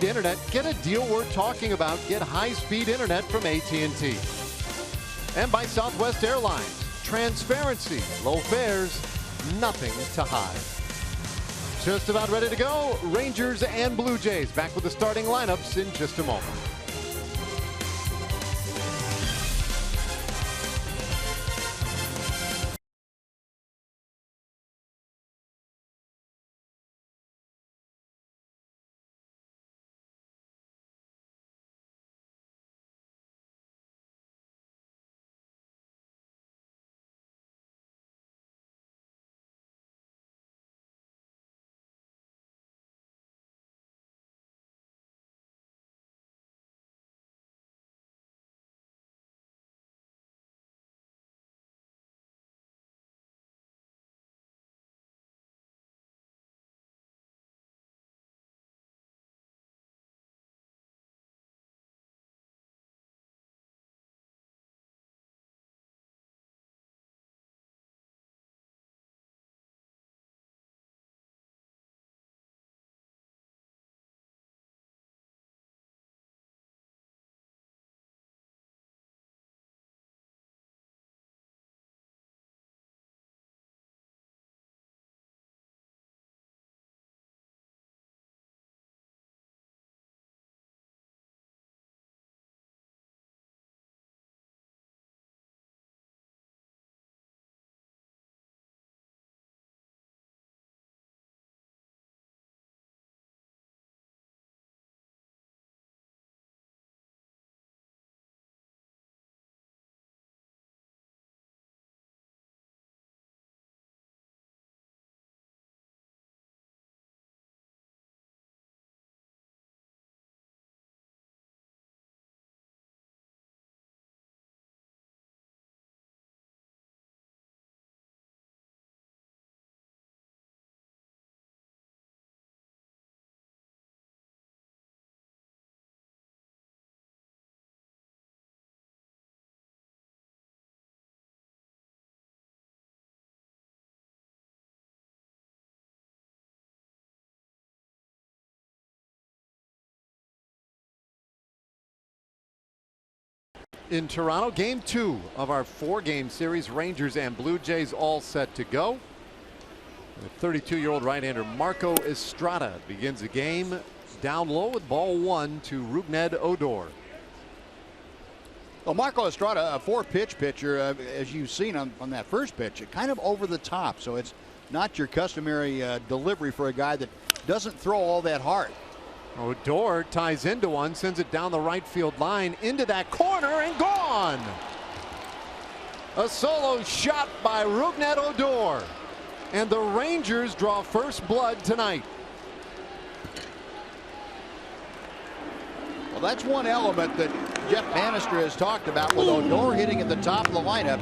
internet, get a deal worth talking about. Get high-speed internet from AT&T. And by Southwest Airlines. Transparency, low fares, nothing to hide. Just about ready to go. Rangers and Blue Jays back with the starting lineups in just a moment. In Toronto, game 2 of our 4-game series. Rangers and Blue Jays all set to go. The 32-year-old right-hander Marco Estrada begins the game down low with ball 1 to Rougned Odor. Well, Marco Estrada, a 4-pitch pitcher, as you've seen on that first pitch, kind of over the top. So it's not your customary delivery for a guy that doesn't throw all that hard. Odor ties into one, sends it down the right field line into that corner and gone. A solo shot by Rougned Odor, and the Rangers draw first blood tonight. Well, that's one element that Jeff Bannister has talked about with Odor hitting at the top of the lineup.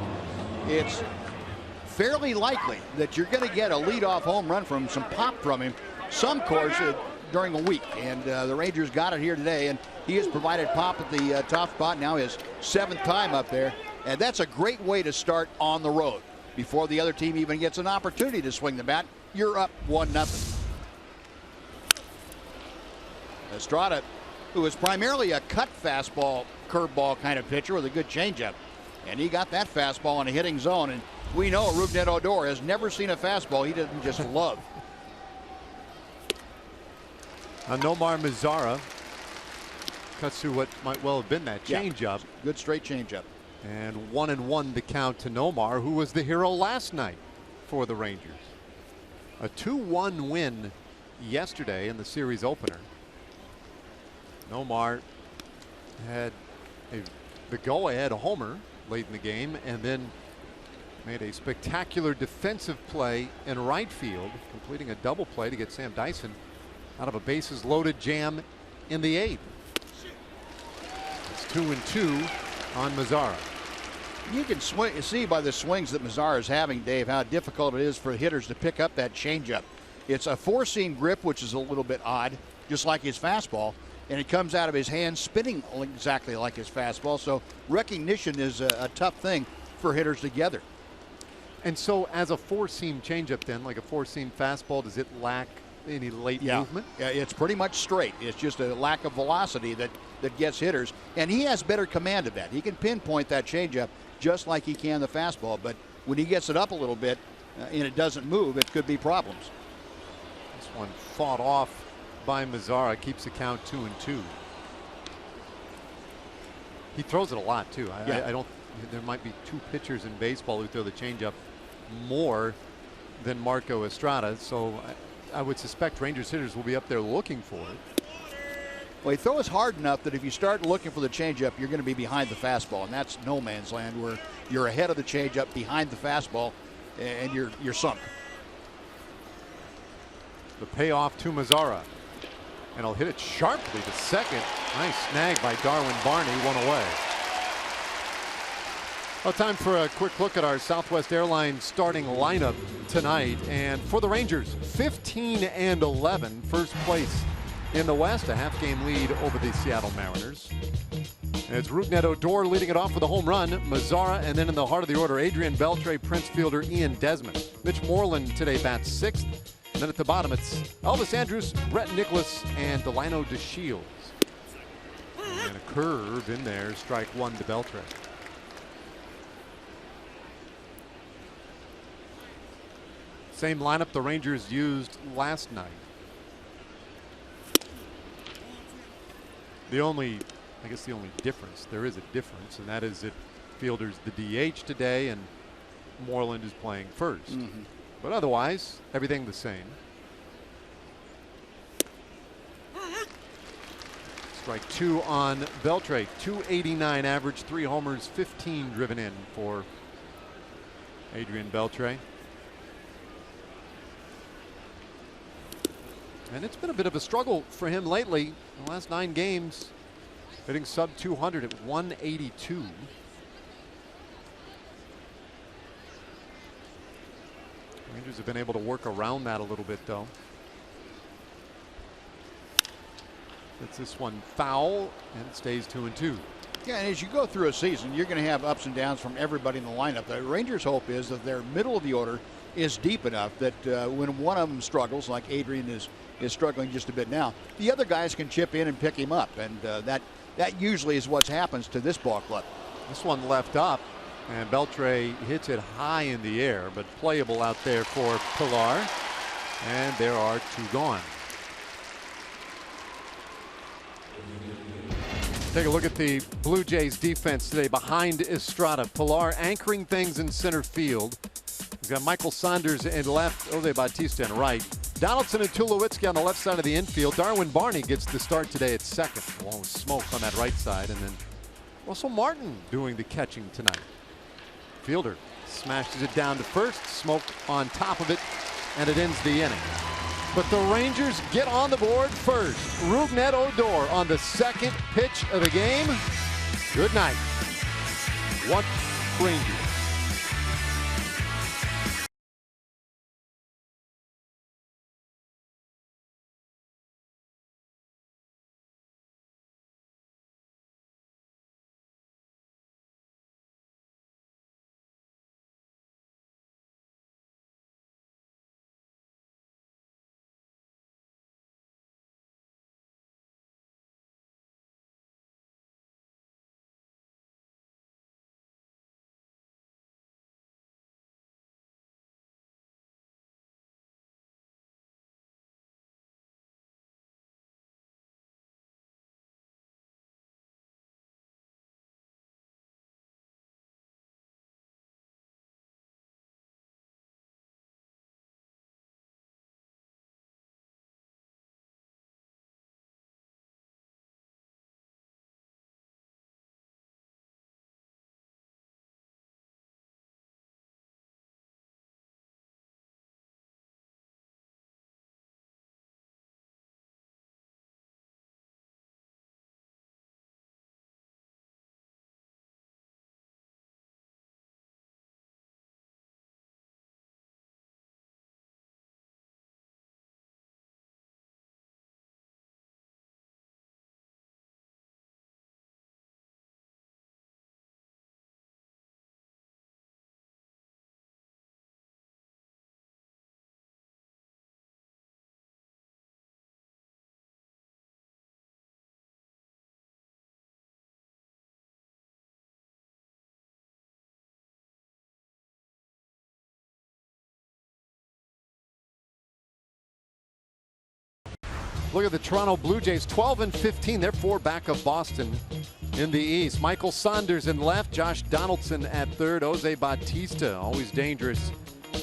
It's fairly likely that you're going to get a leadoff home run from some pop from him some course during a week, and the Rangers got it here today, and he has provided pop at the top spot, now his 7th time up there, and that's a great way to start on the road. Before the other team even gets an opportunity to swing the bat, you're up 1-0. Estrada, who is primarily a cut fastball, curveball kind of pitcher with a good changeup, and he got that fastball in a hitting zone, and we know Rougned Odor has never seen a fastball he doesn't just love. Nomar Mazara cuts through what might well have been that changeup. Yeah, good straight changeup. And 1-1 the count to Nomar, who was the hero last night for the Rangers. A 2-1 win yesterday in the series opener. Nomar had the go-ahead homer late in the game, and then made a spectacular defensive play in right field, completing a double play to get Sam Dyson out of a bases loaded jam in the 8th. It's 2-2 on Mazara. You can see by the swings that Mazara is having, Dave, how difficult it is for hitters to pick up that changeup. It's a 4-seam grip, which is a little bit odd, just like his fastball, and it comes out of his hand spinning exactly like his fastball. So recognition is a tough thing for hitters to gather. And so as a 4-seam changeup, then, like a 4-seam fastball, does it lack any late Yeah. movement. Yeah, it's pretty much straight. It's just a lack of velocity that gets hitters, and he has better command of that. He can pinpoint that changeup just like he can the fastball, but when he gets it up a little bit and it doesn't move, it could be problems. This one fought off by Mazzara, keeps the count 2-2. He throws it a lot too. I don't. There might be two pitchers in baseball who throw the changeup more than Marco Estrada, so I would suspect Rangers hitters will be up there looking for it. Well, he throws hard enough that if you start looking for the changeup, you're going to be behind the fastball, and that's no man's land where you're ahead of the changeup, behind the fastball, and you're sunk. The payoff to Mazzara, and he'll hit it sharply to second. Nice snag by Darwin Barney, one away. Well, time for a quick look at our Southwest Airlines starting lineup tonight. And for the Rangers, 15-11, first place in the West, a half-game lead over the Seattle Mariners. And it's Rougned Odor leading it off with a home run, Mazzara, and then in the heart of the order, Adrian Beltre, Prince Fielder, Ian Desmond. Mitch Moreland today bats sixth. And then at the bottom, it's Elvis Andrus, Brett Nicholas, and Delino DeShields. And a curve in there, strike one to Beltre. Same lineup the Rangers used last night. I guess the only difference, there is a difference, and that is that Fielder's the DH today and Moreland is playing first. But otherwise, everything the same. Strike two on Beltre. 289 average, 3 homers, 15 driven in for Adrian Beltre. And it's been a bit of a struggle for him lately. The last 9 games, hitting sub 200 at 182. Rangers have been able to work around that a little bit, though. It's this one foul, and it stays 2-2. Yeah, and as you go through a season, you're going to have ups and downs from everybody in the lineup. The Rangers' hope is that their middle of the order is deep enough that when one of them struggles, like Adrian is struggling just a bit now, the other guys can chip in and pick him up, and that usually is what happens to this ball club. This one left up, and Beltre hits it high in the air, but playable out there for Pilar, and there are 2 gone. Take a look at the Blue Jays defense today behind Estrada. Pilar anchoring things in center field. He's got Michael Saunders in left, Jose Bautista in right. Donaldson and Tulowitzki on the left side of the infield. Darwin Barney gets the start today at second, along with Smoke on that right side. And then Russell Martin doing the catching tonight. Fielder smashes it down to first. Smoke on top of it, and it ends the inning. But the Rangers get on the board first. Rougned Odor on the second pitch of the game. Good night. One Rangers. look at the Toronto Blue Jays, 12-15. They're 4 back of Boston in the East. Michael Saunders in left, Josh Donaldson at third, Jose Bautista, always dangerous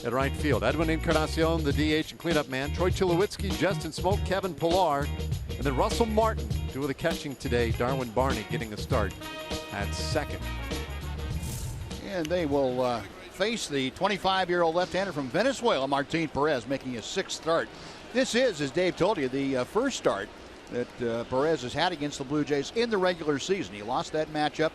at right field. Edwin Encarnacion, the DH and cleanup man. Troy Tulowitzki, Justin Smoke, Kevin Pillar, and then Russell Martin doing the catching today. Darwin Barney getting a start at second. And they will face the 25-year-old left-hander from Venezuela, Martin Perez, making his 6th start. This is, as Dave told you, the first start that Perez has had against the Blue Jays in the regular season. He lost that matchup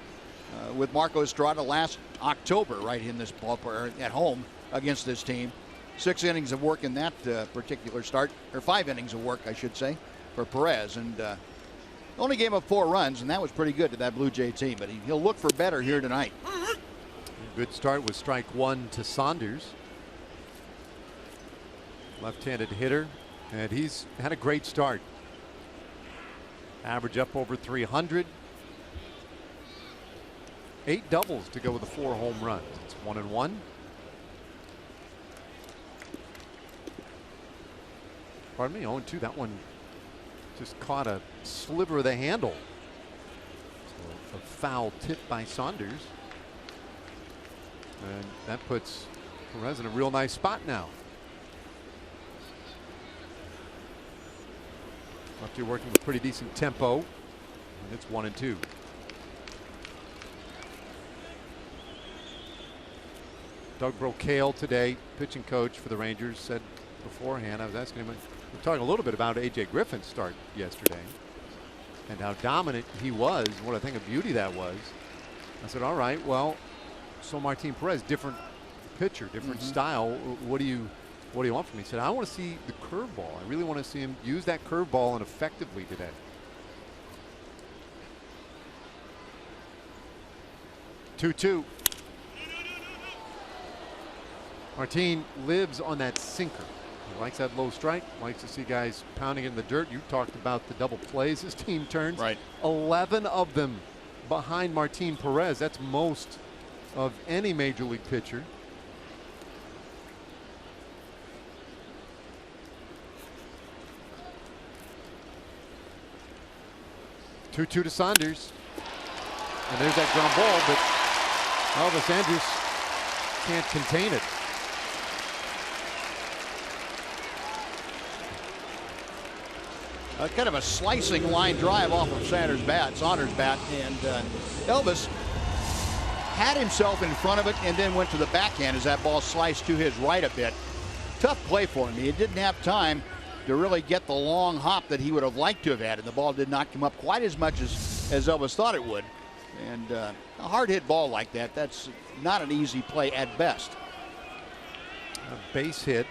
with Marco Estrada last October, right in this ballpark at home against this team. 6 innings of work in that particular start, or 5 innings of work, I should say, for Perez, and only gave up 4 runs, and that was pretty good to that Blue Jay team. But he'll look for better here tonight. Good start with strike 1 to Saunders. Left-handed hitter, and he's had a great start. Average up over 300. 8 doubles to go with the 4 home runs. It's 1-1. Pardon me, 0-2. That one just caught a sliver of the handle. So a foul tip by Saunders. And that puts Perez in a real nice spot now. Lefty working with pretty decent tempo. And it's 1-2. Doug Brocail today, pitching coach for the Rangers, said beforehand, I was asking him, we're talking a little bit about A.J. Griffin's start yesterday and how dominant he was, what I think a beauty that was. I said, all right, well, so Martin Perez, different pitcher, different style. What do you want from me? He said, I want to see the curveball. I really want to see him use that curveball and effectively today. Two. Martin lives on that sinker. He likes that low strike, likes to see guys pounding in the dirt. You talked about the double plays his team turns. Right. 11 of them behind Martin Perez. That's most of any major league pitcher. Two to Saunders. And there's that ground ball, but Elvis Andrus can't contain it. Kind of a slicing line drive off of Saunders' bat, and Elvis had himself in front of it and then went to the backhand as that ball sliced to his right a bit. Tough play for him. He didn't have time to really get the long hop that he would have liked to have had, and the ball did not come up quite as much as Elvis thought it would. And a hard hit ball like that, that's not an easy play at best. A base hit.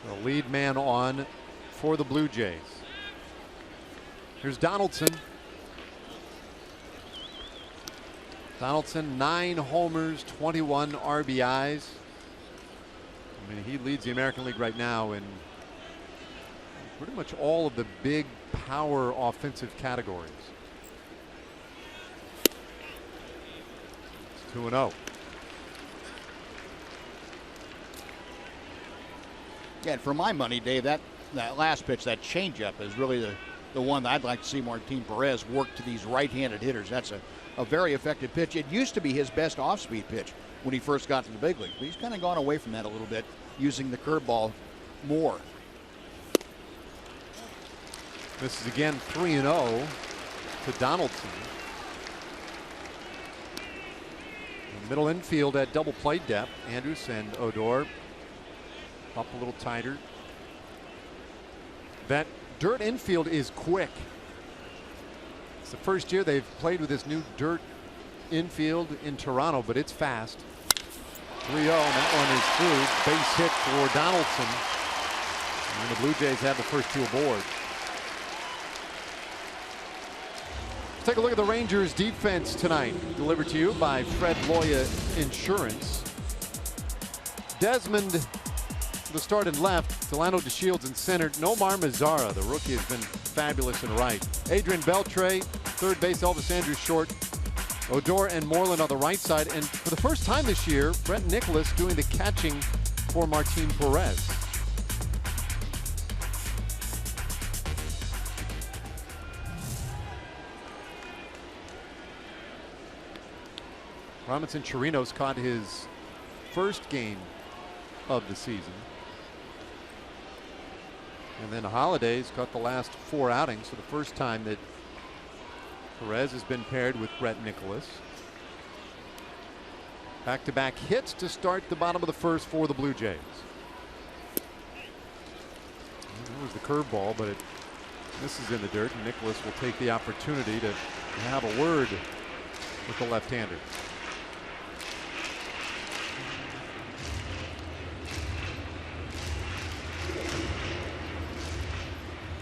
The lead man on for the Blue Jays. Here's Donaldson. Donaldson, 9 homers, 21 RBIs. I mean, he leads the American League right now in pretty much all of the big power offensive categories. It's 2-0. Yeah, for my money, Dave, that last pitch, that changeup, is really the one that I'd like to see Martin Perez work to these right-handed hitters. That's a very effective pitch. It used to be his best off-speed pitch when he first got to the big leagues, but he's kind of gone away from that a little bit, using the curveball more. This is again 3-0 to Donaldson. Middle infield at double play depth. Andrus and Odor up a little tighter. That dirt infield is quick. It's the first year they've played with this new dirt infield in Toronto, but it's fast. 3-0, and that one is through. Base hit for Donaldson. And the Blue Jays have the first 2 aboard. Let's take a look at the Rangers defense tonight. Delivered to you by Fred Loya Insurance. Desmond, the start in left. Delano DeShields in center. Nomar Mazara, the rookie, has been fabulous in right. Adrian Beltre, third base. Elvis Andrus short. Odor and Moreland on the right side. And for the first time this year, Brent Nicholas doing the catching for Martin Perez. Robinson Chirinos caught his first game of the season. And then Holidays caught the last 4 outings for the first time that Perez has been paired with Brett Nicholas. Back-to-back hits to start the bottom of the first for the Blue Jays. That was the curveball, but it misses in the dirt, and Nicholas will take the opportunity to have a word with the left-hander.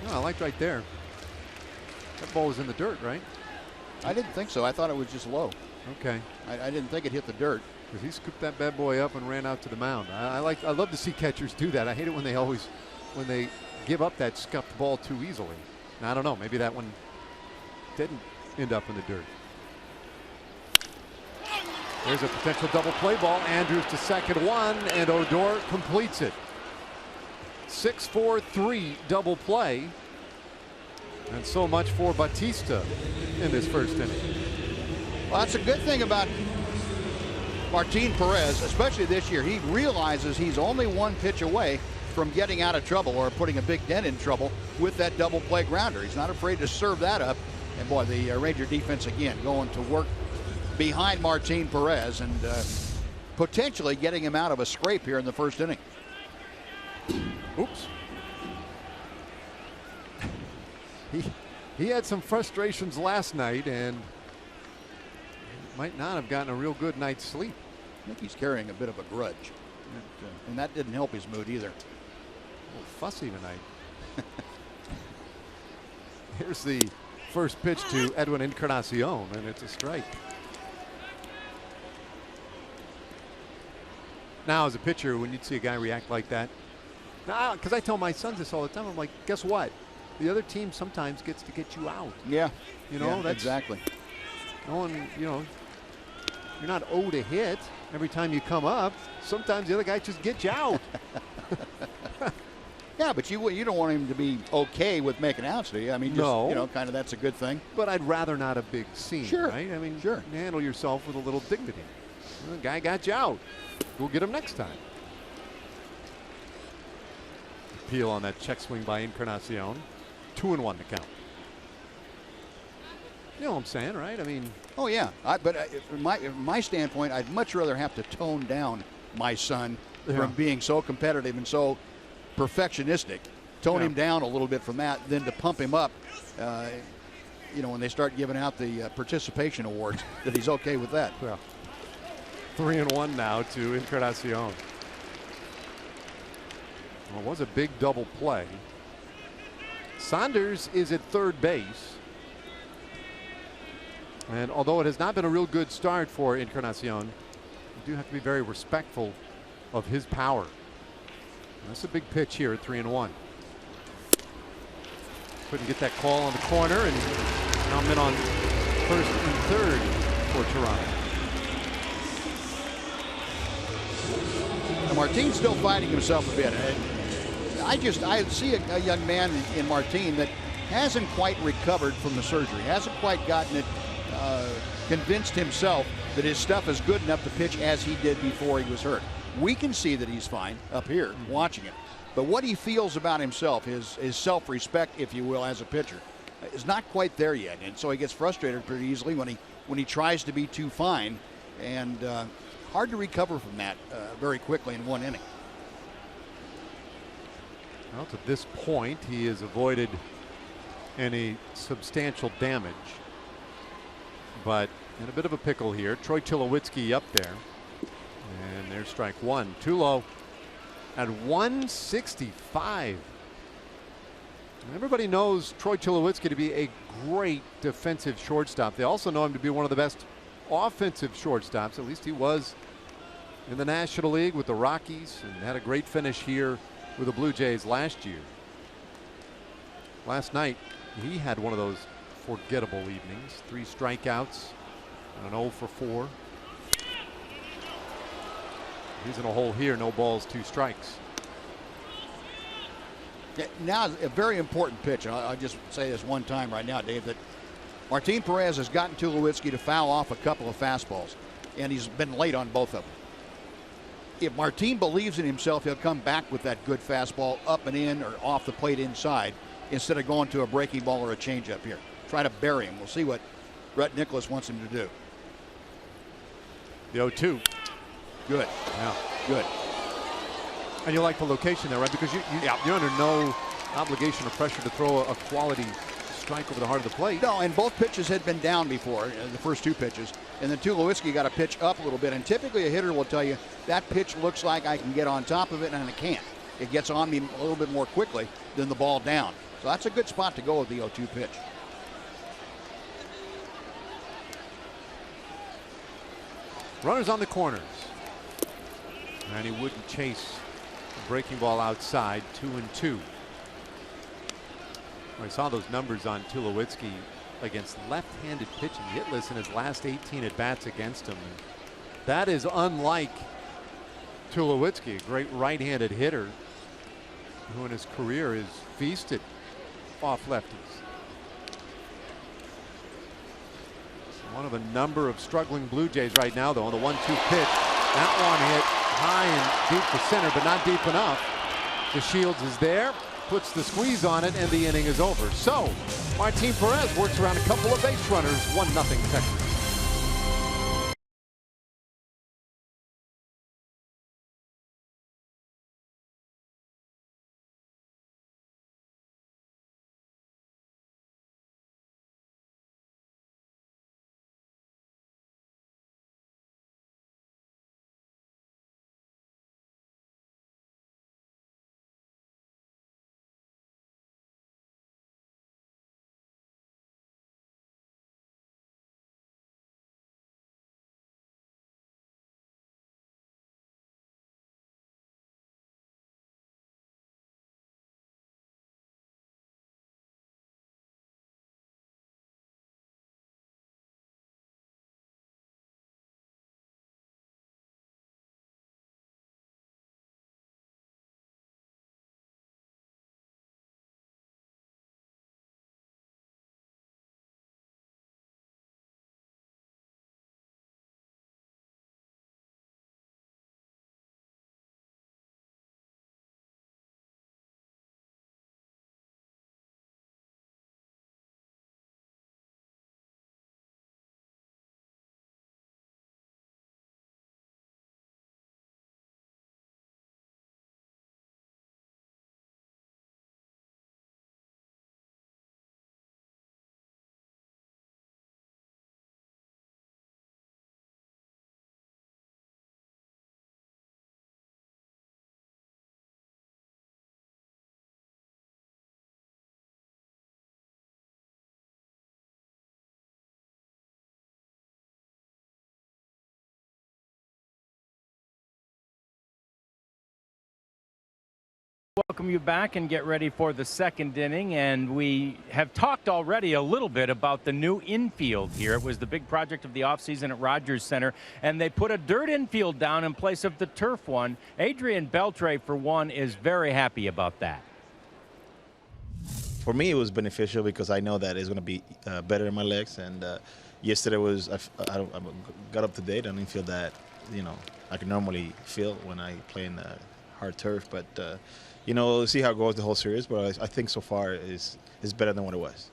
Oh, I liked right there. That ball was in the dirt, right? I didn't think so. I thought it was just low. Okay. I didn't think it hit the dirt. Because he scooped that bad boy up and ran out to the mound. I love to see catchers do that. I hate it when they give up that scuffed ball too easily. Now, I don't know. Maybe that one didn't end up in the dirt. There's a potential double play ball. Andrews to second one, and Odor completes it. 6-4-3 double play. And so much for Bautista in this first inning. Well, that's a good thing about Martin Perez, especially this year. He realizes he's only one pitch away from getting out of trouble or putting a big dent in trouble with that double play grounder. He's not afraid to serve that up. And boy, the Ranger defense again going to work behind Martin Perez and potentially getting him out of a scrape here in the first inning. Oops. He had some frustrations last night and might not have gotten a real good night's sleep. I think he's carrying a bit of a grudge. And that didn't help his mood either. A little fussy tonight. Here's the first pitch to Edwin Encarnacion, and it's a strike. Now, as a pitcher, when you'd see a guy react like that, because I tell my sons this all the time, I'm like, guess what? The other team sometimes gets to get you out. Yeah. You know, that's exactly. No one, you know, you're not owed a hit every time you come up. Sometimes the other guy just gets you out. Yeah, but you don't want him to be okay with making outs, do you? I mean, just, no. You know, kind of that's a good thing. But I'd rather not a big scene, sure. Right? I mean, sure. Handle yourself with a little dignity. The guy got you out. We'll get him next time. Appeal on that check swing by Encarnacion. 2-1 to count. You know what I'm saying, right? I mean. Oh, yeah. But from my standpoint, I'd much rather have to tone down my son from being so competitive and so perfectionistic. Tone him down a little bit from that than to pump him up, you know, when they start giving out the participation awards, that he's okay with that. Yeah. 3-1 now to Encarnacion. Well, it was a big double play. Saunders is at third base. And although it has not been a real good start for Encarnacion, you do have to be very respectful of his power. And that's a big pitch here at 3-1. Couldn't get that call on the corner, and now men on first and third for Toronto. Now, Martin's still fighting himself a bit. I see a young man in Martin that hasn't quite recovered from the surgery, hasn't quite gotten it convinced himself that his stuff is good enough to pitch as he did before he was hurt. We can see that he's fine up here watching it, but what he feels about himself, his self-respect, if you will, as a pitcher, is not quite there yet, and so he gets frustrated pretty easily when he tries to be too fine, and hard to recover from that very quickly in one inning. Well, to this point, he has avoided any substantial damage, but in a bit of a pickle here. Troy Tulowitzki up there, and there's strike one. Too low at 165. Everybody knows Troy Tulowitzki to be a great defensive shortstop. They also know him to be one of the best offensive shortstops. At least he was in the National League with the Rockies and had a great finish here with the Blue Jays last year. Last night, he had one of those forgettable evenings. 3 strikeouts, an 0 for 4. He's in a hole here, no balls, 2 strikes. Yeah, now, a very important pitch. I'll just say this one time right now, Dave, that Martin Perez has gotten Tulowitzki to foul off a couple of fastballs. and he's been late on both of them. If Martin believes in himself, he'll come back with that good fastball up and in or off the plate inside instead of going to a breaking ball or a changeup here. Try to bury him. We'll see what Brett Nicholas wants him to do. The 0-2. Good. Yeah. Good. And you like the location there, right? Because you're under no obligation or pressure to throw a quality strike over the heart of the plate. No, and both pitches had been down before, the first two pitches. And then Tulowitzki got a pitch up a little bit. And typically a hitter will tell you, that pitch looks like I can get on top of it, and I can't. It gets on me a little bit more quickly than the ball down. So that's a good spot to go with the 0-2 pitch. Runners on the corners. And he wouldn't chase the breaking ball outside. 2-2. I saw those numbers on Tulowitzki against left-handed pitching. Hitless in his last 18 at-bats against him. And that is unlike Tulowitzki, a great right-handed hitter who in his career has feasted off lefties. One of a number of struggling Blue Jays right now, though, on the 1-2 pitch. That one hit high and deep to center, but not deep enough. DeShields is there, puts the squeeze on it, and the inning is over. So, Martin Perez works around a couple of base runners, 1-0 Texas. Welcome you back and get ready for the second inning. And we have talked already a little bit about the new infield here. It was the big project of the offseason at Rogers Center, and they put a dirt infield down in place of the turf one. Adrian Beltre, for one, is very happy about that. For me, it was beneficial because I know that it's going to be better in my legs. And yesterday was I got up to date. I didn't feel that I can normally feel when I play in hard turf, but. We'll see how it goes the whole series, but I think so far is better than what it was.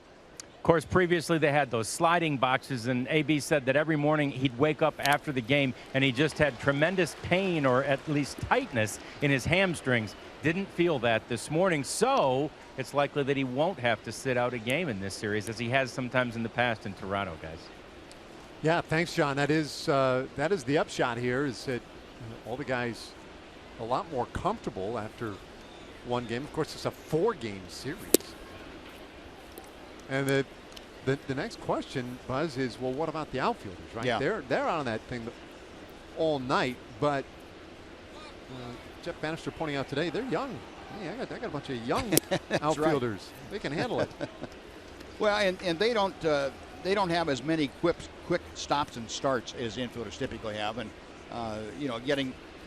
Of course, previously they had those sliding boxes, and AB said that every morning he'd wake up after the game and he just had tremendous pain or at least tightness in his hamstrings. Didn't feel that this morning, so it's likely that he won't have to sit out a game in this series as he has sometimes in the past in Toronto, guys. Yeah, thanks, John. That is the upshot here, is that all the guys a lot more comfortable after one game. Of course, it's a 4-game series. And the next question, Buzz, is, well, what about the outfielders, right? Yeah. They're on that thing all night, but Jeff Bannister pointing out today, they're young. Hey, I got a bunch of young outfielders. Right. They can handle it. Well, and they don't have as many quick stops and starts as infielders typically have, and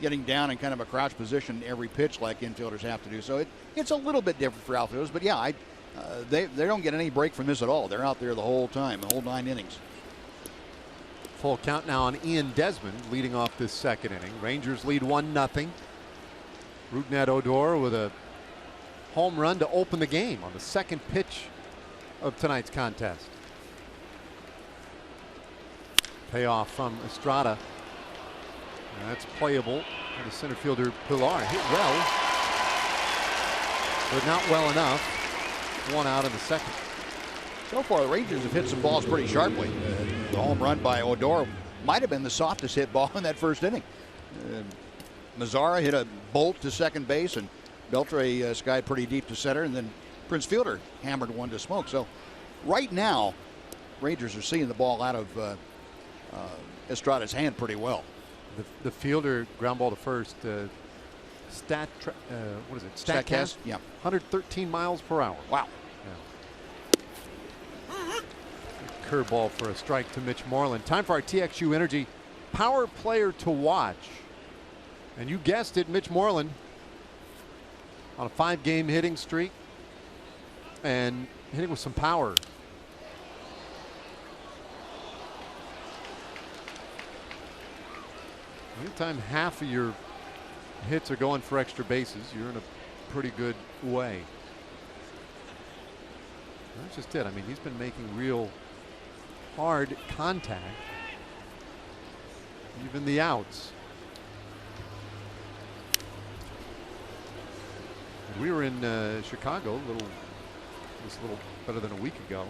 getting down in kind of a crouch position every pitch like infielders have to do. So it's a little bit different for outfielders, but yeah, they don't get any break from this at all. They're out there the whole time, the whole 9 innings. Full count now on Ian Desmond leading off this second inning. Rangers lead 1-0. Rougned Odor with a home run to open the game on the second pitch of tonight's contest. Payoff from Estrada. And that's playable. And the center fielder Pilar hit well, but not well enough. One out in the second. So far, the Rangers have hit some balls pretty sharply. The home run by Odor might have been the softest hit ball in that first inning. Mazzara hit a bolt to second base, and Beltre skied pretty deep to center, and then Prince Fielder hammered one to smoke. So right now, Rangers are seeing the ball out of Estrada's hand pretty well. The fielder ground ball to first. What is it? Statcast? Yeah. 113 miles per hour. Wow. Curveball for a strike to Mitch Moreland. Time for our TXU Energy Power Player to watch. And you guessed it, Mitch Moreland on a 5-game hitting streak and hitting with some power. Anytime half of your hits are going for extra bases, you're in a pretty good way. That's just it. I mean, he's been making real hard contact, even the outs. We were in Chicago a little better than a week ago.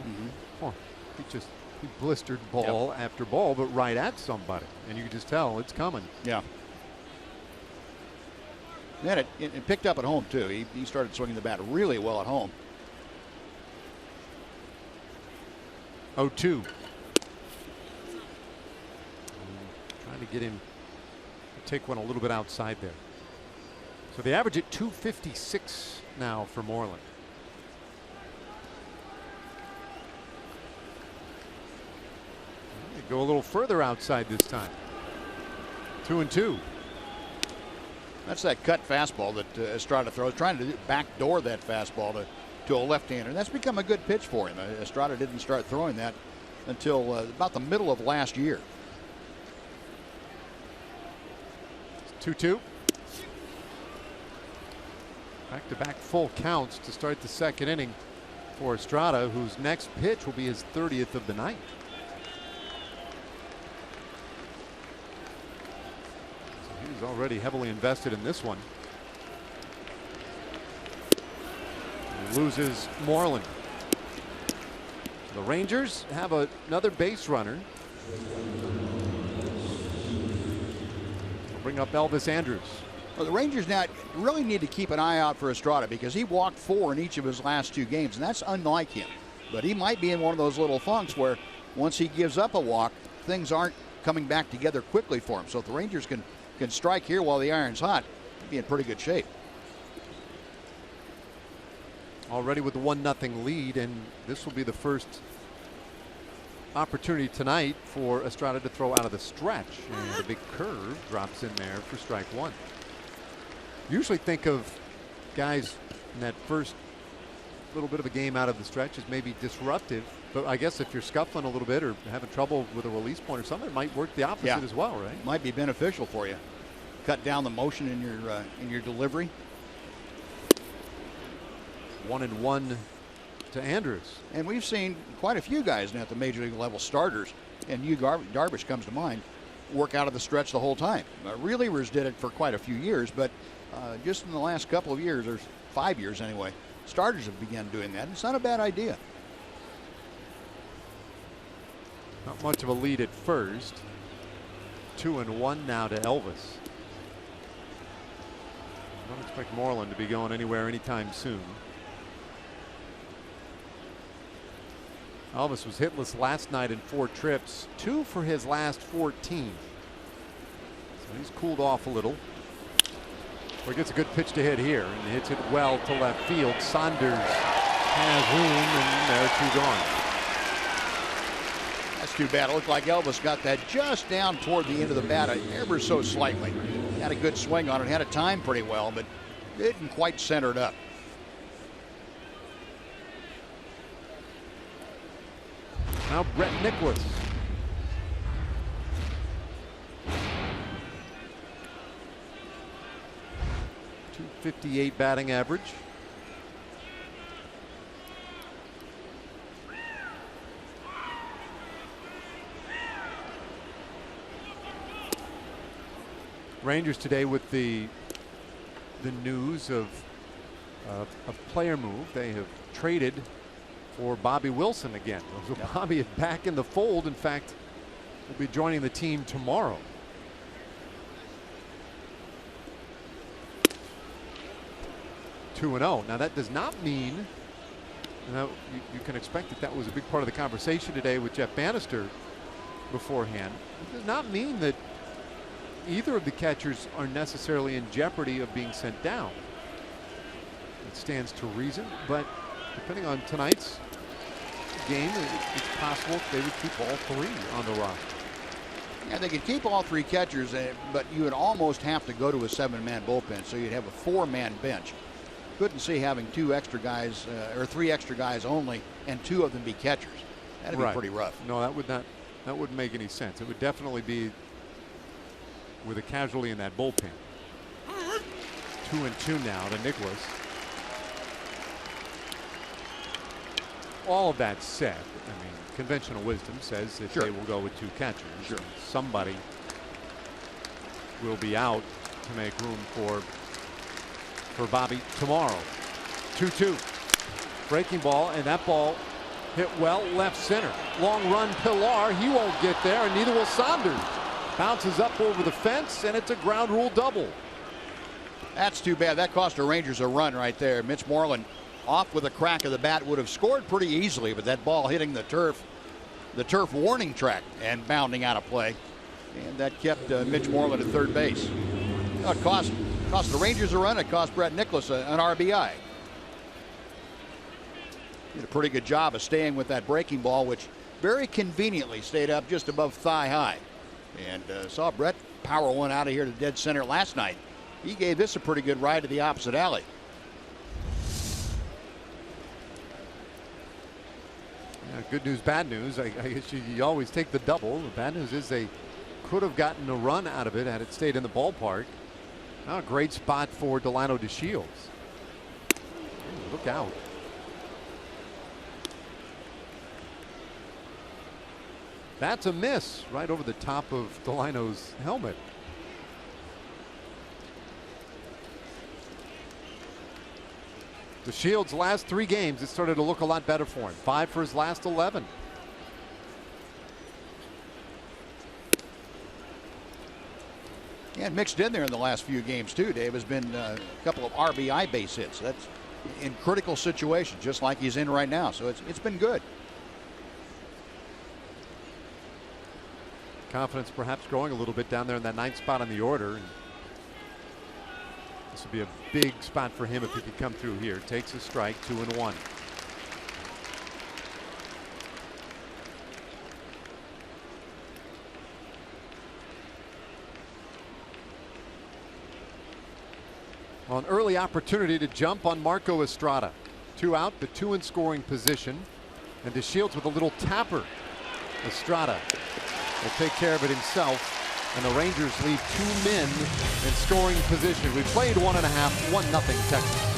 Oh, he blistered ball after ball, but right at somebody, and you could just tell it's coming. Yeah. And it picked up at home too. He started swinging the bat really well at home. 0-2. Trying to get him to take one a little bit outside there. So the average at 256 now for Moreland. Go a little further outside this time. 2-2. That's that cut fastball that Estrada throws, trying to backdoor that fastball to a left-hander. And that's become a good pitch for him. Estrada didn't start throwing that until about the middle of last year. 2-2. Back-to-back full counts to start the second inning for Estrada, whose next pitch will be his 30th of the night. So he's already heavily invested in this one. He loses Moreland. The Rangers have another base runner. We'll bring up Elvis Andrus. Well, the Rangers now really need to keep an eye out for Estrada because he walked 4 in each of his last 2 games, and that's unlike him. But he might be in one of those little funks where once he gives up a walk, things aren't coming back together quickly for him. So if the Rangers can strike here while the iron's hot, he'd be in pretty good shape. Already with the 1-0 lead, and this will be the first opportunity tonight for Estrada to throw out of the stretch. And a big curve drops in there for strike 1. Usually think of guys in that first little bit of a game out of the stretch as maybe disruptive, but I guess if you're scuffling a little bit or having trouble with a release point or something, it might work the opposite as well, right? Might be beneficial for you. Cut down the motion in your delivery. 1-1 to Andrus. And we've seen quite a few guys now at the major league level, starters, and Darvish comes to mind, work out of the stretch the whole time. Relievers did it for quite a few years, but just in the last couple of years, or 5 years anyway, starters have begun doing that. It's not a bad idea. Not much of a lead at first. 2-1 now to Elvis. Don't expect Moreland to be going anywhere anytime soon. Elvis was hitless last night in 4 trips, 2 for his last 14. So he's cooled off a little. Or gets a good pitch to hit here and hits it well to left field. Saunders has room, and they're 2 gone. That's too bad. It looked like Elvis got that just down toward the end of the bat, ever so slightly. Had a good swing on it, had it timed pretty well, but didn't quite center it up. Now Brett Nicholas. .58 batting average. Rangers today with the news of a player move. They have traded for Bobby Wilson again. So Bobby is back in the fold. In fact, will be joining the team tomorrow. (2-0). Now that does not mean, you can expect that was a big part of the conversation today with Jeff Bannister beforehand. It does not mean that either of the catchers are necessarily in jeopardy of being sent down. It stands to reason, but depending on tonight's game, it's possible they would keep all three on the roster. Yeah, they could keep all three catchers, but you would almost have to go to a 7-man bullpen, so you'd have a 4-man bench. Couldn't see having 2 extra guys or 3 extra guys only, and 2 of them be catchers. That'd be pretty rough. No, that wouldn't make any sense. It would definitely be with a casualty in that bullpen. 2-2 now to Nicholas. All of that said, I mean, conventional wisdom says that they will go with 2 catchers. Sure. Somebody will be out to make room for Bobby tomorrow. 2-2. Breaking ball, and that ball hit well left center. Long run Pilar. He won't get there, and neither will Saunders. Bounces up over the fence, and it's a ground rule double. That's too bad. That cost the Rangers a run right there. Mitch Moreland off with a crack of the bat, would have scored pretty easily, but that ball hitting the turf warning track and bounding out of play. And that kept Mitch Moreland at third base. It cost the Rangers a run. It cost Brett Nicholas an RBI. Did a pretty good job of staying with that breaking ball, which very conveniently stayed up just above thigh high. And saw Brett power one out of here to dead center last night. He gave this a pretty good ride to the opposite alley. Yeah, good news, bad news. I guess you always take the double. The bad news is they could have gotten a run out of it had it stayed in the ballpark. Now a great spot for Delano DeShields. Ooh, look out. That's a miss right over the top of Delano's helmet. DeShields' last 3 games, it started to look a lot better for him. 5 for his last 11. And mixed in there in the last few games too, Dave, has been a couple of RBI base hits. That's in critical situations, just like he's in right now. So it's been good. Confidence perhaps growing a little bit down there in that 9th spot on the order. And this would be a big spot for him if he could come through here. Takes a strike, 2-1. Well, an early opportunity to jump on Marco Estrada. 2 out, but 2 in scoring position. And DeShields with a little tapper. Estrada will take care of it himself. And the Rangers leave 2 men in scoring position. We played 1.5, 1-0 Texas.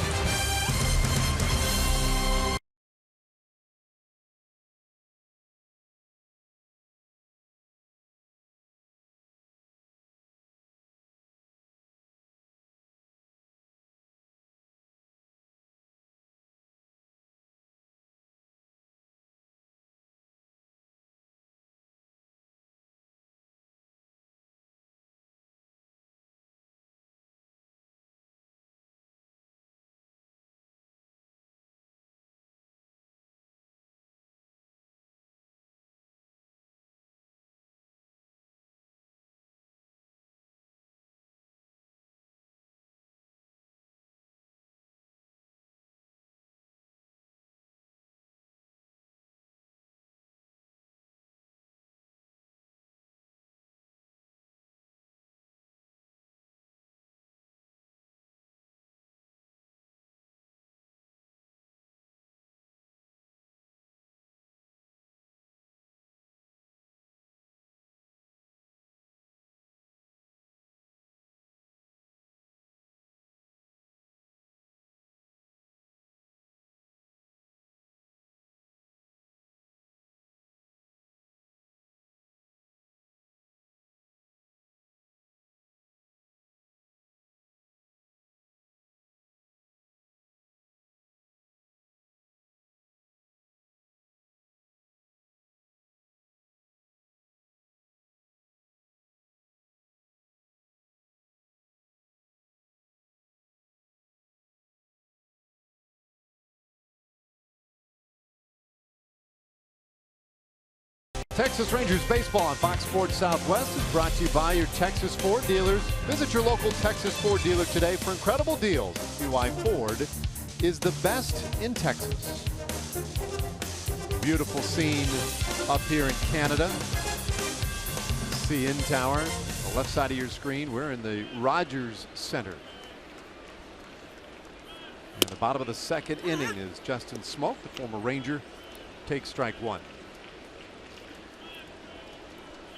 Texas Rangers baseball on Fox Sports Southwest is brought to you by your Texas Ford dealers. Visit your local Texas Ford dealer today for incredible deals. See why Ford is the best in Texas. Beautiful scene up here in Canada. CN Tower, on the left side of your screen. We're in the Rogers Center. In the bottom of the second inning is Justin Smoke, the former Ranger, takes strike one.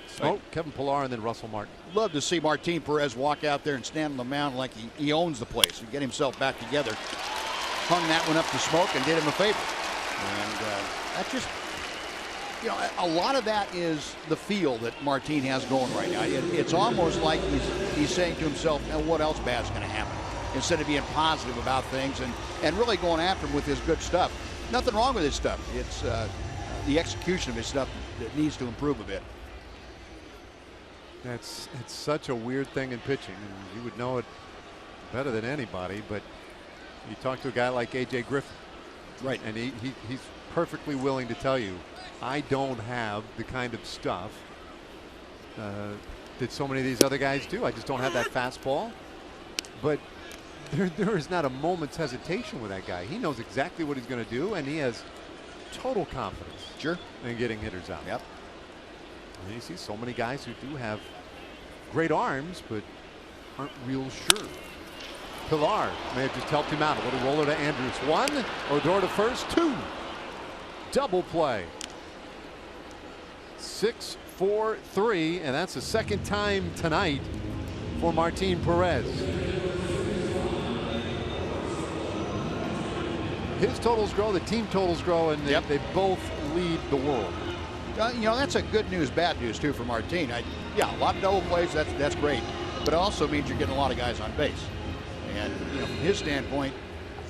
Smoke, Kevin Pillar, and then Russell Martin. Love to see Martin Perez walk out there and stand on the mound like he owns the place and get himself back together. Hung that one up to Smoke and did him a favor. And that's just, you know, a lot of that is the feel that Martin has going right now. It's almost like he's saying to himself, now what else bad's going to happen? Instead of being positive about things and really going after him with his good stuff. Nothing wrong with his stuff. It's the execution of his stuff that needs to improve a bit. It's such a weird thing in pitching, and you would know it better than anybody, but you talk to a guy like A.J. Griffin, right, and he's perfectly willing to tell you, I don't have the kind of stuff that so many of these other guys do. I just don't have that fastball. But there is not a moment's hesitation with that guy. He knows exactly what he's going to do, and he has total confidence in getting hitters out. Yep. And you see so many guys who do have great arms, but aren't real sure. Pillar may have just helped him out. A little roller to Andrews. One. Odor to first. Two. Double play. 6-4-3, and that's the second time tonight for Martin Perez. His totals grow, the team totals grow, and they both lead the world. You know, that's a good news, bad news too for Martin. Yeah, a lot of double plays, that's great, but it also means you're getting a lot of guys on base. And you know, from his standpoint,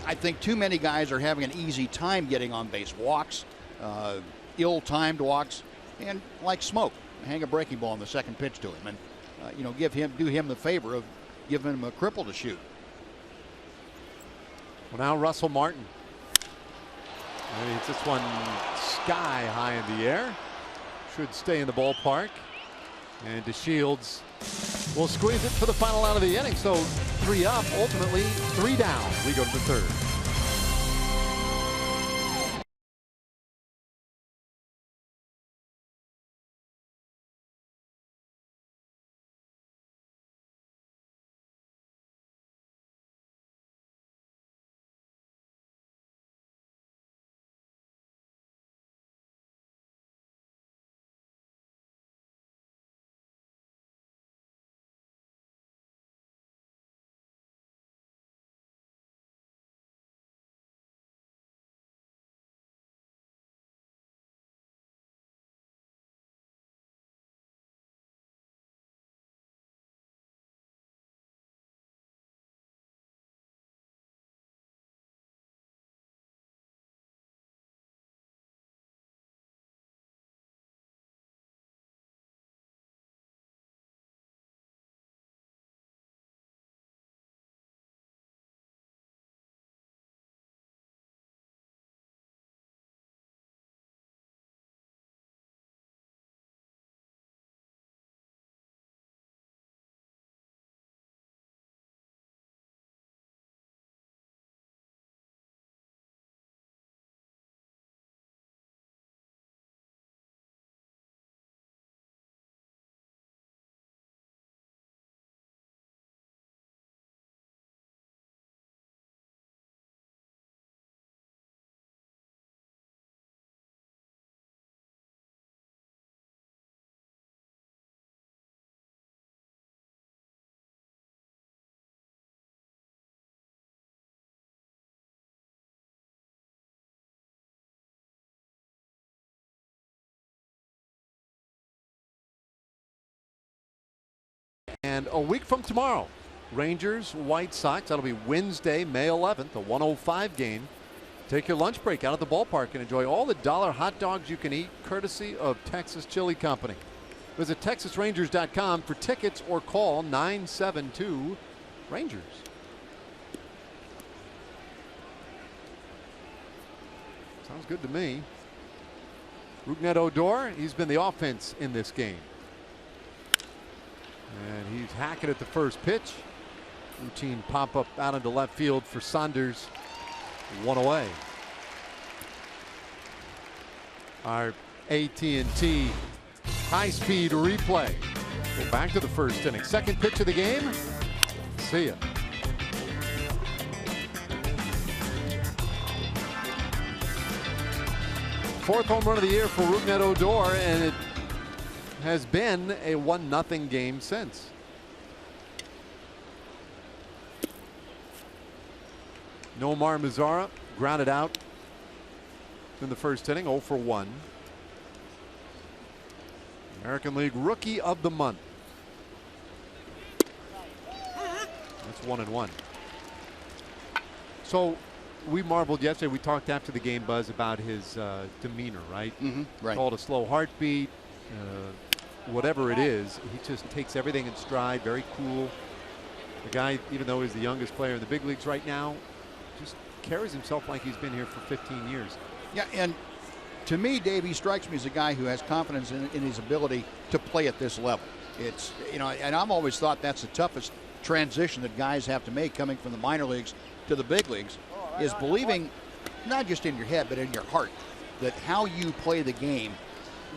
I think too many guys are having an easy time getting on base. Walks, ill-timed walks, and like Smoke, hang a breaking ball on the second pitch to him, and you know, do him the favor of giving him a cripple to shoot. Well, now Russell Martin. And he hits this one sky high in the air. Should stay in the ballpark. And DeShields will squeeze it for the final out of the inning. So 3 up, ultimately 3 down. We go to the third. And a week from tomorrow, Rangers, White Sox. That'll be Wednesday, May 11th, a 1:05 game. Take your lunch break out at the ballpark and enjoy all the dollar hot dogs you can eat, courtesy of Texas Chili Company. Visit TexasRangers.com for tickets or call 972-RANGERS. Sounds good to me. Rougned Odor, he's been the offense in this game. And he's hacking at the first pitch. Routine pop up out into left field for Saunders. 1 away. Our AT&T high-speed replay. Go back to the first inning. Second pitch of the game. See ya. Fourth home run of the year for Rougned Odor, and it has been a 1-0 game since. Nomar Mazara grounded out in the first inning, 0 for 1. American League Rookie of the Month. That's 1-1. So we marveled yesterday. We talked after the game, Buzz, about his demeanor, right? Right. Called a slow heartbeat. Whatever it is, he just takes everything in stride. Very cool. The guy, even though he's the youngest player in the big leagues right now, just carries himself like he's been here for 15 years. Yeah, and to me, Dave, he strikes me as a guy who has confidence in his ability to play at this level. It's, you know, and I've always thought that's the toughest transition that guys have to make coming from the minor leagues to the big leagues, is believing not just in your head but in your heart that how you play the game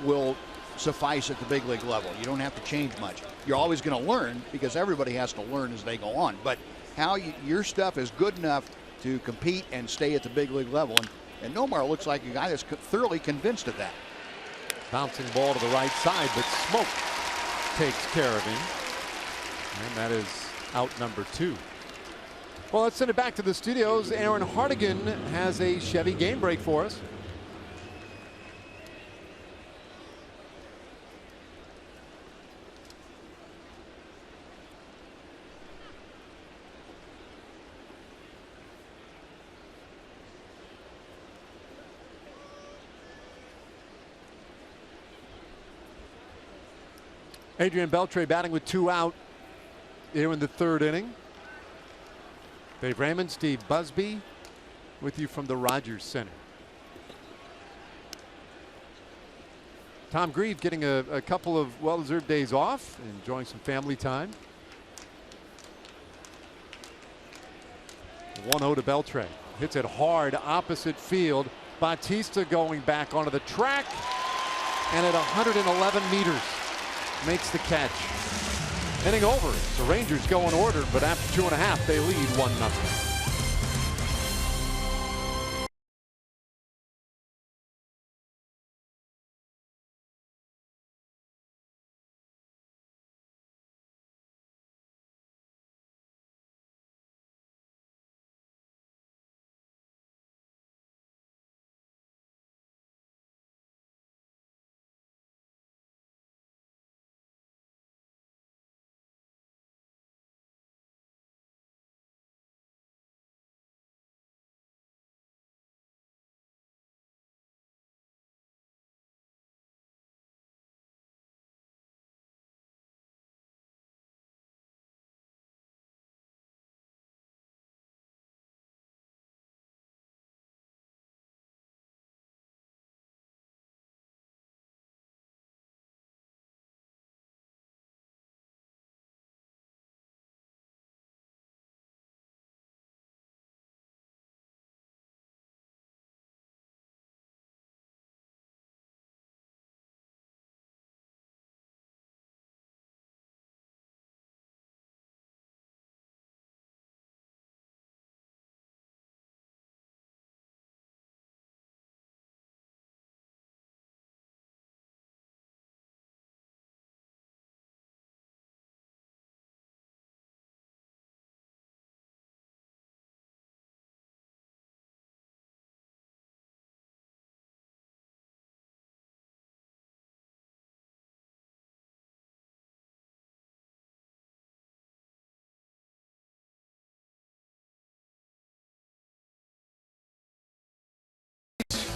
will suffice at the big league level. You don't have to change much. You're always going to learn because everybody has to learn as they go on, but how your stuff is good enough to compete and stay at the big league level. And Nomar looks like a guy that's thoroughly convinced of that. Bouncing ball to the right side, but Smoke takes care of him. And that is out number 2. Well, let's send it back to the studios. Aaron Hardigan has a Chevy game break for us. Adrian Beltre batting with 2 out here in the 3rd inning. Dave Raymond, Steve Busby with you from the Rogers Center. Tom Grieve getting a couple of well-deserved days off, enjoying some family time. 1-0 to Beltre. Hits it hard opposite field. Bautista going back onto the track, and at 111 meters. Makes the catch. Inning over. The Rangers go in order, but after 2.5, they lead 1-0.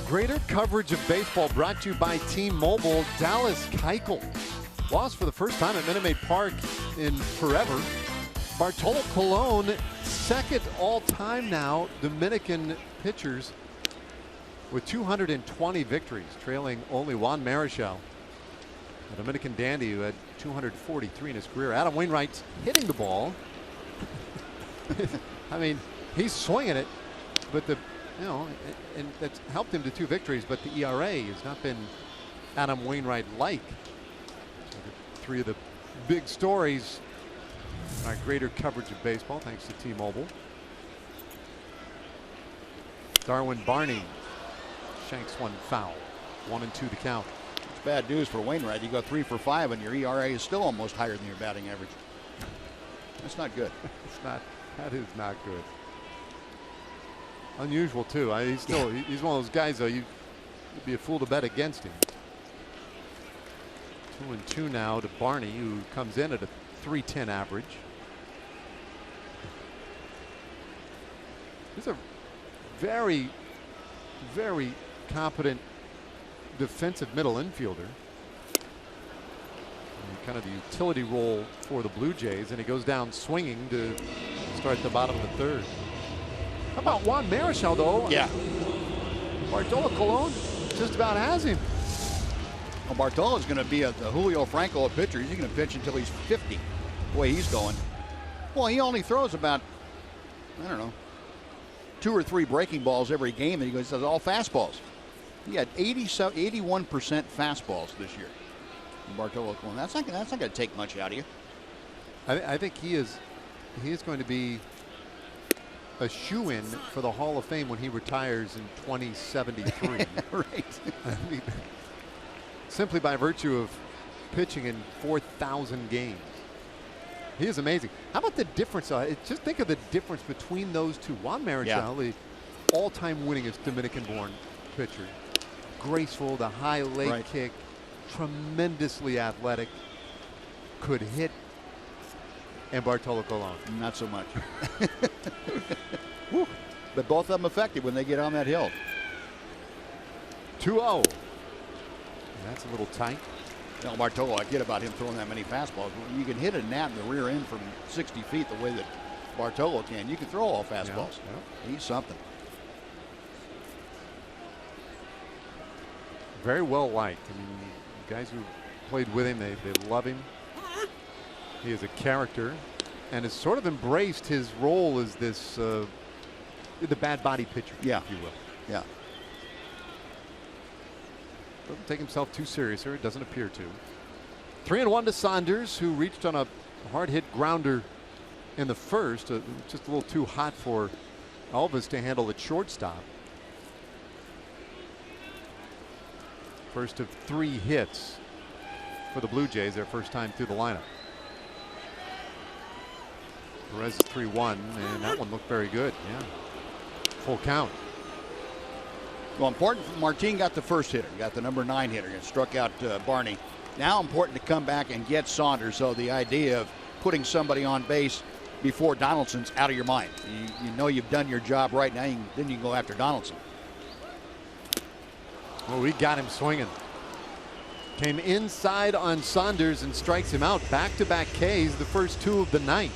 Greater coverage of baseball brought to you by T-Mobile. Dallas Keuchel lost for the first time at Minute Maid Park in forever. Bartolo Colon, second all-time now Dominican pitchers with 220 victories, trailing only Juan Marichal, a Dominican dandy who had 243 in his career. Adam Wainwright's hitting the ball. I mean, he's swinging it, but and that's helped him to 2 victories, but the ERA has not been Adam Wainwright-like. So 3 of the big stories in our greater coverage of baseball, thanks to T-Mobile. Darwin Barney shanks one foul. 1-2 the count. It's bad news for Wainwright. You go 3 for 5 and your ERA is still almost higher than your batting average. That's not good. It's not. That is not good. Unusual too. He's one of those guys though. You'd be a fool to bet against him. 2-2 now to Barney, who comes in at a .310 average. He's a very, very competent defensive middle infielder. And kind of the utility role for the Blue Jays, and he goes down swinging to start the bottom of the 3rd. How about Juan Marichal though? Yeah. Bartolo Colon just about has him. Well, Bartolo's going to be the Julio Franco of pitchers. He's going to pitch until he's 50. The way he's going. Well, he only throws about, I don't know, 2 or 3 breaking balls every game, and he does all fastballs. He had 81% fastballs this year. Bartolo Colon. That's not going to take much out of you. I think he is going to be a shoo-in for the Hall of Fame when he retires in 2073. Right. I mean, simply by virtue of pitching in 4,000 games. He is amazing. How about the difference? Just think of the difference between those two. Juan Marichal, the all-time winningest Dominican-born pitcher. Graceful, the high leg kick, tremendously athletic, could hit. And Bartolo Colon. Not so much. But both of them effective when they get on that hill. 2-0. That's a little tight. Now, Bartolo, I get about him throwing that many fastballs. You can hit a gnat in the rear end from 60 feet the way that Bartolo can. You can throw all fastballs. Yeah. He's something. Very well liked. I mean, guys who played with him, they love him. He is a character and has sort of embraced his role as this the bad body pitcher, if you will. Yeah. Doesn't take himself too serious, or it doesn't appear to. 3-1 to Saunders, who reached on a hard hit grounder in the first. Just a little too hot for Elvis to handle at shortstop. First of 3 hits for the Blue Jays, their first time through the lineup. Perez is 3-1, and that one looked very good. Yeah. Full count. Well, important. Martin got the first hitter. Got the number 9 hitter and struck out Barney. Now important to come back and get Saunders. So the idea of putting somebody on base before Donaldson's out of your mind. You know you've done your job right now. Then you can go after Donaldson. Well, we got him swinging. Came inside on Saunders and strikes him out. Back-to-back Ks, the first 2 of the night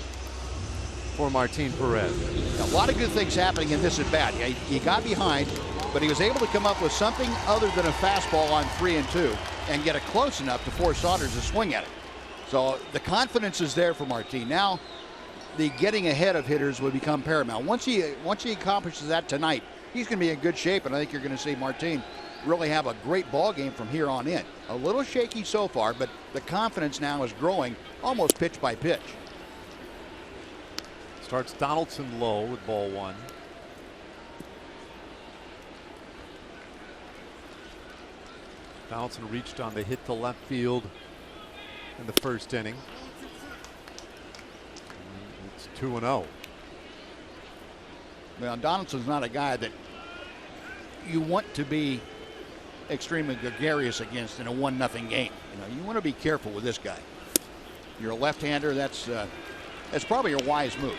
for Martin Perez. A lot of good things happening in this at bat. He got behind, but he was able to come up with something other than a fastball on 3-2 and get it close enough to force Saunders to swing at it. So the confidence is there for Martin. Now the getting ahead of hitters will become paramount. Once he accomplishes that tonight, he's going to be in good shape, and I think you're going to see Martin really have a great ball game from here on in. A little shaky so far, but the confidence now is growing almost pitch by pitch. Starts Donaldson low with ball 1. Donaldson reached on the hit to left field in the first inning. It's 2-0. Well, Donaldson's not a guy that you want to be extremely gregarious against in a 1-0 game. You want to be careful with this guy. You're a left-hander. That's probably a wise move.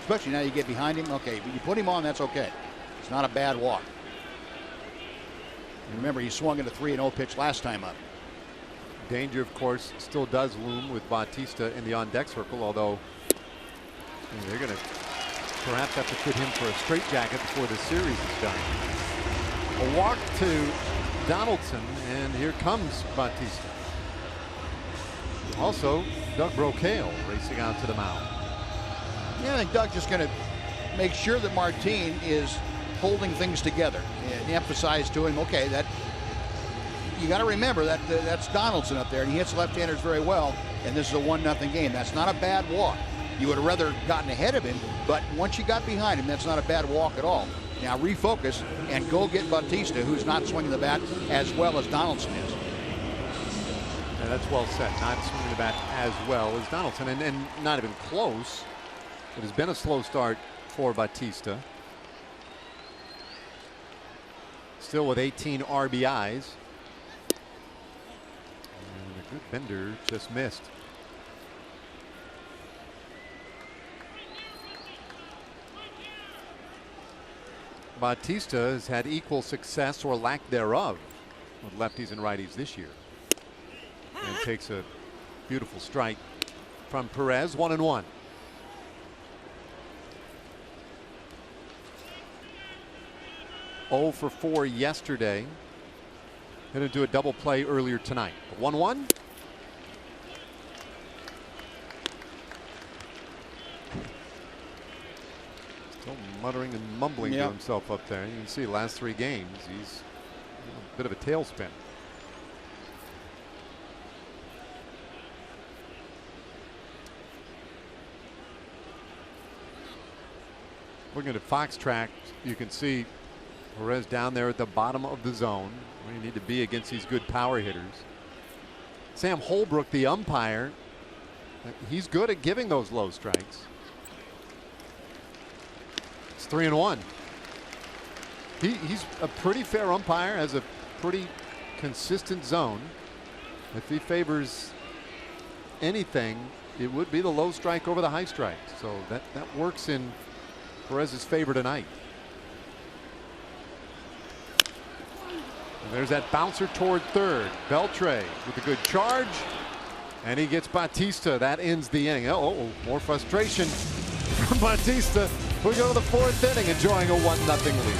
Especially now you get behind him. Okay, but you put him on, that's okay. It's not a bad walk. And remember, he swung at a 3-0 pitch last time up. Danger, of course, still does loom with Bautista in the on-deck circle, although they're going to perhaps have to fit him for a straitjacket before the series is done. A walk to Donaldson, and here comes Bautista. Also, Doug Brocail racing out to the mound. Yeah, I think Doug's just going to make sure that Martin is holding things together and emphasize to him, okay, that you got to remember that that's Donaldson up there, and he hits left-handers very well, and this is a 1-0 game. That's not a bad walk. You would have rather gotten ahead of him, but once you got behind him, that's not a bad walk at all. Now refocus and go get Bautista, who's not swinging the bat as well as Donaldson is. And that's well said. Not swinging the bat as well as Donaldson, and not even close. It has been a slow start for Bautista. Still with 18 RBIs. And a good bender just missed. Bautista has had equal success or lack thereof with lefties and righties this year. And takes a beautiful strike from Perez. 1-1. Oh for 4 yesterday. Hit into a double play earlier tonight. 1-1. Still muttering and mumbling to himself up there. You can see last 3 games he's a bit of a tailspin. Looking at Fox track, you can see Perez down there at the bottom of the zone where you need to be against these good power hitters. Sam Holbrook, the umpire, he's good at giving those low strikes. It's 3-1. He's a pretty fair umpire, has a pretty consistent zone. If he favors anything, it would be the low strike over the high strike. So that works in Perez's favor tonight. And there's that bouncer toward third. Beltre with a good charge, and he gets Bautista. That ends the inning. Oh, more frustration from Bautista. We go to the 4th inning, enjoying a 1-0 lead.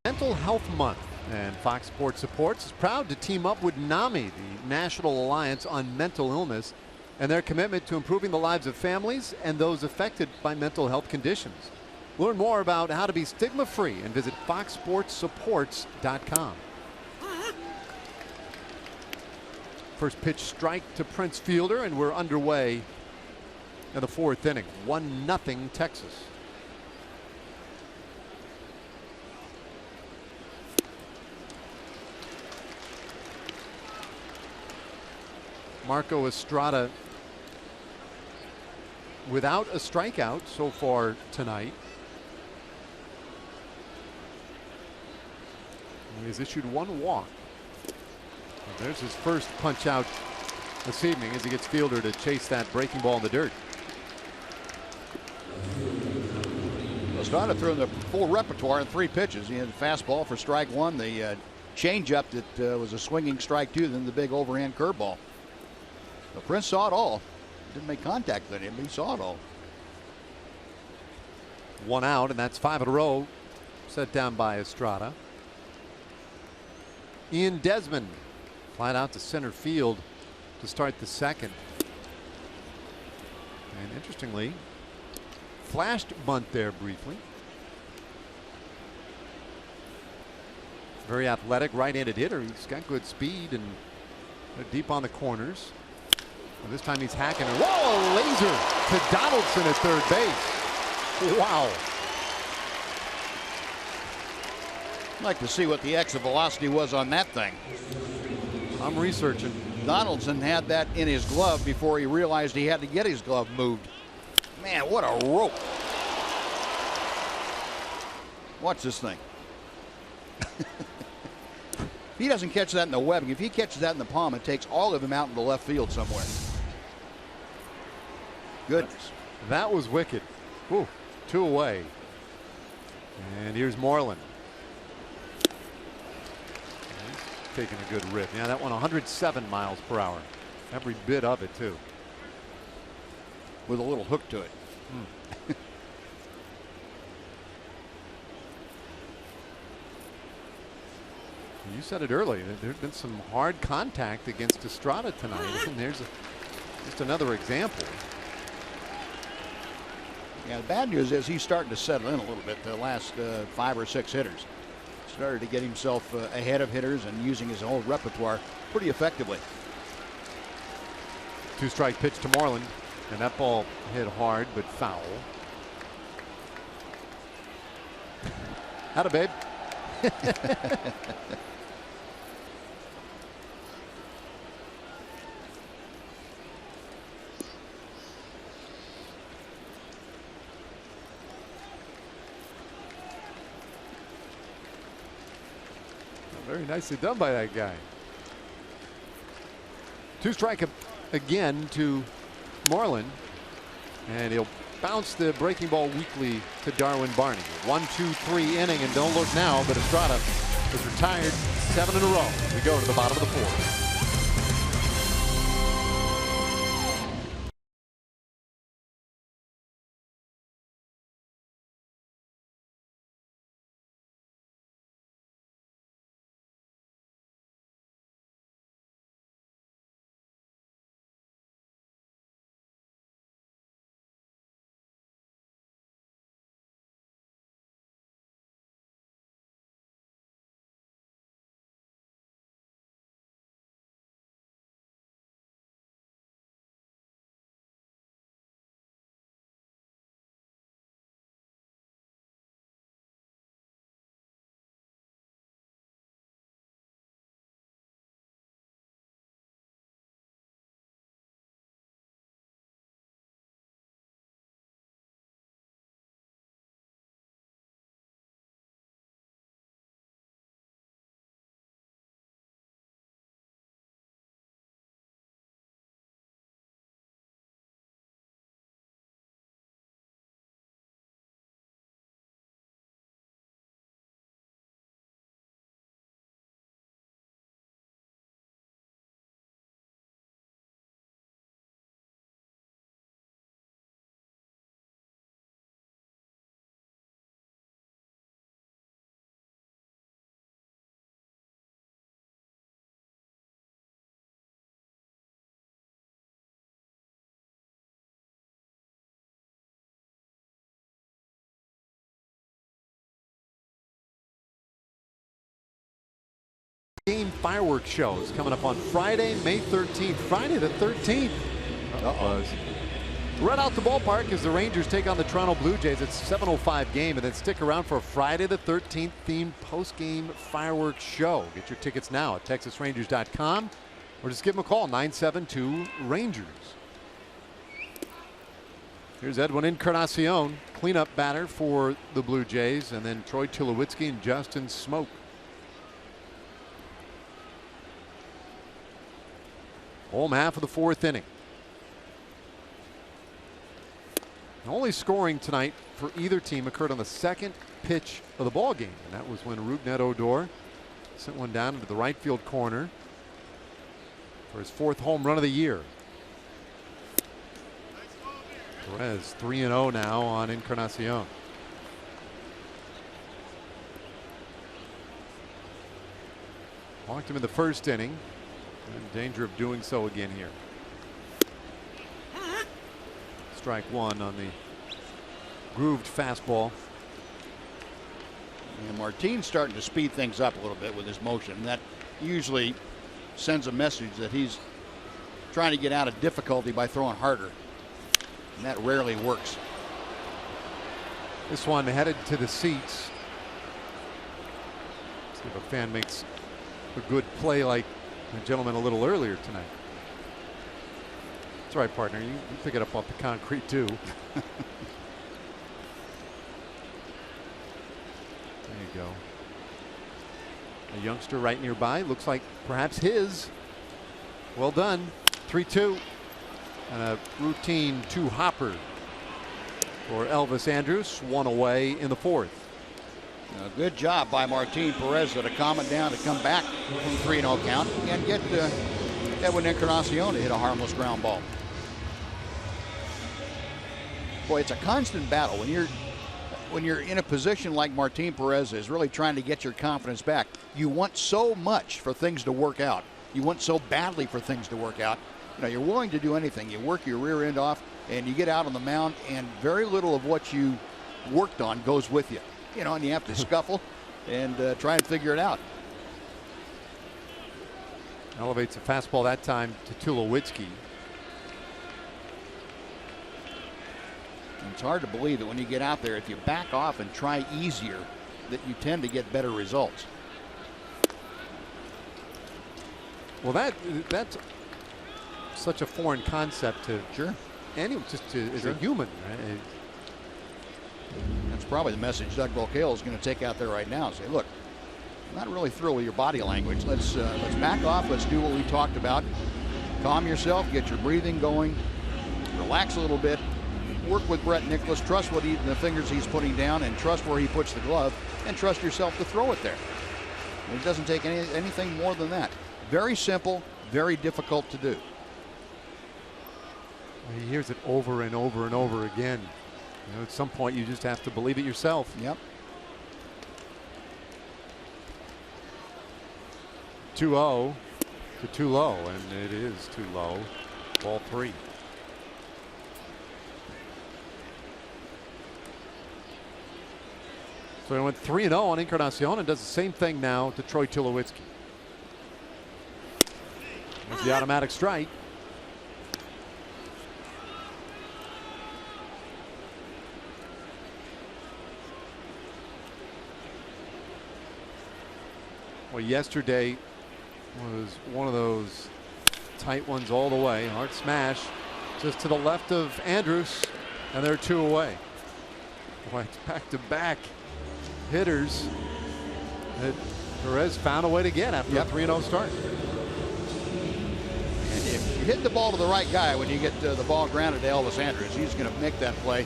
Mental Health Month, and Fox Sports Supports is proud to team up with NAMI, the National Alliance on Mental Illness, and their commitment to improving the lives of families and those affected by mental health conditions. Learn more about how to be stigma-free and visit foxsportsupports.com. First pitch strike to Prince Fielder, and we're underway in the 4th inning. 1-0 Texas. Marco Estrada without a strikeout so far tonight. He's issued 1 walk. And there's his first punch out this evening as he gets Fielder to chase that breaking ball in the dirt. Estrada threw in the full repertoire in 3 pitches. He had the fastball for strike 1, the changeup that was a swinging strike 2, then the big overhand curveball. But Prince saw it all. Didn't make contact with him, but he saw it all. 1 out, and that's 5 in a row set down by Estrada. Ian Desmond flat out to center field to start the second. And interestingly, flashed bunt there briefly. Very athletic right-handed hitter. He's got good speed and deep on the corners. And this time he's hacking it. Whoa, a laser to Donaldson at third base. Wow. I'd like to see what the exit velocity was on that thing. I'm researching. Donaldson had that in his glove before he realized he had to get his glove moved. Man, what a rope. Watch this thing. If he doesn't catch that in the webbing, if he catches that in the palm, it takes all of him out into left field somewhere. Goodness. That was wicked. Ooh, 2 away. And here's Moreland. Taking a good rip. Yeah, that one 107 miles per hour. Every bit of it, too. With a little hook to it. You said it earlier. There's been some hard contact against Estrada tonight, and there's just another example. Yeah, the bad news is he's starting to settle in a little bit. The last 5 or 6 hitters started to get himself ahead of hitters and using his whole repertoire pretty effectively. 2-strike pitch to Moreland, and that ball hit hard but foul. Atta babe. Very nicely done by that guy. 2-strike again to Moreland, and he'll bounce the breaking ball weakly to Darwin Barney. 1-2-3 inning, and don't look now, but Estrada is retired 7 in a row. We go to the bottom of the 4th. Game fireworks shows coming up on Friday, May 13th. Friday the 13th. Right out the ballpark as the Rangers take on the Toronto Blue Jays. It's a 7:05 game, and then stick around for a Friday the 13th themed post-game fireworks show. Get your tickets now at TexasRangers.com or just give them a call, 972-RANGERS. Here's Edwin Encarnacion, cleanup batter for the Blue Jays, and then Troy Tulowitzki and Justin Smoke. Home half of the 4th inning. The only scoring tonight for either team occurred on the 2nd pitch of the ball game, and that was when Rougned Odor sent one down into the right field corner for his 4th home run of the year. Perez 3-0 now on Encarnacion. Walked him in the 1st inning. In danger of doing so again here. Strike 1 on the grooved fastball. And Martine's starting to speed things up a little bit with his motion. That usually sends a message that he's trying to get out of difficulty by throwing harder. And that rarely works. This one headed to the seats. See if a fan makes a good play like the gentleman a little earlier tonight. That's right, partner. You pick it up off the concrete too. There you go. A youngster right nearby. Looks like perhaps his. Well done. 3-2. And a routine 2-hopper for Elvis Andrus. 1 away in the 4th. A good job by Martin Perez to calm it down to come back from 3-0 count and get Edwin Encarnacion to hit a harmless ground ball. Boy, it's a constant battle when you're in a position like Martin Perez is, really trying to get your confidence back. You want so much for things to work out. You want so badly for things to work out. You know, you're willing to do anything. You work your rear end off and you get out on the mound, and very little of what you worked on goes with you. You know, and you have to scuffle and try and figure it out. Elevates a fastball that time to Tulowitzki. It's hard to believe that when you get out there, if you back off and try easier, that you tend to get better results. Well, that's such a foreign concept to anyone, just as a human. Right? That's probably the message Doug Volcale is going to take out there right now. Say, look, I'm not really thrilled with your body language. Let's back off. Let's do what we talked about. Calm yourself. Get your breathing going. Relax a little bit. Work with Brett Nicholas. Trust the fingers he's putting down, and trust where he puts the glove, and trust yourself to throw it there. And it doesn't take anything more than that. Very simple, very difficult to do. He hears it over and over and over again. You know, at some point, you just have to believe it yourself. Yep. 2-0 to too low, and it is too low. Ball 3. So he went 3-0 on Encarnacion and does the same thing now to Troy Tulowitzki. There's the automatic strike. Well, yesterday was one of those tight ones all the way. Hard smash just to the left of Andrus, and they're 2 away. Boy, it's back-to-back hitters that Perez found a way to get after a 3-0 start. And if you hit the ball to the right guy when you get the ball grounded to Elvis Andrus, he's going to make that play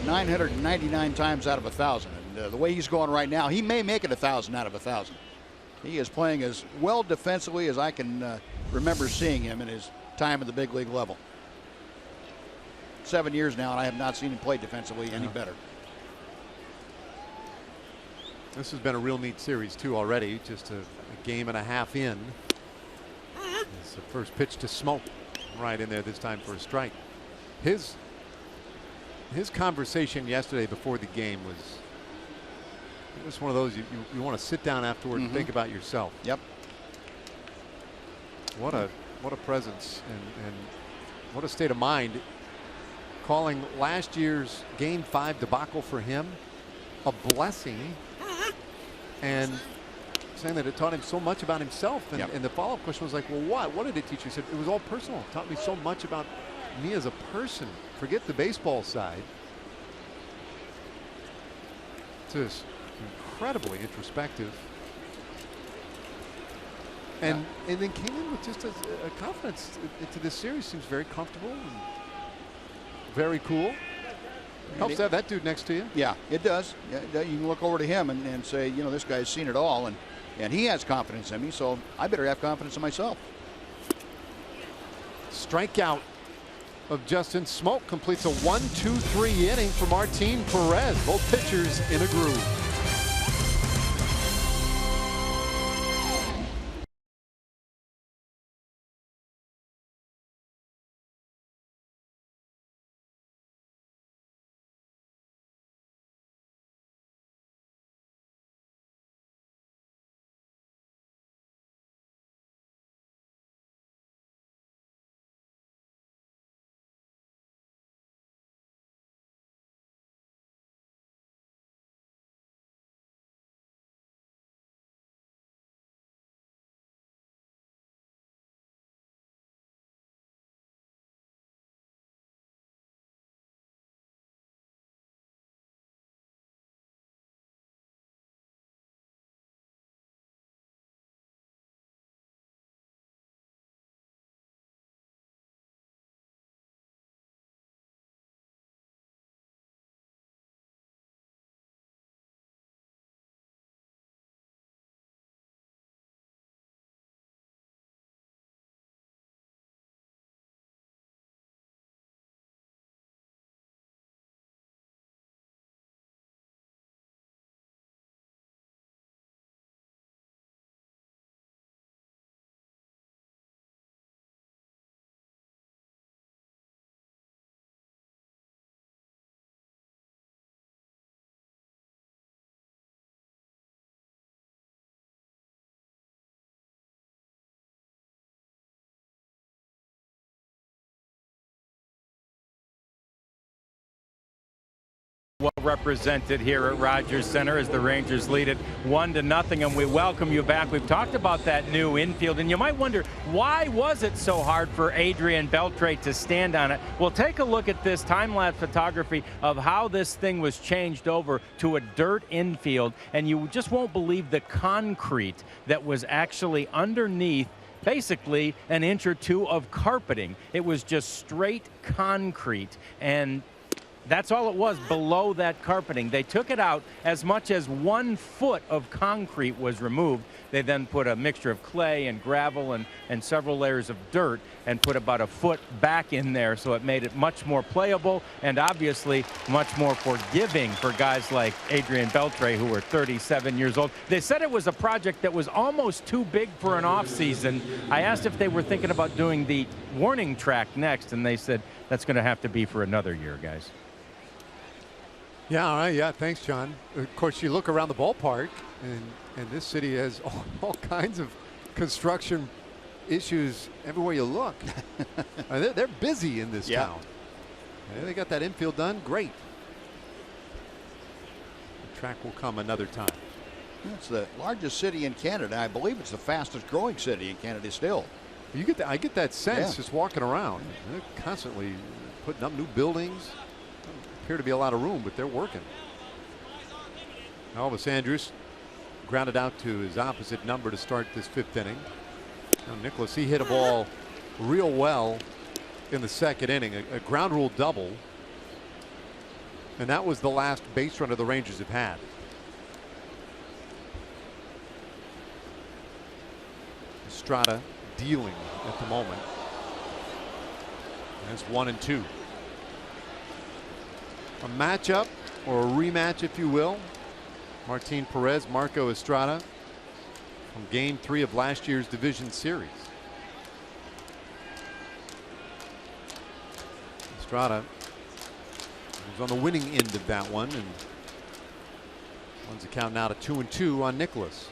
999 times out of 1,000. And the way he's going right now, he may make it 1,000 out of 1,000. He is playing as well defensively as I can remember seeing him in his time at the big league level. 7 years now, and I have not seen him play defensively any better. This has been a real neat series too already. Just a game and a half in. It's the first pitch to Smoke, right in there this time for a strike. His conversation yesterday before the game was, it was one of those you want to sit down afterward and think about yourself. Yep. What a presence and what a state of mind. Calling last year's Game 5 debacle for him a blessing, and saying that it taught him so much about himself. And, and the follow-up question was like, well, what did it teach you? He said, it was all personal. It taught me so much about me as a person, forget the baseball side, just incredibly introspective. And then came in with just a confidence into this series. Seems very comfortable and very cool. Helps to have that dude next to you. Yeah, it does. Yeah, you can look over to him and say, you know, this guy's seen it all, and he has confidence in me, so I better have confidence in myself. Strikeout of Justin Smoke completes a 1-2-3 inning for Martin Perez. Both pitchers in a groove. Well represented here at Rogers Center as the Rangers lead it 1-0, and we welcome you back. We've talked about that new infield, and you might wonder, why was it so hard for Adrian Beltre to stand on it? Well, take a look at this time-lapse photography of how this thing was changed over to a dirt infield, and you just won't believe the concrete that was actually underneath basically an inch or two of carpeting. It was just straight concrete, and that's all it was below that carpeting. They took it out. As much as 1 foot of concrete was removed. They then put a mixture of clay and gravel and several layers of dirt and put about a foot back in there, so it made it much more playable and obviously much more forgiving for guys like Adrian Beltre, who were 37 years old. They said it was a project that was almost too big for an offseason. I asked if they were thinking about doing the warning track next, and they said that's going to have to be for another year, guys. Yeah, all right, yeah, thanks, John. Of course, you look around the ballpark, and this city has all kinds of construction issues everywhere you look. They're busy in this town. Yeah, they got that infield done. Great. The track will come another time. It's the largest city in Canada. I believe it's the fastest growing city in Canada still. You get that, I get that sense just walking around. They're constantly putting up new buildings. Appear to be a lot of room, but they're working. Elvis Andrus grounded out to his opposite number to start this 5th inning. Now Nicholas, he hit a ball real well in the 2nd inning, a ground rule double, and that was the last base runner the Rangers have had. Estrada dealing at the moment. That's 1-2. A matchup, or a rematch, if you will. Martin Perez, Marco Estrada from Game 3 of last year's division series. Estrada was on the winning end of that one, and runs the count now to 2-2 on Nicholas.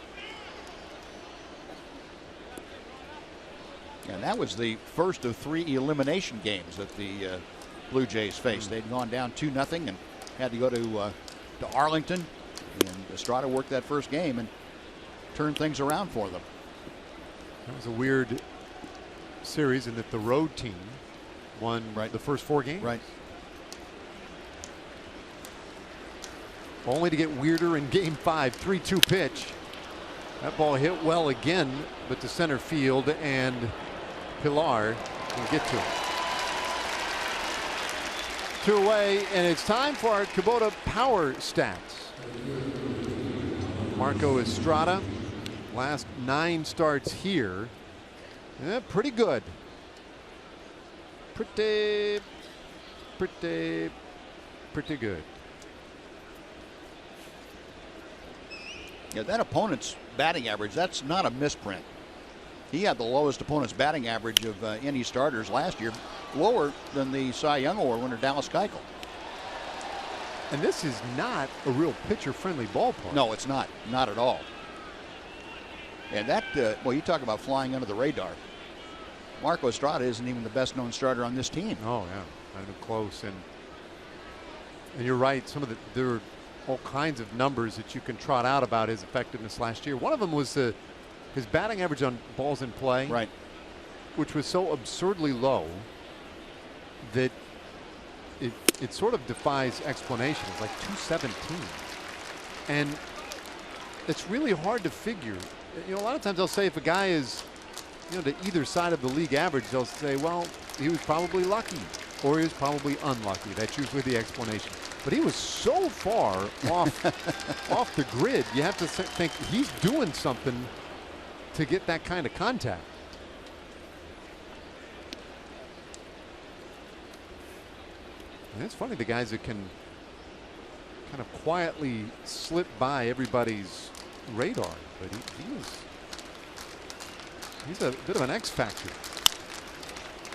And that was the first of 3 elimination games that the Blue Jays faced. They'd gone down 2-0 and had to go to Arlington, and Estrada worked that first game and turned things around for them. That was a weird series in that the road team won the first 4 games. Right. Only to get weirder in game 5. 3-2 pitch. That ball hit well again, but to center field, and Pilar can get to it. 2 away, and it's time for our Kubota Power Stats. Marco Estrada, last 9 starts here. Yeah, pretty good. Pretty good. Yeah, that opponent's batting average, that's not a misprint. He had the lowest opponent's batting average of any starters last year, lower than the Cy Young Award winner Dallas Keuchel. And this is not a real pitcher-friendly ballpark. No, it's not. Not at all. And that, well, you talk about flying under the radar. Marco Estrada isn't even the best-known starter on this team. Oh, yeah. Not even close. And you're right. There are all kinds of numbers that you can trot out about his effectiveness last year. One of them was his batting average on balls in play. Right. Which was so absurdly low that it sort of defies explanation. It's like 217. And it's really hard to figure. You know, a lot of times they'll say if a guy is, you know, to either side of the league average, they'll say, well, he was probably lucky or he was probably unlucky. That's usually the explanation. But he was so far off the grid, you have to think he's doing something to get that kind of contact. And it's funny, the guys that can kind of quietly slip by everybody's radar, but he's a bit of an X factor.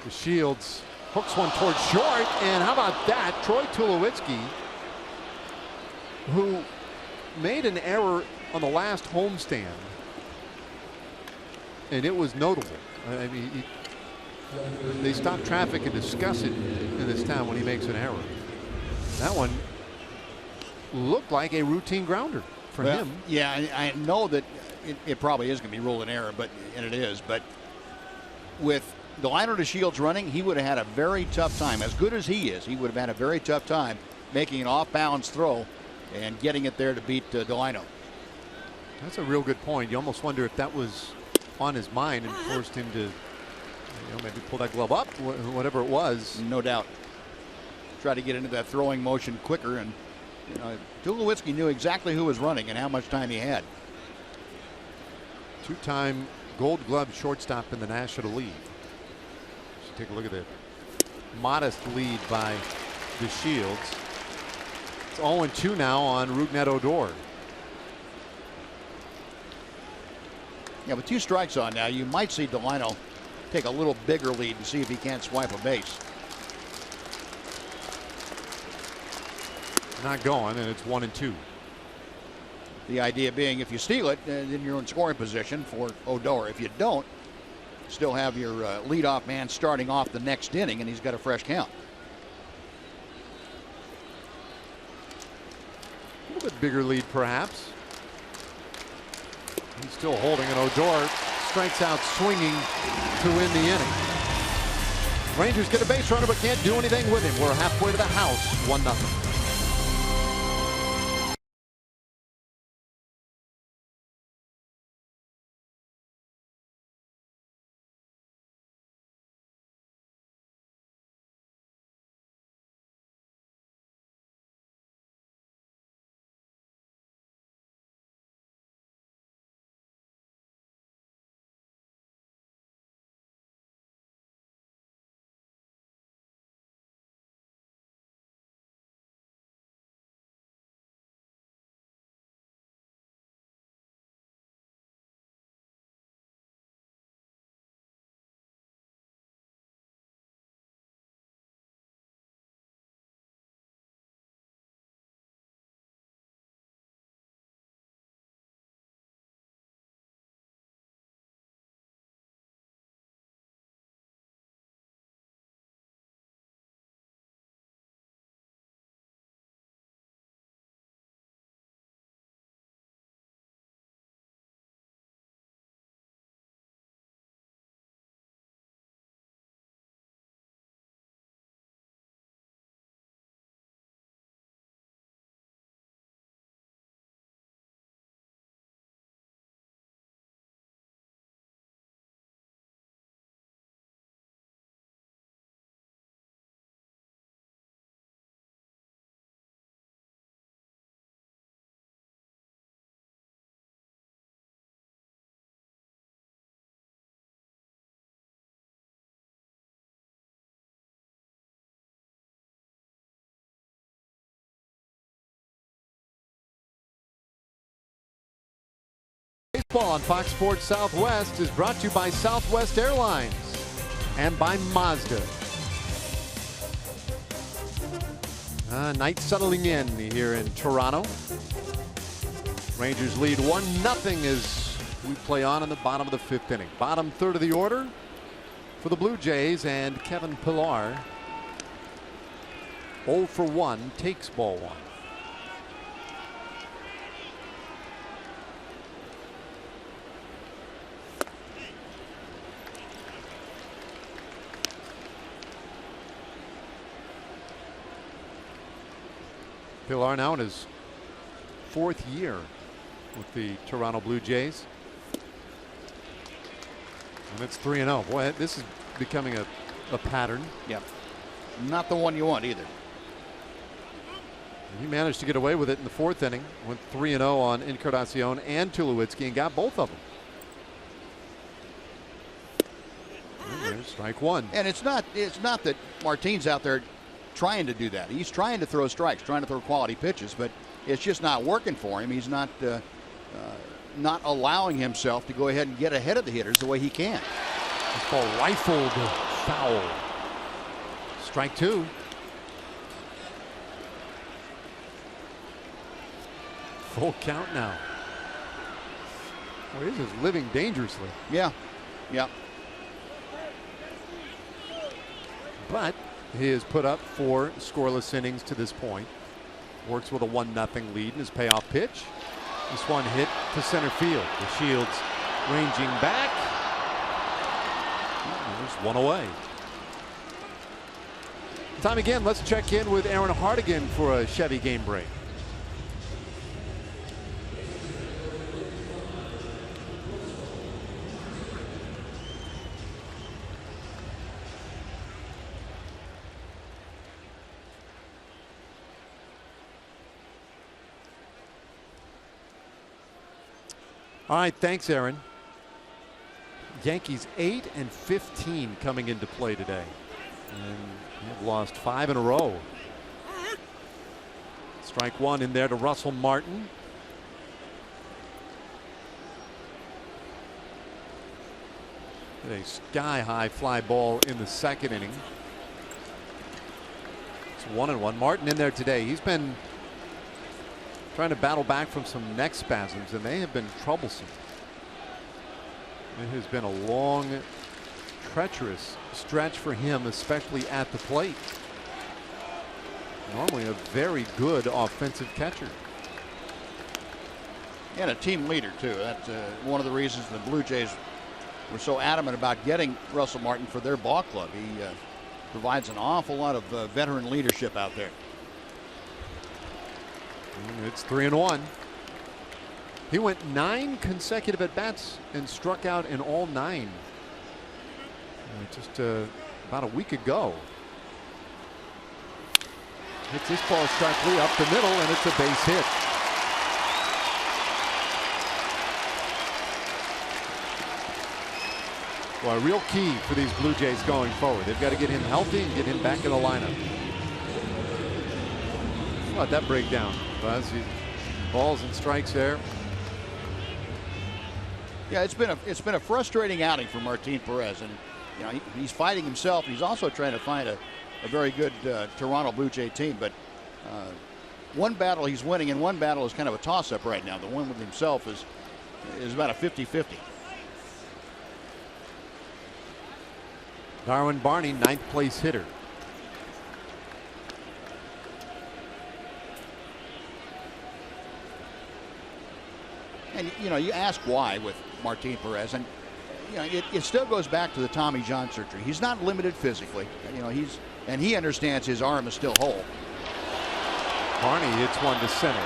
The Shields hooks one towards short, and how about that? Troy Tulowitzki, who made an error on the last homestand, and it was notable. I mean, they stop traffic and discuss it in this town when he makes an error. That one looked like a routine grounder for him. Yeah, I know that it probably is going to be ruled an error, and it is. But with the liner to Shields running, he would have had a very tough time. As good as he is, he would have had a very tough time making an off-balance throw and getting it there to beat Delino. That's a real good point. You almost wonder if that was on his mind and forced him to, you know, maybe pull that glove up, whatever it was. No doubt. Try to get into that throwing motion quicker, and you know, Tulowitzki knew exactly who was running and how much time he had. 2-time Gold Glove shortstop in the National League. Take a look at the modest lead by the Shields. It's 0-2 now on Rougned Odor. Yeah, with 2 strikes on now, you might see Delino take a little bigger lead and see if he can't swipe a base. Not going, and it's 1-2. The idea being, if you steal it, then you're in scoring position for Odor. If you don't, still have your leadoff man starting off the next inning, and he's got a fresh count. A little bit bigger lead, perhaps. He's still holding, and Odor strikes out swinging to win the inning. Rangers get a base runner, but can't do anything with him. We're halfway to the house, 1-0. Ball on Fox Sports Southwest is brought to you by Southwest Airlines and by Mazda. Night settling in here in Toronto. Rangers lead 1-0 as we play on in the bottom of the 5th inning. Bottom third of the order for the Blue Jays, and Kevin Pillar 0 for 1 takes ball 1. Pillar now in his 4th year with the Toronto Blue Jays. And it's 3-0. Boy, this is becoming a pattern. Yeah. Not the one you want either. He managed to get away with it in the 4th inning. Went 3-0 on Encarnacion and Tulowitzki and got both of them. And there's strike 1. And it's not that Martine's out there trying to do that. He's trying to throw strikes, trying to throw quality pitches, but it's just not working for him. He's not allowing himself to go ahead and get ahead of the hitters the way he can. This ball rifled foul. Strike 2. Full count now. Well, he's just living dangerously. Yeah. Yeah. But he has put up 4 scoreless innings to this point. Works with a 1-0 lead in his payoff pitch. This one hit to center field. The Shields ranging back. There's one away. Time again. Let's check in with Aaron Hardigan for a Chevy game break. All right, thanks, Aaron. Yankees 8-15 coming into play today, and they've lost 5 in a row. Strike 1 in there to Russell Martin. Hit a sky-high fly ball in the 2nd inning. It's 1-1. Martin in there today. He's been trying to battle back from some neck spasms, and they have been troublesome. It has been a long, treacherous stretch for him, especially at the plate. Normally a very good offensive catcher. And a team leader, too. That's one of the reasons the Blue Jays were so adamant about getting Russell Martin for their ball club. He provides an awful lot of veteran leadership out there. It's 3-1. He went 9 consecutive at bats and struck out in all 9. Just about a week ago. Hits this ball sharply up the middle, and it's a base hit. Well, a real key for these Blue Jays going forward. They've got to get him healthy and get him back in the lineup. Let that break down. Balls and strikes there. Yeah, it's been a frustrating outing for Martin Perez, and you know he's fighting himself. He's also trying to find a very good Toronto Blue Jay team, but one battle he's winning, and one battle is kind of a toss-up right now. The one with himself is about a 50-50. Darwin Barney, 9th place hitter. And you know, you ask why with Martin Perez, and you know it still goes back to the Tommy John surgery. He's not limited physically. You know, he understands his arm is still whole. Barney hits one to center.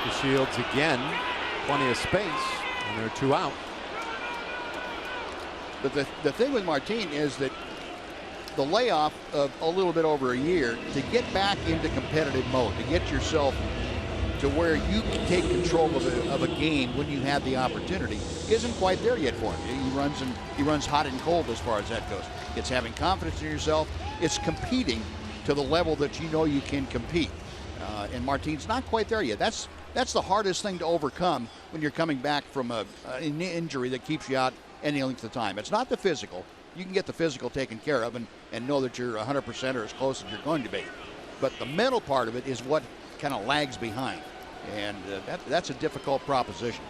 The Shields again, plenty of space, and they're 2 out. But the thing with Martin is that the layoff of a little bit over a year to get back into competitive mode, to get yourself to where you can take control of a game when you have the opportunity, isn't quite there yet for him. He runs hot and cold as far as that goes. It's having confidence in yourself. It's competing to the level that you know you can compete. And Martin's not quite there yet. That's That's the hardest thing to overcome when you're coming back from an injury that keeps you out any length of time. It's not the physical. You can get the physical taken care of and know that you're 100% or as close as you're going to be. But the mental part of it is what kind of lags behind. And that's a difficult proposition.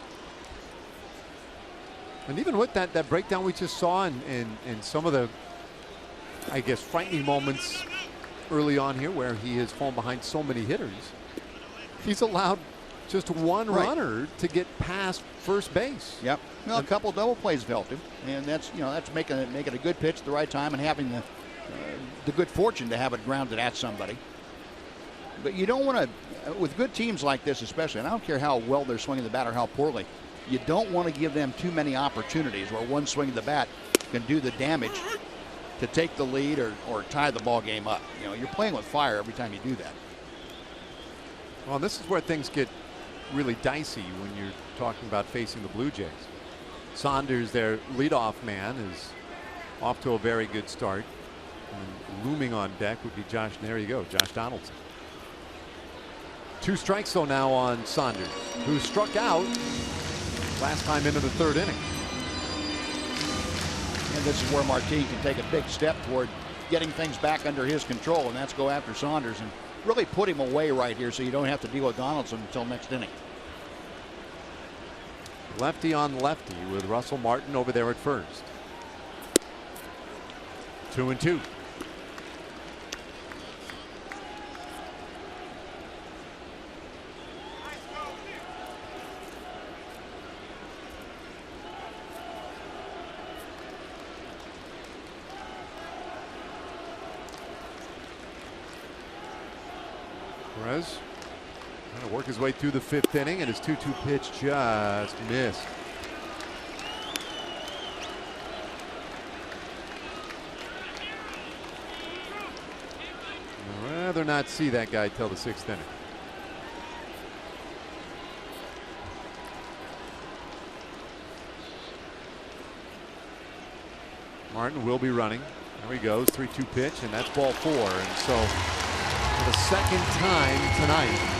And even with that breakdown we just saw and some of the, I guess, frightening moments early on here where he has fallen behind so many hitters, he's allowed just one runner to get past first base. Yep. Well, a couple double plays have helped him, and that's making it a good pitch at the right time and having the good fortune to have it grounded at somebody. But you don't want to, with good teams like this especially, and I don't care how well they're swinging the bat or how poorly, you don't want to give them too many opportunities where one swing of the bat can do the damage to take the lead or tie the ball game up. You know, you're playing with fire every time you do that. Well, this is where things get really dicey when you're talking about facing the Blue Jays. Saunders, their leadoff man, is off to a very good start. And looming on deck would be Josh. There you go, Josh Donaldson. 2 strikes though now on Saunders, who struck out last time into the 3rd inning. And this is where Martin can take a big step toward getting things back under his control, and that's go after Saunders and really put him away right here so you don't have to deal with Donaldson until next inning. Lefty on lefty with Russell Martin over there at first. 2-2. Perez trying to work his way through the 5th inning, and his 2-2 pitch just missed. I'd rather not see that guy till the 6th inning. Martin will be running. There he goes, 3-2 pitch, and that's ball 4. And so for the 2nd time tonight,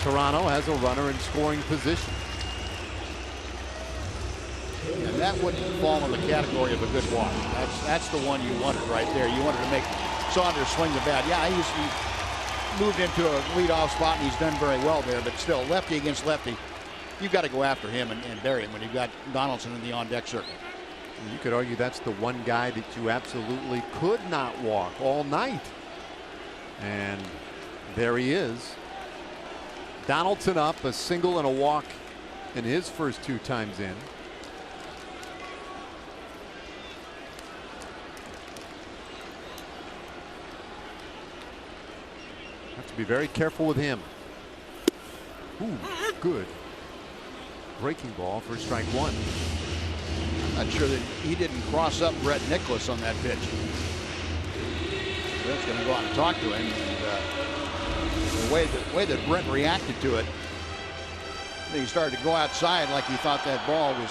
Toronto has a runner in scoring position. And that wouldn't fall in the category of a good walk. That's the one you wanted right there. You wanted to make Saunders swing the bat. Yeah, he moved into a leadoff spot, and he's done very well there. But still, lefty against lefty, you've got to go after him and bury him when you've got Donaldson in the on-deck circle. You could argue that's the one guy that you absolutely could not walk all night. And there he is. Donaldson up, a single and a walk in his first 2 times in. Have to be very careful with him. Ooh, good. Breaking ball for strike 1. Not sure that he didn't cross up Brett Nicholas on that pitch. Brett's going to go out and talk to him. And, the way that Brett reacted to it, he started to go outside like he thought that ball was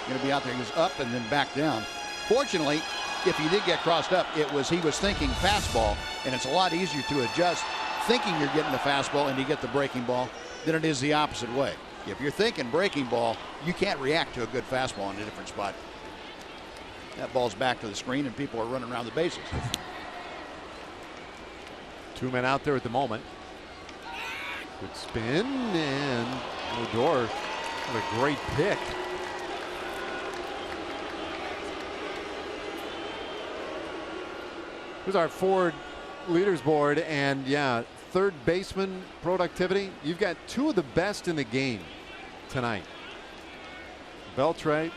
going to be out there. He was up and then back down. Fortunately, if he did get crossed up, he was thinking fastball, and it's a lot easier to adjust thinking you're getting the fastball and you get the breaking ball than it is the opposite way. If you're thinking breaking ball, you can't react to a good fastball in a different spot. That ball's back to the screen and people are running around the bases. 2 men out there at the moment. Good spin, and Odor, what a great pick. Here's our Ford leaders board, and yeah, 3rd baseman productivity. You've got 2 of the best in the game tonight. Beltre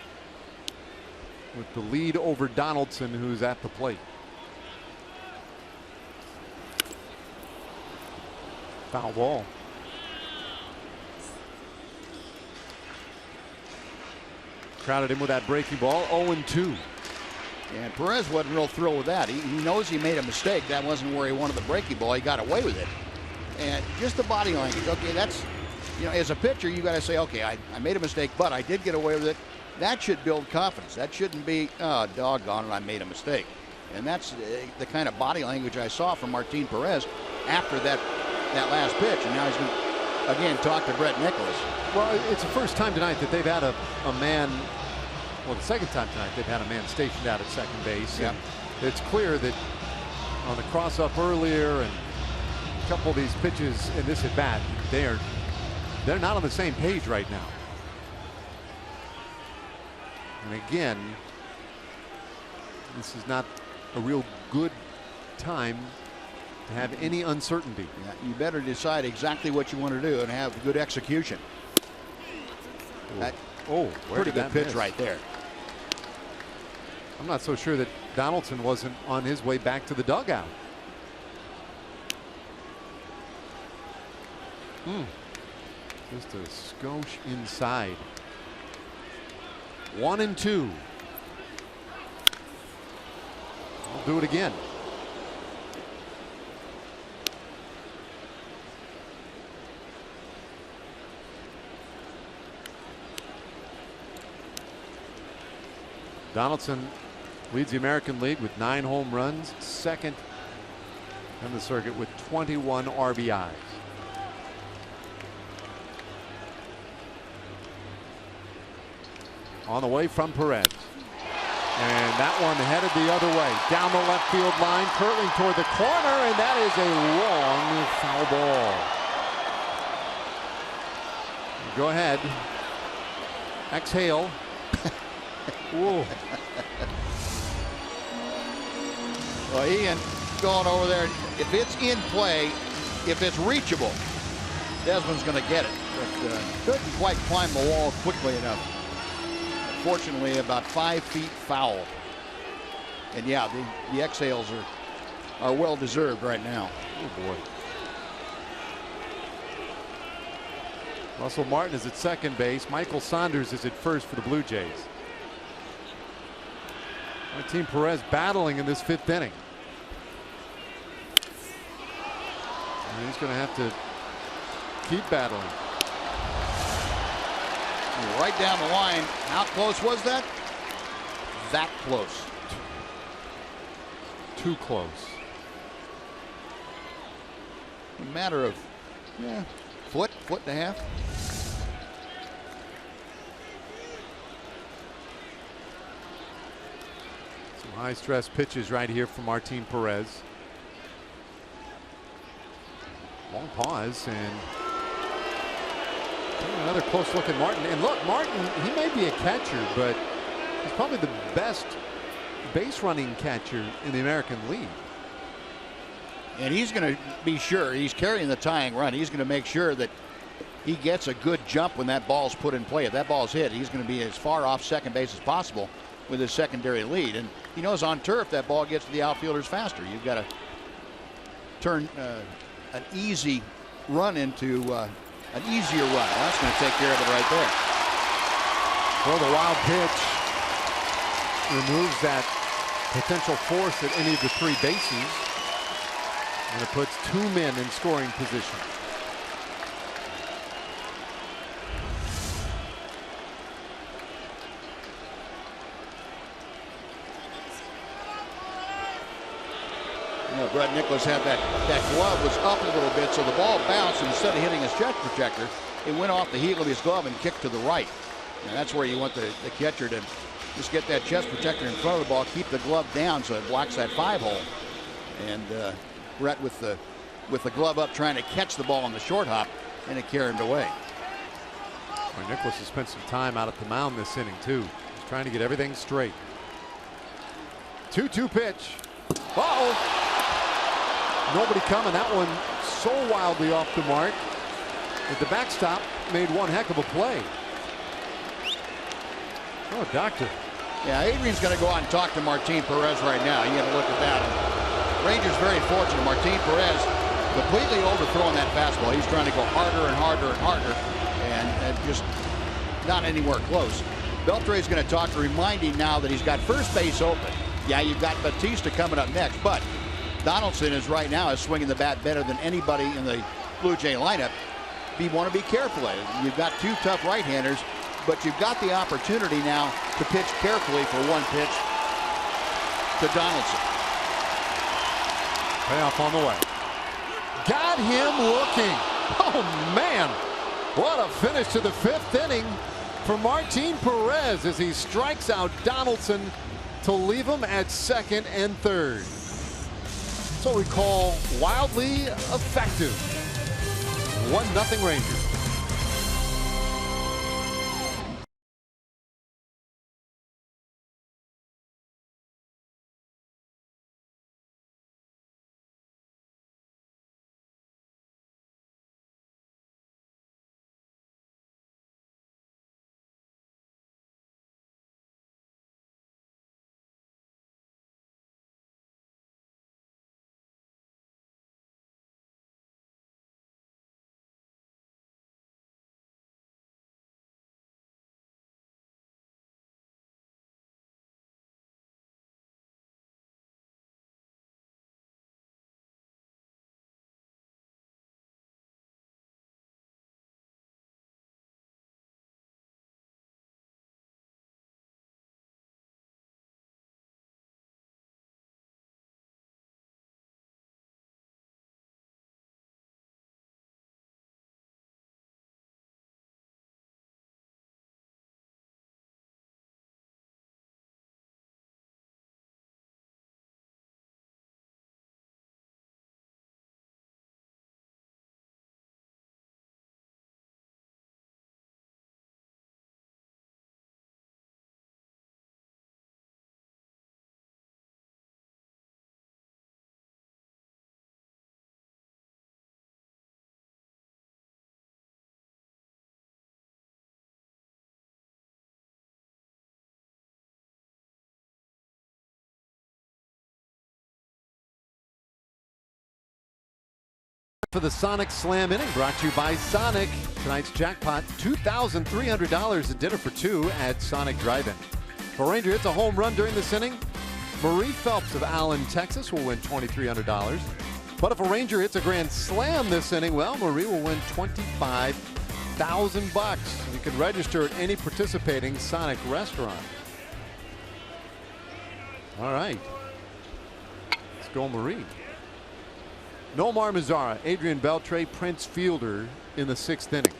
with the lead over Donaldson, who's at the plate. Foul ball. Crowded him with that breaking ball. 0-2. And Perez wasn't real thrilled with that. He knows he made a mistake. That wasn't where he wanted the breaking ball. He got away with it. And just the body language. Okay, that's, you know, as a pitcher, you got to say, okay, I made a mistake, but I did get away with it. That should build confidence. That shouldn't be, oh, doggone it, I made a mistake. And that's the kind of body language I saw from Martin Perez after that last pitch. And now he's going to again talk to Brett Nicholas. Well, it's the first time tonight that they've had a man, well, the second time tonight they've had a man stationed out at second base. Yeah. And it's clear that on the cross up earlier and a couple of these pitches in this at bat, they're not on the same page right now. And again, this is not a real good time to have any uncertainty. Yeah, you better decide exactly what you want to do and have good execution. That, where pretty did good that pitch miss? right there. I'm not so sure that Donaldson wasn't on his way back to the dugout. Just a skosh inside. 1-2. I'll do it again. Donaldson leads the American League with 9 home runs, second in the circuit with 21 RBIs. On the way from Perez. And that one headed the other way. Down the left field line, curling toward the corner, and that is a long foul ball. Go ahead. Exhale. Whoa. Well, Ian going over there. If it's in play, if it's reachable, Desmond's going to get it. But couldn't quite climb the wall quickly enough. Fortunately, about 5 feet foul. And yeah, the exhales are well deserved right now. Oh boy. Russell Martin is at second base. Michael Saunders is at first for the Blue Jays. Martin Perez battling in this 5th inning. And he's going to have to keep battling. Right down the line. How close was that? That close. Too close. A matter of foot and a half. Some high stress pitches right here from Martin Perez. Long pause and another close look at Martin. And look, Martin, he may be a catcher, but he's probably the best base running catcher in the American League. And he's going to be sure he's carrying the tying run. He's going to make sure that he gets a good jump when that ball's put in play. If that ball's hit, he's going to be as far off second base as possible with his secondary lead. And he knows on turf that ball gets to the outfielders faster. You've got to turn an easy run into an easier run. That's going to take care of it right there. Well, the wild pitch removes that potential force at any of the 3 bases. And it puts 2 men in scoring position. You know, Brett Nicholas had that glove was up a little bit, so the ball bounced, and instead of hitting his chest protector, it went off the heel of his glove and kicked to the right. And that's where you want the catcher to just get that chest protector in front of the ball, keep the glove down so it blocks that 5-hole. And Brett with the glove up trying to catch the ball on the short hop, and it carried him away. Well, Nicholas has spent some time out at the mound this inning too. He's trying to get everything straight. 2-2 pitch. Uh-oh. Nobody coming. That one so wildly off the mark that the backstop made one heck of a play. Oh, doctor. Yeah, Adrian's going to go out and talk to Martin Perez right now. You got to look at that. Rangers very fortunate. Martin Perez completely overthrowing that fastball. He's trying to go harder and harder and harder, and just not anywhere close. Beltre's going to talk to remind him now that he's got first base open. Yeah, you've got Batista coming up next, but Donaldson is right now swinging the bat better than anybody in the Blue Jay lineup. You want to be careful. You've got 2 tough right-handers, but you've got the opportunity now to pitch carefully for 1 pitch to Donaldson. Payoff on the way. Got him looking. Oh, man. What a finish to the 5th inning for Martin Perez as he strikes out Donaldson to leave him at 2nd and 3rd. That's what we call wildly effective. 1-0 Rangers. For the Sonic Slam inning, brought to you by Sonic. Tonight's jackpot, $2,300 in dinner for two at Sonic Drive-In. For Ranger hits a home run during this inning, Marie Phelps of Allen, Texas will win $2,300. But if a Ranger hits a grand slam this inning, well, Marie will win $25,000. You can register at any participating Sonic restaurant. All right. Let's go, Marie. Nomar Mazara, Adrian Beltre, Prince Fielder in the 6th inning.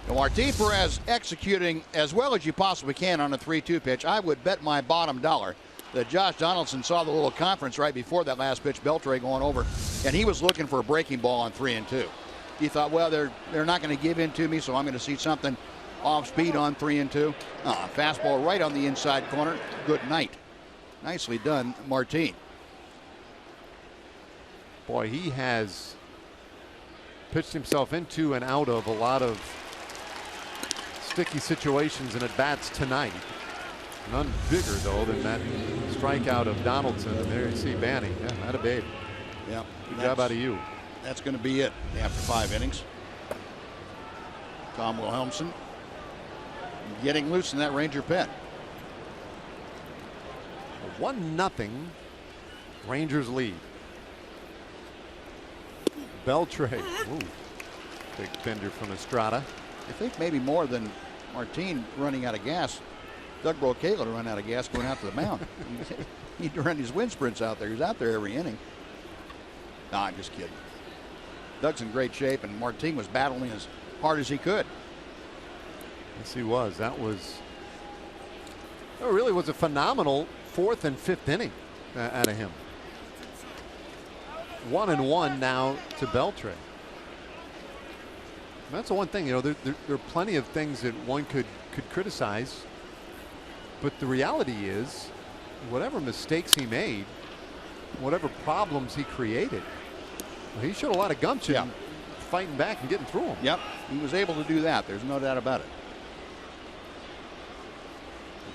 Martin Perez executing as well as you possibly can on a 3-2 pitch. I would bet my bottom dollar that Josh Donaldson saw the little conference right before that last pitch, Beltre going over, and he was looking for a breaking ball on 3-2. He thought, well, they're not going to give in to me, so I'm going to see something off speed on 3-2. Fastball right on the inside corner. Good night. Nicely done, Martin. Boy, he has pitched himself into and out of a lot of sticky situations and at-bats tonight. None bigger, though, than that strikeout of Donaldson. And there you see Banny. Yeah, not a babe. Yeah. Good job out of you. That's going to be it after 5 innings. Tom Wilhelmsen getting loose in that Ranger pen. 1-0 Rangers lead. Beltre. Ooh, big bender from Estrada. I think maybe more than Martin running out of gas. Doug Brocala to run out of gas going out to the mound. He'd run his wind sprints out there. He's out there every inning. No, I'm just kidding. Doug's in great shape, and Martin was battling as hard as he could. Yes, he was. That really was a phenomenal 4th and 5th inning out of him. 1-1 now to Beltre. That's the one thing, you know, there are plenty of things that one could criticize, but the reality is, whatever mistakes he made, whatever problems he created, well, he showed a lot of gumption, fighting back and getting through them. Yep, he was able to do that. There's no doubt about it.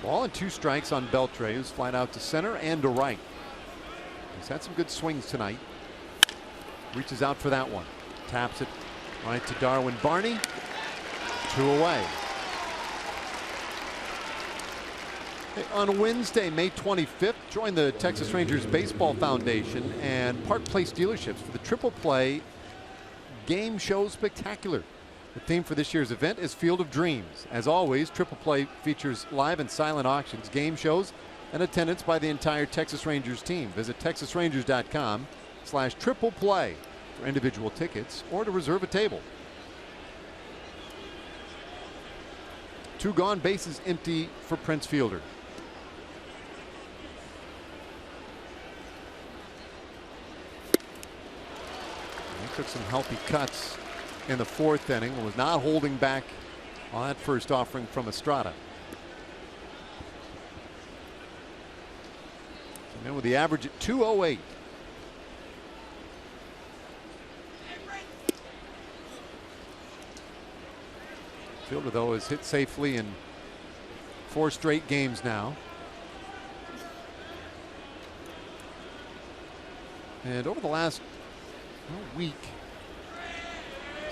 Ball and 2 strikes on Beltre, who's flying out to center and to right. He's had some good swings tonight. Reaches out for that one. Taps it right to Darwin Barney. 2 away. Hey, on Wednesday, May 25th, join the Texas Rangers Baseball Foundation and Park Place dealerships for the Triple Play Game Show Spectacular. The theme for this year's event is Field of Dreams. As always, Triple Play features live and silent auctions, game shows, and attendance by the entire Texas Rangers team. Visit TexasRangers.com/triple play for individual tickets or to reserve a table. 2 gone, bases empty for Prince Fielder. He took some healthy cuts in the 4th inning and was not holding back on that first offering from Estrada. And then with the average at 208. Fielder, though, has hit safely in 4 straight games now. And over the last week,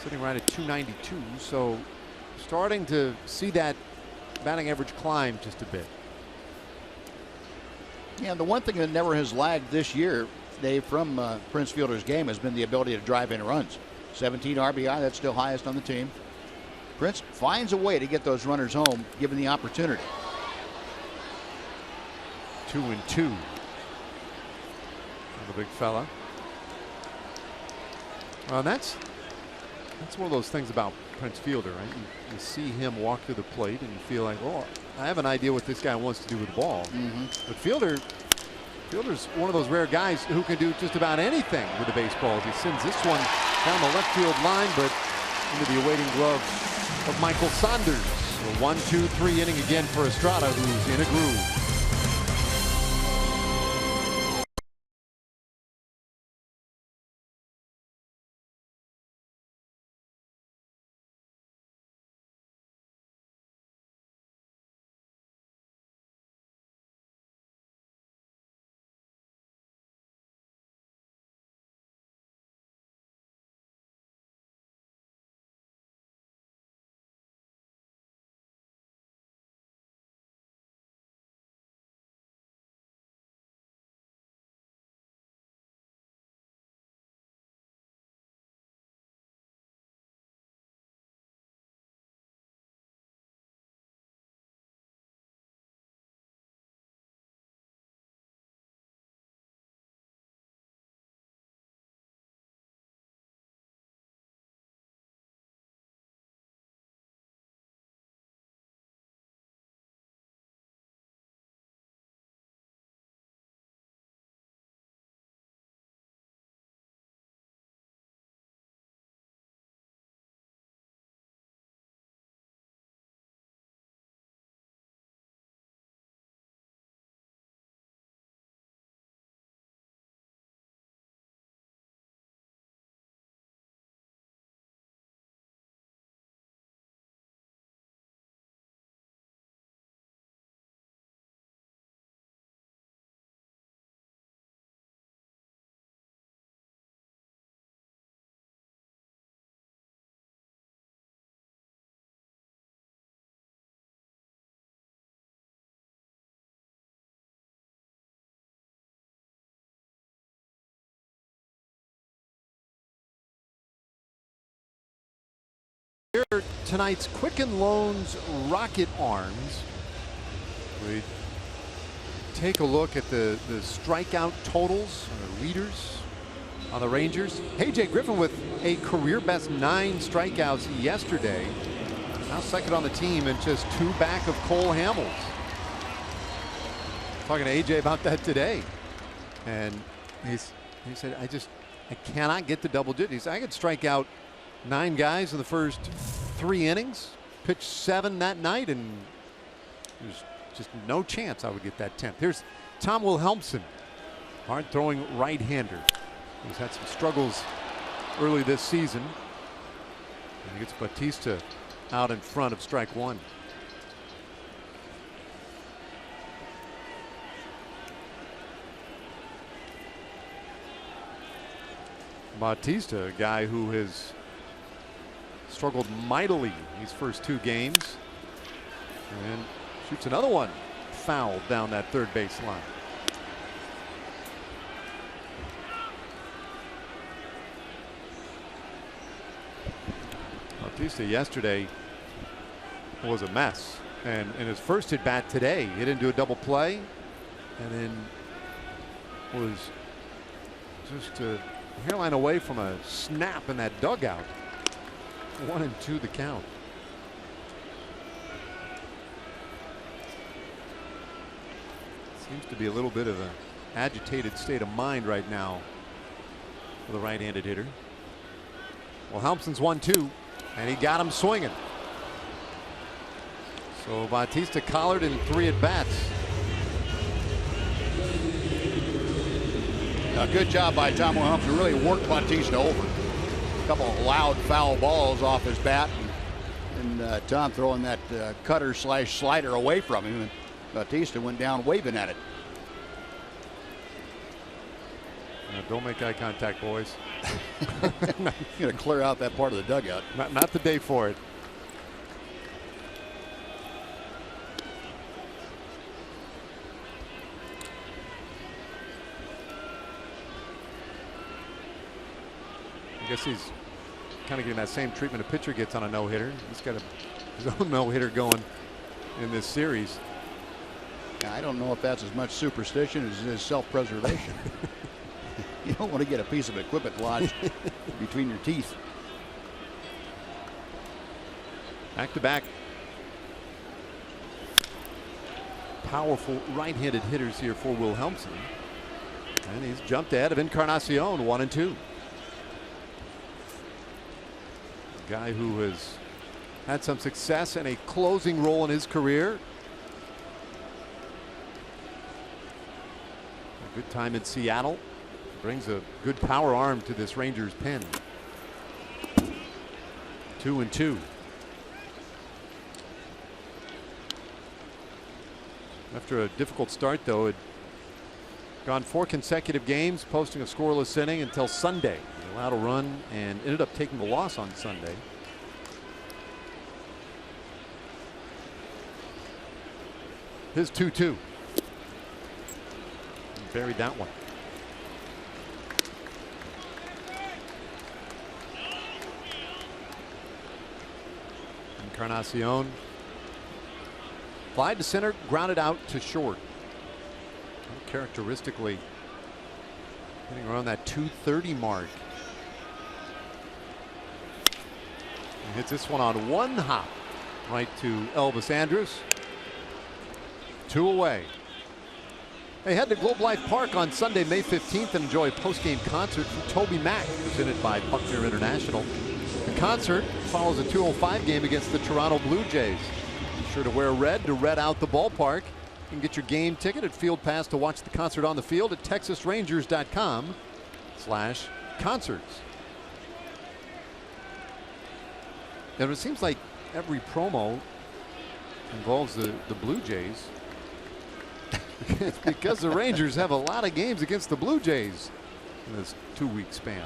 sitting right at 292, so starting to see that batting average climb just a bit. Yeah, the one thing that never has lagged this year, Dave, from Prince Fielder's game has been the ability to drive in runs. 17 RBI, that's still highest on the team. Prince finds a way to get those runners home given the opportunity. 2-2. The big fella. Well, that's one of those things about Prince Fielder, right? You see him walk through the plate and you feel like, well, I have an idea what this guy wants to do with the ball. But Fielder's one of those rare guys who can do just about anything with the baseball. He sends this one down the left field line, but into the awaiting glove of Michael Saunders. A 1-2-3 inning again for Estrada, who's in a groove. Here tonight's Quicken Loans Rocket Arms. We take a look at the strikeout totals, or leaders on the Rangers. A.J. Griffin with a career best 9 strikeouts yesterday. Now second on the team and just 2 back of Cole Hamels. Talking to A.J. about that today. And he said, I cannot get to double digits. He said, I could strike out 9 guys in the first 3 innings, pitched 7 that night, and there's just no chance I would get that 10th. Here's Tom Wilhelmsen, hard throwing right-hander. He's had some struggles early this season. And he gets Bautista out in front of strike 1. Bautista, a guy who has struggled mightily these first 2 games, and shoots another one foul down that third base line. Bautista yesterday was a mess, and in his first at bat today, he didn't do a double play, and then was just hairline away from a snap in that dugout. 1-2 the count. Seems to be a little bit of an agitated state of mind right now for the right-handed hitter. Well, Helmson's 1-2, and he got him swinging. So Bautista collared in 3 at-bats. A good job by Tom Helmson. Really worked Bautista over. A couple of loud foul balls off his bat, and Tom throwing that cutter slash slider away from him, and Bautista went down waving at it. Don't make eye contact, boys. You're going to clear out that part of the dugout. Not the day for it. I guess he's kind of getting that same treatment a pitcher gets on a no-hitter. He's got his own no-hitter going in this series. I don't know if that's as much superstition as it is self-preservation. You don't want to get a piece of equipment lodged between your teeth. Back-to-back powerful right-handed hitters here for Will Helmson. And he's jumped ahead of Encarnacion, 1-2. A guy who has had some success and a closing role in his career. A good time in Seattle. Brings a good power arm to this Rangers pen. 2-2. After a difficult start, though, had gone 4 consecutive games, posting a scoreless inning until Sunday. He allowed a run and ended up taking the loss on Sunday. His 2-2. Buried that one. Encarnacion flied to center, grounded out to short. Characteristically hitting around that 230 mark. And hits this one on one hop right to Elvis Andrus. 2 away. They head to Globe Life Park on Sunday, May 15th, and enjoy a post-game concert from Toby Mac, presented by Buckner International. The concert follows a 2:05 game against the Toronto Blue Jays. Be sure to wear red to red out the ballpark. You can get your game ticket at Field Pass to watch the concert on the field at TexasRangers.com/concerts. And it seems like every promo involves the Blue Jays. It's because the Rangers have a lot of games against the Blue Jays in this 2-week span.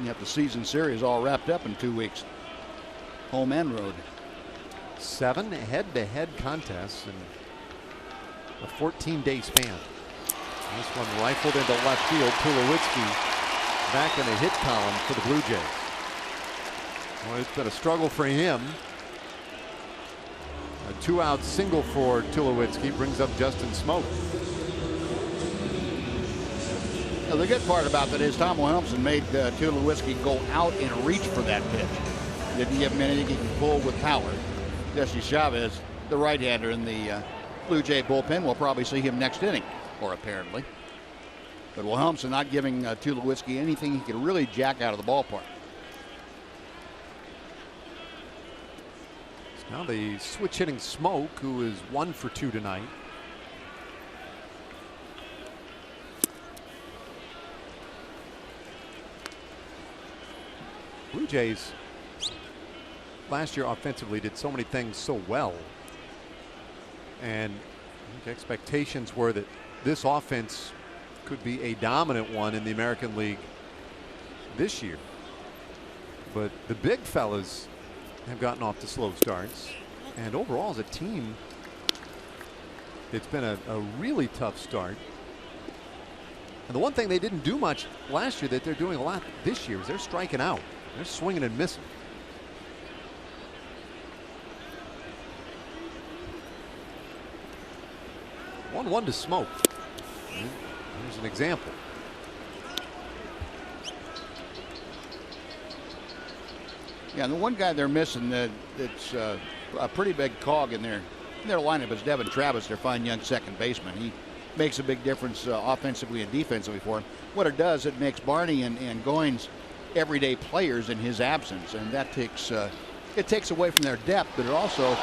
You have the season series all wrapped up in 2 weeks. Home and road. 7 head-to-head contests in a 14-day span. This one rifled into left field. Tulowitzki back in the hit column for the Blue Jays. Well, it's been a struggle for him. A 2-out single for Tulowitzki brings up Justin Smoke. Now, the good part about that is Tom Helmson made Tulowitzki go out and reach for that pitch. Didn't give him anything he can pull with power. Jesse Chavez, the right-hander in the Blue Jay bullpen, will probably see him next inning, or apparently. But Will Helmson not giving Tulowitzki anything he can really jack out of the ballpark. So now the switch hitting Smoke, who is 1 for 2 tonight. Blue Jays last year offensively did so many things so well, and I think expectations were that this offense could be a dominant one in the American League this year. But the big fellas have gotten off to slow starts, and overall as a team it's been a really tough start. And the one thing they didn't do much last year that they're doing a lot this year is they're striking out. They're swinging and missing. One to Smoke. Here's an example. Yeah, and the one guy they're missing that's a pretty big cog in their lineup is Devin Travis, their fine young second baseman. He makes a big difference offensively and defensively for him. What it does, it makes Barney and Goins everyday players in his absence, and that takes it takes away from their depth, but it also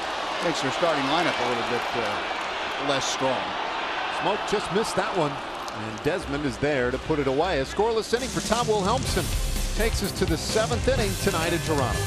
makes their starting lineup a little bit less strong. Smoke just missed that one, and Desmond is there to put it away. A scoreless inning for Tom Wilhelmsen takes us to the 7th inning tonight in Toronto.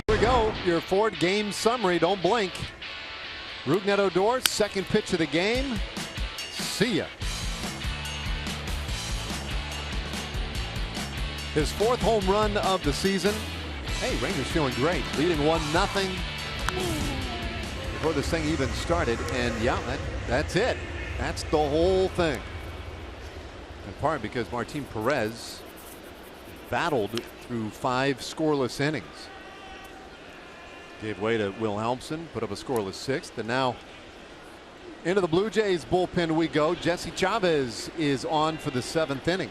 Here we go, your Ford game summary. Don't blink. Rougned Odor, second pitch of the game. See ya. His 4th home run of the season. Hey, Rangers feeling great, leading 1-0 before this thing even started. And yeah, that's it. That's the whole thing. In part because Martin Perez battled through 5 scoreless innings. Gave way to Wilhelmsen, put up a scoreless 6th, and now into the Blue Jays bullpen we go. Jesse Chavez is on for the 7th inning.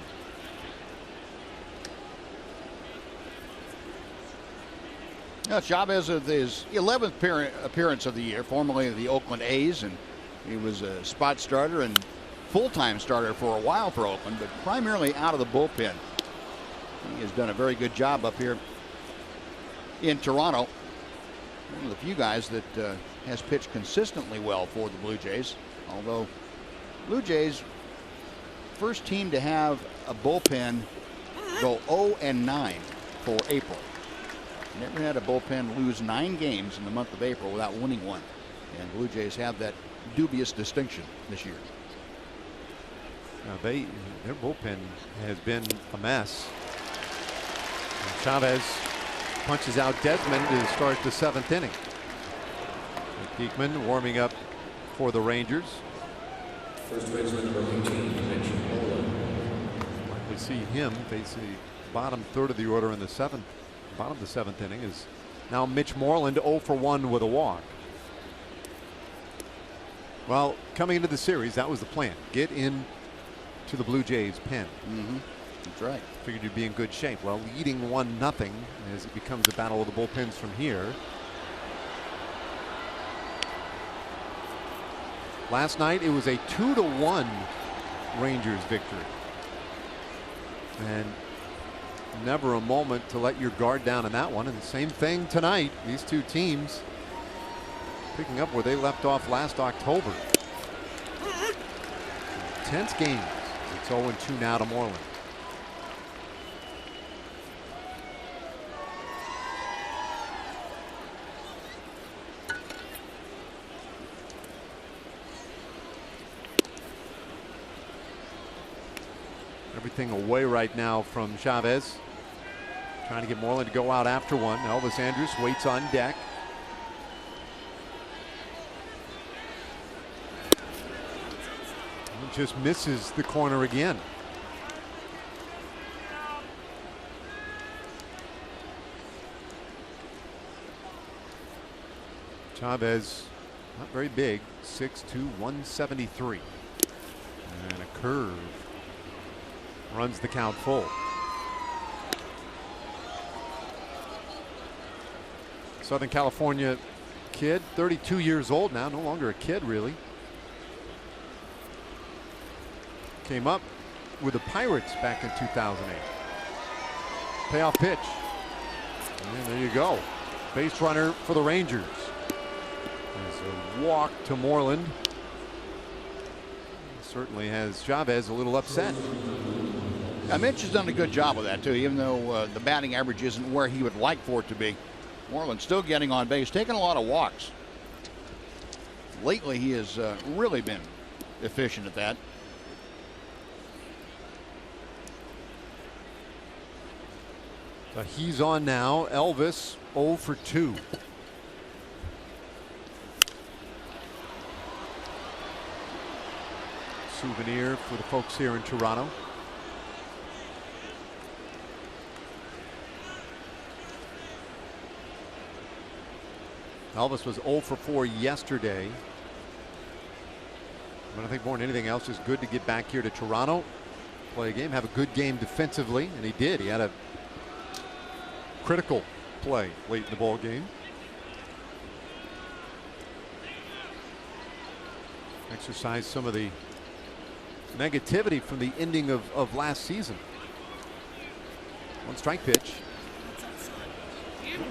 Now, Chavez is his 11th appearance of the year, formerly of the Oakland A's, and he was a spot starter and full-time starter for a while for Oakland, but primarily out of the bullpen. He has done a very good job up here in Toronto. One of the few guys that has pitched consistently well for the Blue Jays, although Blue Jays first team to have a bullpen go 0-9 for April. Never had a bullpen lose 9 games in the month of April without winning one, and Blue Jays have that dubious distinction this year. Now their bullpen has been a mess. And Chavez punches out Desmond to start the 7th inning. Geekman warming up for the Rangers. First baseman number 18, Mitch Moreland. We see him face the bottom third of the order in the bottom of the 7th inning is now Mitch Moreland, 0 for 1 with a walk. Well, coming into the series, that was the plan. Get in to the Blue Jays pen. That's right. Figured you'd be in good shape. Well, leading 1-0 as it becomes a battle of the bullpens from here. Last night it was a 2-1 Rangers victory. And never a moment to let your guard down in that one. And the same thing tonight. These two teams picking up where they left off last October. Tense games. It's 0-2 now to Moreland. Everything away right now from Chavez. Trying to get Moreland to go out after one. Elvis Andrus waits on deck. Just misses the corner again. Chavez, not very big, 6'2", 173. And a curve runs the count full. Southern California kid, 32 years old now, no longer a kid really. Came up with the Pirates back in 2008. Payoff pitch. And there you go. Base runner for the Rangers. There's a walk to Moreland. Certainly has Chavez a little upset. Mitch has done a good job with that too, even though the batting average isn't where he would like for it to be. Moreland still getting on base, taking a lot of walks. Lately he has really been efficient at that. So he's on now. Elvis 0 for 2. Souvenir for the folks here in Toronto. Elvis was 0 for 4 yesterday. But I think more than anything else, it's good to get back here to Toronto, play a game, have a good game defensively, and he did. He had a critical play late in the ball game. Exercise some of the negativity from the ending of last season. One strike pitch.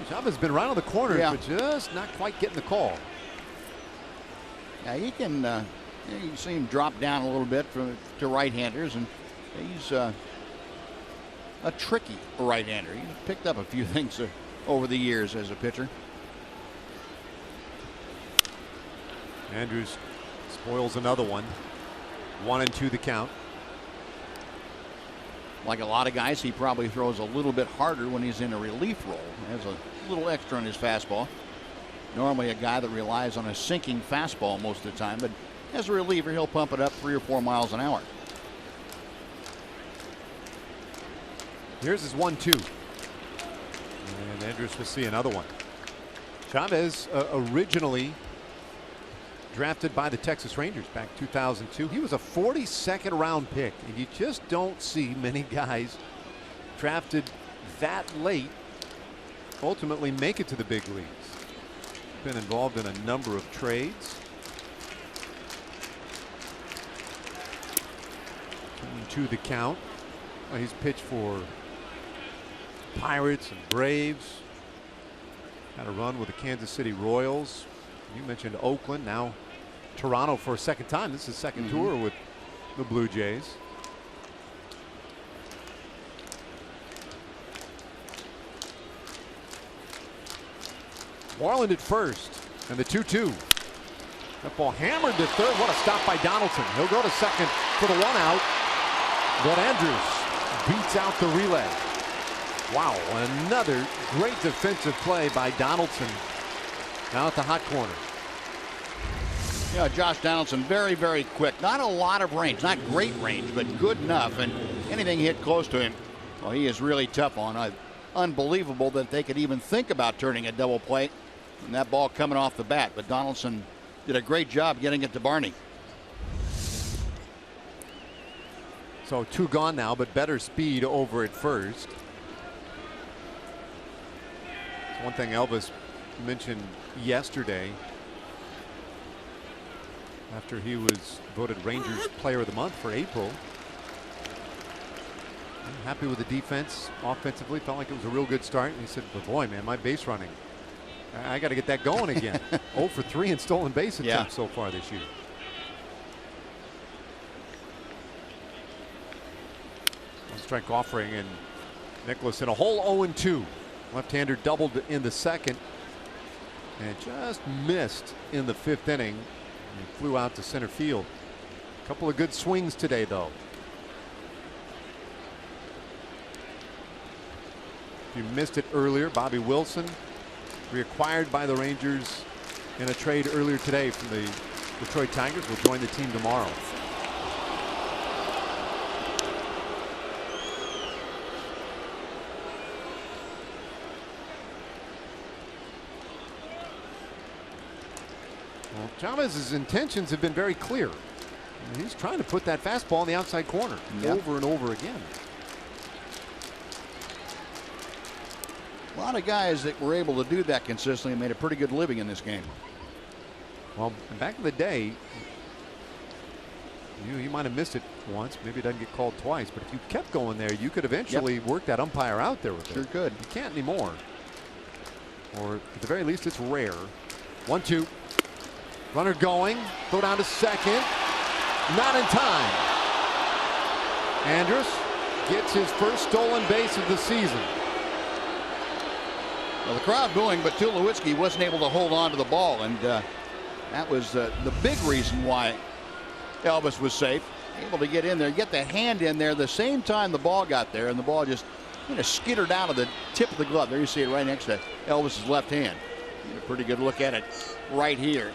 Chavez has been right on the corner, but just not quite getting the call. Yeah, he can. You can see him drop down a little bit to right-handers, and he's a tricky right-hander. He's picked up a few things over the years as a pitcher. Andrews spoils another one. 1-2 the count. Like a lot of guys, he probably throws a little bit harder when he's in a relief role. Has a little extra on his fastball. Normally a guy that relies on a sinking fastball most of the time, but as a reliever, he'll pump it up 3 or 4 miles an hour. Here's his 1-2. And Andrews will see another one. Chavez originally drafted by the Texas Rangers back 2002. He was a 42nd round pick, and you just don't see many guys drafted that late ultimately make it to the big leagues. Been involved in a number of trades. 2-2 the count. Well, he's pitched for Pirates and Braves. Had a run with the Kansas City Royals. You mentioned Oakland, now Toronto for a second time. This is his second tour with the Blue Jays. Moreland at first, and the 2-2. That ball hammered to third. What a stop by Donaldson. He'll go to second for the 1 out. But Andrews beats out the relay. Wow, another great defensive play by Donaldson now at the hot corner. Yeah, Josh Donaldson, very, very quick. Not a lot of range, not great range, but good enough. And anything hit close to him, well, he is really tough on. Unbelievable that they could even think about turning a double play and that ball coming off the bat. But Donaldson did a great job getting it to Barney. So 2 gone now, but better speed over at first. It's one thing Elvis mentioned yesterday after he was voted Rangers Player of the Month for April. I'm happy with the defense offensively. Felt like it was a real good start. And he said, but boy, man, my base running, I got to get that going again. 0 for 3 in stolen base attempts so far this year. One strike offering, and Nicholas in a hole 0-2. Left-hander doubled in the second and just missed in the 5th inning. He flew out to center field. A couple of good swings today, though. If you missed it earlier, Bobby Wilson reacquired by the Rangers in a trade earlier today from the Detroit Tigers. Will join the team tomorrow. Well, Chavez's intentions have been very clear. He's trying to put that fastball in the outside corner over and over again. A lot of guys that were able to do that consistently made a pretty good living in this game. Well, back in the day, you might have missed it once. Maybe it doesn't get called twice. But if you kept going there, you could eventually work that umpire out there with it. Sure could. You can't anymore. Or at the very least, it's rare. 1-2. Runner going. Throw down to second. Not in time. Andrus gets his first stolen base of the season. Well, the crowd booing, but Tulowitzki wasn't able to hold on to the ball, and that was the big reason why Elvis was safe. Able to get in there, get the hand in there the same time the ball got there, and the ball just kind of skittered out of the tip of the glove. There you see it right next to Elvis's left hand. Get a pretty good look at it right here.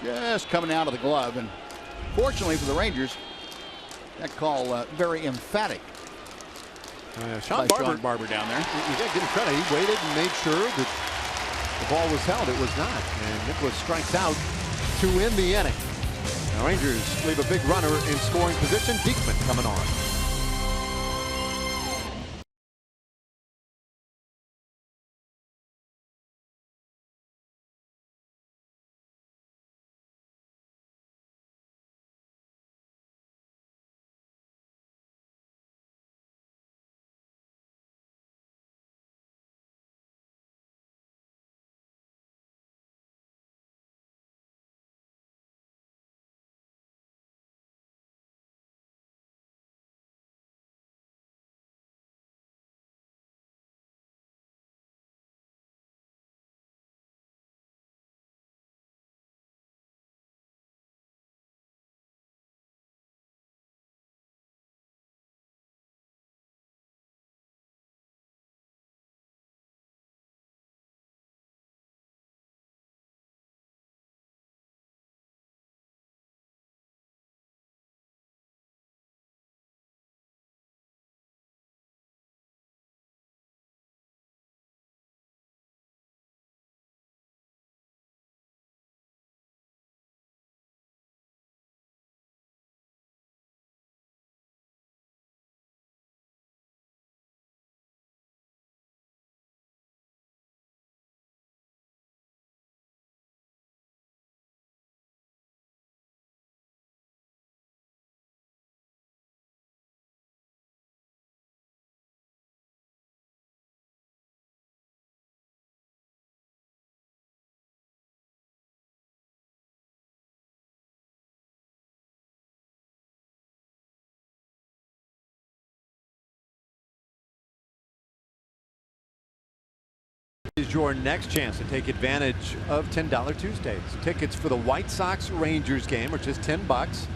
Just coming out of the glove, and fortunately for the Rangers, that call very emphatic. Sean Barber down there. You got to give him credit. He waited and made sure that the ball was held. It was not. And Nicholas strikes out to end the inning. The Rangers leave a big runner in scoring position. Diekman coming on. Is your next chance to take advantage of $10 Tuesdays. Tickets for the White Sox Rangers game are just $10.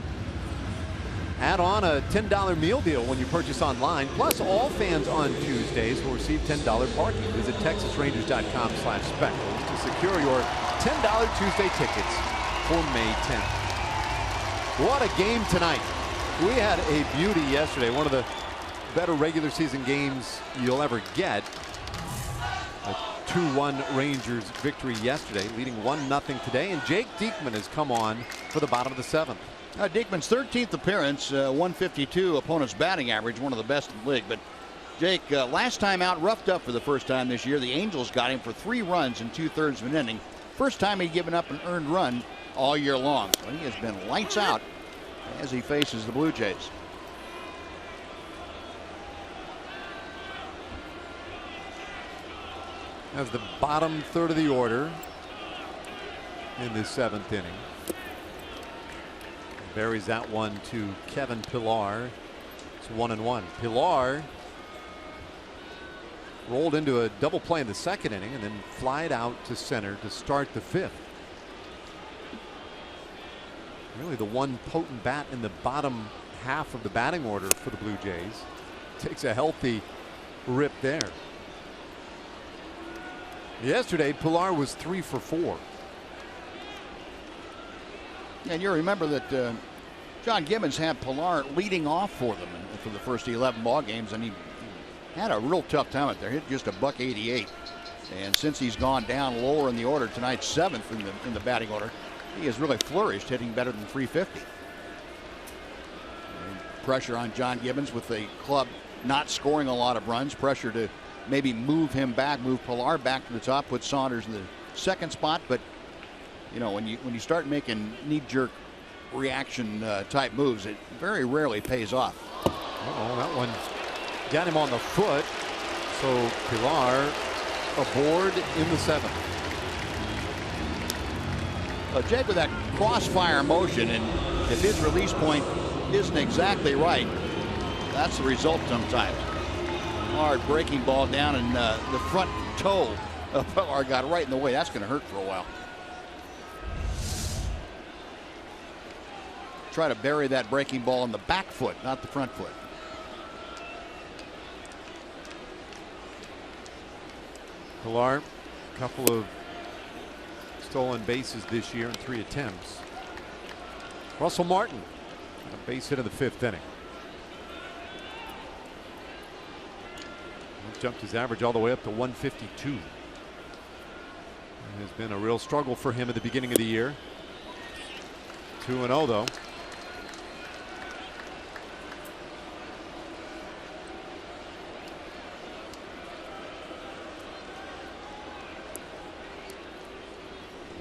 Add on a $10 meal deal when you purchase online. Plus, all fans on Tuesdays will receive $10 parking. Visit TexasRangers.com/specials to secure your $10 Tuesday tickets for May 10th. What a game tonight. We had a beauty yesterday. One of the better regular season games you'll ever get. A 2-1 Rangers victory yesterday, leading 1-0 today, and Jake Diekman has come on for the bottom of the 7th. Diekman's 13th appearance, 152 opponent's batting average, one of the best in the league. But Jake, last time out, roughed up for the first time this year. The Angels got him for 3 runs in 2/3 of an inning. First time he'd given up an earned run all year long. So he has been lights out as he faces the Blue Jays. As the bottom third of the order in the 7th inning. Buries that one to Kevin Pillar. It's 1-1. Pillar rolled into a double play in the 2nd inning and then flied out to center to start the 5th. Really the one potent bat in the bottom half of the batting order for the Blue Jays. Takes a healthy rip there. Yesterday, Pillar was 3 for 4. And you remember that John Gibbons had Pillar leading off for them for the first 11 ball games, and he had a real tough time out there. Hit just a $188. And since he's gone down lower in the order tonight, 7th in the batting order, he has really flourished, hitting better than 350. And pressure on John Gibbons with the club not scoring a lot of runs. Pressure to maybe move him back, move Pilar back to the top, put Saunders in the second spot. But you know, when you start making knee-jerk reaction type moves, it very rarely pays off. Uh-oh, that one got him on the foot. So Pilar aboard in the 7th. Jake with that crossfire motion, and if his release point isn't exactly right, that's the result sometimes. Hard breaking ball down, and the front toe of Pilar got right in the way. That's going to hurt for a while. Try to bury that breaking ball in the back foot, not the front foot. Pilar, a couple of stolen bases this year in 3 attempts. Russell Martin, a base hit in the 5th inning. He's jumped his average all the way up to 152. It has been a real struggle for him at the beginning of the year. 2-0 though.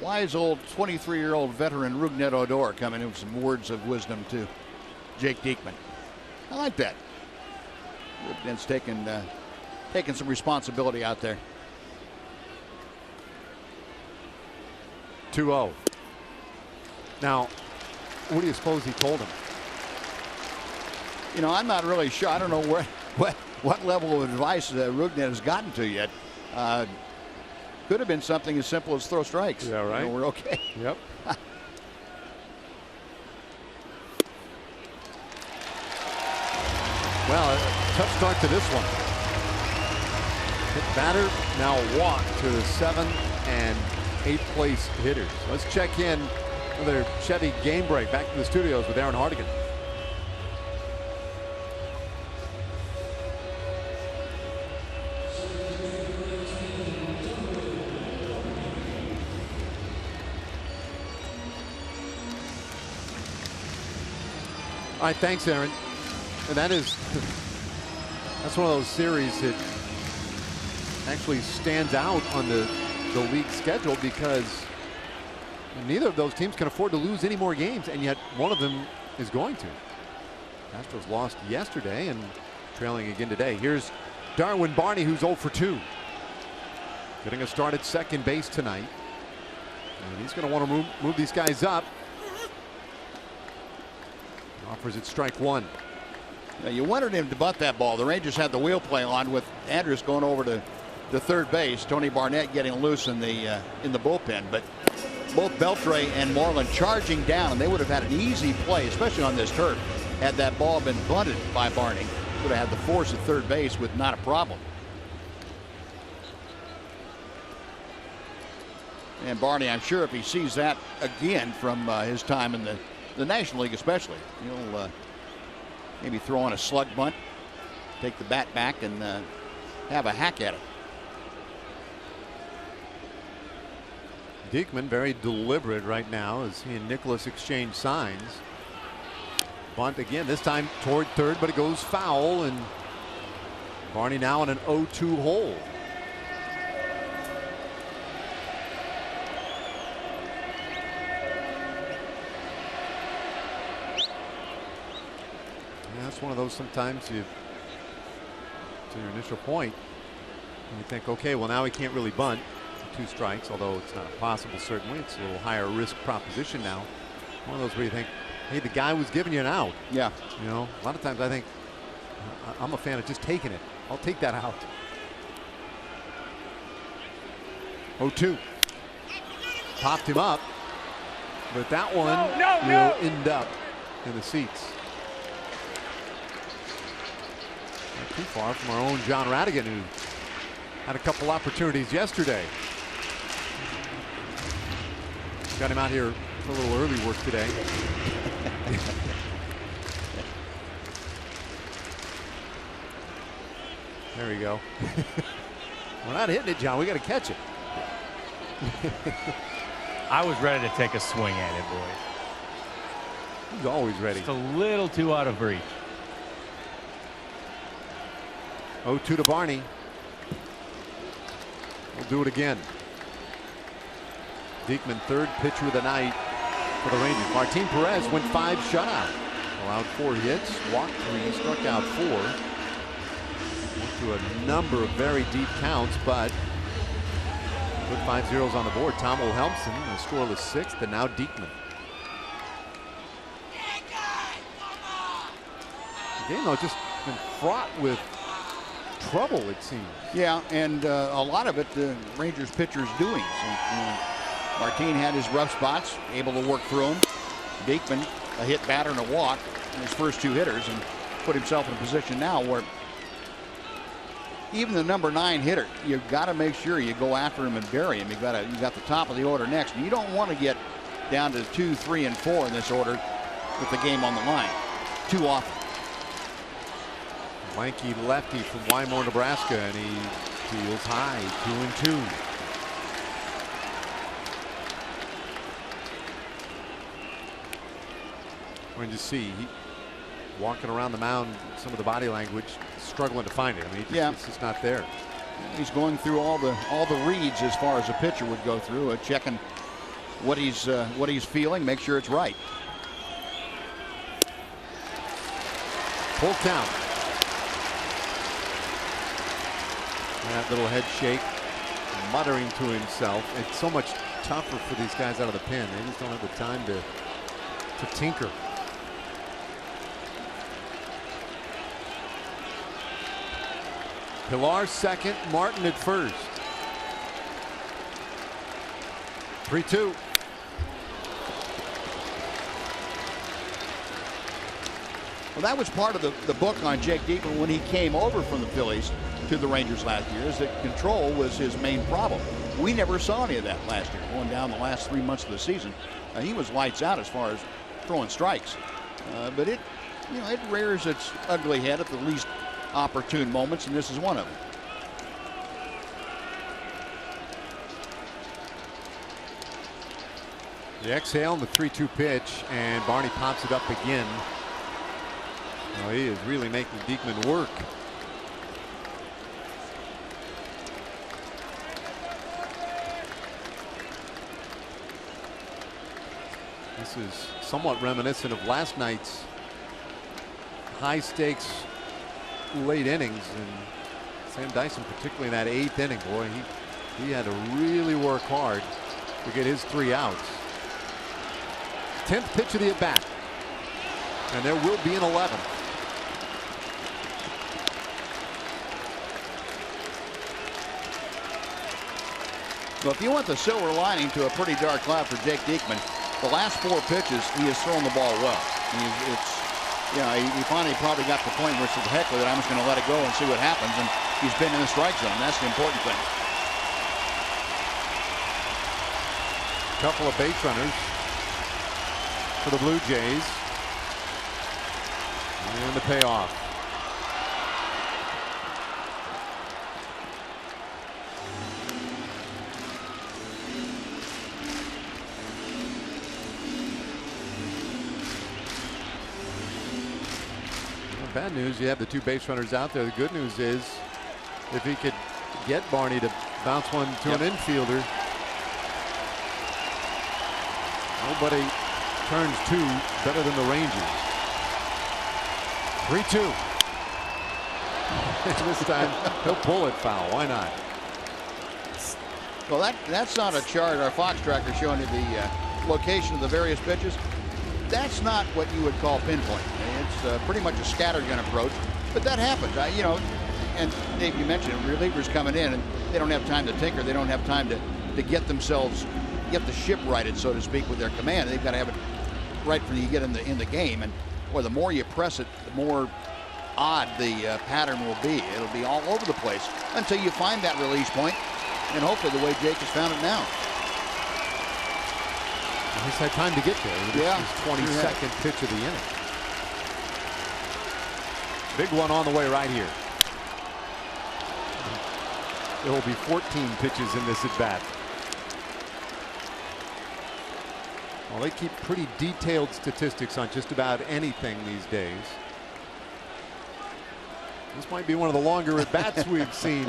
Wise old 23-year-old veteran Rougned Odor coming in with some words of wisdom to Jake Diekman. I like that. Rougned's taking some responsibility out there. 2-0. Now, what do you suppose he told him? You know, I'm not really sure. I don't know what level of advice Rougned has gotten to yet. Could have been something as simple as throw strikes. Yeah, right. You know, we're okay. Yep. Well, a tough start to this one. Hit batter, now a walk to the 7th and 8th place hitters. Let's check in another Chevy game break. Back to the studios with Aaron Hardigan. All right, thanks, Aaron. And that's one of those series that actually stands out on the league schedule because neither of those teams can afford to lose any more games, and yet one of them is going to. Astros lost yesterday and trailing again today. Here's Darwin Barney, who's 0 for 2. Getting a start at second base tonight. And he's going to want to move these guys up. Offers it strike 1. Now you wanted him to butt that ball. The Rangers had the wheel play on with Andrus going over to third base. Tony Barnett getting loose in the bullpen, but both Beltre and Moreland charging down, and they would have had an easy play, especially on this turf, had that ball been bunted by Barney. Would have had the force at third base with not a problem. And Barney, I'm sure if he sees that again from his time in the National League especially, he'll maybe throw on a slug bunt, take the bat back, and have a hack at it. Diekman very deliberate right now as he and Nicholas exchange signs. Bunt again, this time toward third, but it goes foul, and Barney now in an 0-2 hole. That's one of those sometimes to your initial point, you think, okay, well now he can't really bunt. 2 strikes, although it's not impossible, certainly. It's a little higher risk proposition now. One of those where you think, hey, the guy was giving you an out. Yeah. You know, a lot of times I think I'm a fan of just taking it. I'll take that out. 0-2. Popped him up, but that one will end up in the seats. Not too far from our own John Radigan, who had a couple opportunities yesterday. Got him out here for a little early work today. There you go. We're not hitting it, John. We got to catch it. I was ready to take a swing at it, boys. He's always ready. Just a little too out of reach. 0-2 to Barney. We'll do it again. Diekman, third pitcher of the night for the Rangers. Martin Perez went 5 shutout. Allowed 4 hits, walked 3, struck out 4. Went to a number of very deep counts, but put 5 zeros on the board. Tom Wilhelmsen, a scoreless 6th, and now Diekman. The game, though, just been fraught with trouble, it seems. Yeah, and a lot of it the Rangers pitchers doing. So, Martin had his rough spots, able to work through them. Diekman, a hit, batter, and a walk in his first 2 hitters, and put himself in a position now where even the number 9 hitter, you've got to make sure you go after him and bury him. You got the top of the order next, and you don't want to get down to 2, 3, and 4 in this order with the game on the line too often. Lanky lefty from Wymore, Nebraska, and he feels high, 2-2. When you see he walking around the mound, some of the body language, struggling to find it. I mean, it's just not there. He's going through all the reads as far as a pitcher would go through, checking what he's feeling, make sure it's right. Full count. That little head shake, muttering to himself. It's so much tougher for these guys out of the pen. They just don't have the time to tinker. Pilar second, Martin at first. 3-2. Well, that was part of the book on Jake Diekman when he came over from the Phillies to the Rangers last year, is that control was his main problem. We never saw any of that last year. Going down the last 3 months of the season, he was lights out as far as throwing strikes. But it rears its ugly head at the least opportune moments, and this is one of them. The exhale and the 3-2 pitch, and Barney pops it up again. Well, he is really making Diekman work. This is somewhat reminiscent of last night's high stakes late innings, and Sam Dyson, particularly in that 8th inning, boy, he had to really work hard to get his 3 outs. 10th pitch of the at bat, and there will be an 11th. Well, if you want the silver lining to a pretty dark cloud for Jake Diekman, the last 4 pitches he has thrown the ball well. He finally probably got to the point where it's heck with it, I'm just going to let it go and see what happens, and he's been in the strike zone. That's the important thing. Couple of base runners for the Blue Jays, and the payoff. Bad news, you have the 2 base runners out there. The good news is if he could get Barney to bounce one to an infielder, nobody turns 2 better than the Rangers. 3-2. This time he'll pull it foul. Why not? Well, that's not a chart or a Fox tracker showing you the location of the various pitches. That's not what you would call pinpoint. It's pretty much a scattergun approach, but that happens. And Dave, you mentioned relievers coming in, and they don't have time to tinker. They don't have time to get the ship righted, so to speak, with their command. They've got to have it right when you get in the game. And boy, the more you press it, the more odd the pattern will be. It'll be all over the place until you find that release point, and hopefully the way Jake has found it now. He's had time to get there. This is his 22nd pitch of the inning. Big one on the way right here. There will be 14 pitches in this at bat. Well, they keep pretty detailed statistics on just about anything these days. This might be one of the longer at bats we've seen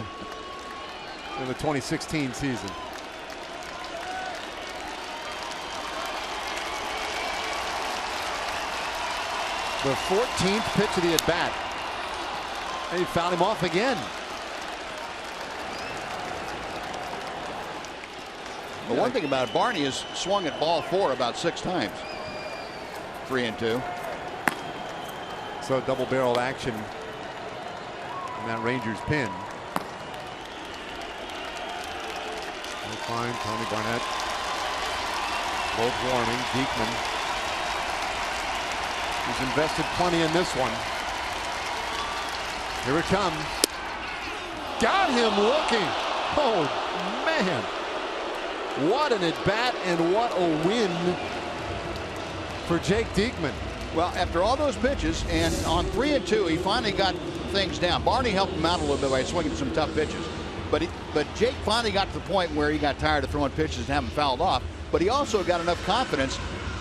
in the 2016 season. The 14th pitch of the at bat. They fouled him off again. The one thing about Barney is swung at ball 4 about 6 times. 3-2. So double barrel action in that Rangers pin. Fine, Tony Barnett. Both warming. Diekman. He's invested plenty in this one. Here it comes. Got him looking. Oh man. What an at bat and what a win for Jake Diekman. Well, after all those pitches and on 3-2, he finally got things down. Barney helped him out a little bit by swinging some tough pitches. But Jake finally got to the point where he got tired of throwing pitches and having fouled off. But he also got enough confidence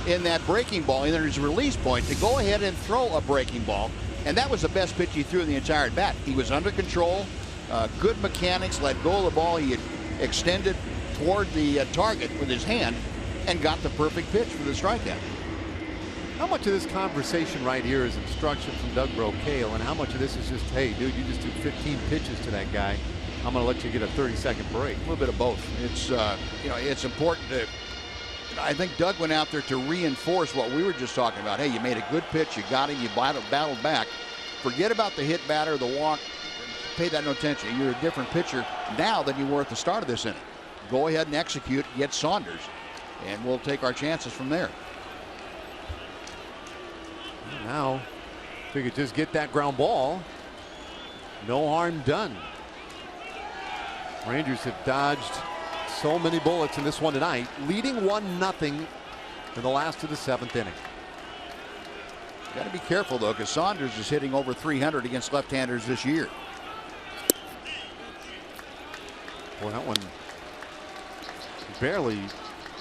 in that breaking ball, in his release point, to go ahead and throw a breaking ball. And that was the best pitch he threw in the entire at bat. He was under control, good mechanics, let go of the ball. He had extended toward the target with his hand and got the perfect pitch for the strikeout. How much of this conversation right here is instruction from Doug Brocail, and how much of this is just, hey, dude, you just threw 15 pitches to that guy. I'm going to let you get a 30-second break. A little bit of both. It's it's important to. I think Doug went out there to reinforce what we were just talking about. Hey, you made a good pitch, you got him, you battled back. Forget about the hit batter, the walk. Pay that no attention. You're a different pitcher now than you were at the start of this inning. Go ahead and execute, get Saunders, and we'll take our chances from there. Now, if we could just get that ground ball, no harm done. Rangers have dodged so many bullets in this one tonight, leading 1-0 in the last of the 7th inning. Got to be careful though, because Saunders is hitting over 300 against left-handers this year. Well, that one barely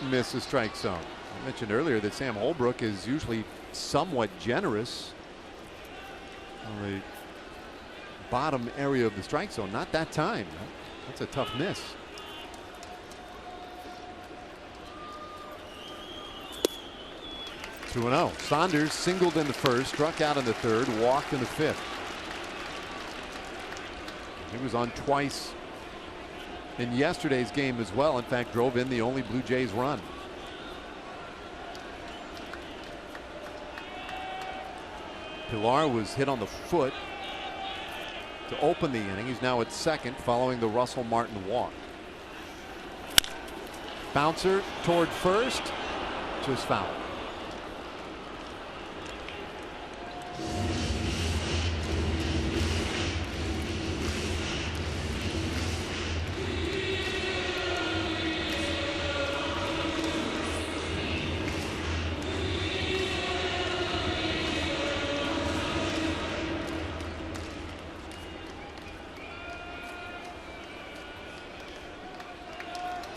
missed the strike zone. I mentioned earlier that Sam Holbrook is usually somewhat generous on the bottom area of the strike zone. Not that time. That's a tough miss. Two and 0. Saunders singled in the first, struck out in the third, walked in the fifth. He was on twice in yesterday's game as well. In fact, drove in the only Blue Jays run. Pilar was hit on the foot to open the inning. He's now at second following the Russell Martin walk. Bouncer toward first, just foul.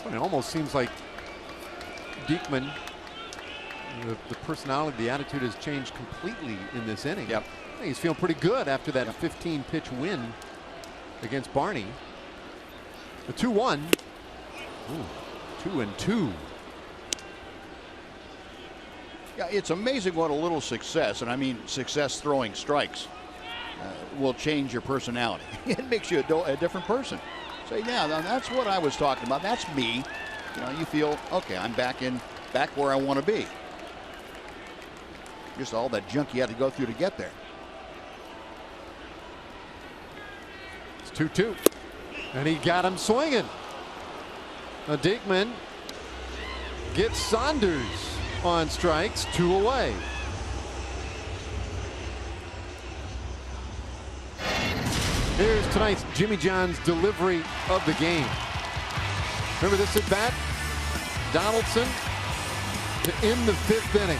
It almost seems like Diekman, the personality, the attitude has changed completely in this inning. Yep. I think he's feeling pretty good after that 15-pitch win against Barney. The 2-1. 2-2. Yeah, it's amazing what a little success, and I mean success throwing strikes, will change your personality. It makes you a different person. Say, yeah, that's what I was talking about. That's me. You know, you feel, okay, I'm back where I want to be. Just all that junk you had to go through to get there. It's 2-2. And he got him swinging. Now Diekman gets Saunders on strikes, 2 away. Here's tonight's Jimmy John's delivery of the game. Remember this at bat? Donaldson to end the 5th inning.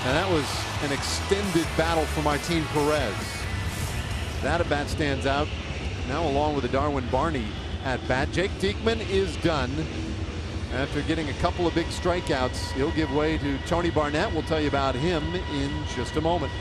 And that was an extended battle for Martin Perez. That at bat stands out. now along with the Darwin Barney at bat. Jake Diekman is done. After getting a couple of big strikeouts, he'll give way to Tony Barnett. We'll tell you about him in just a moment.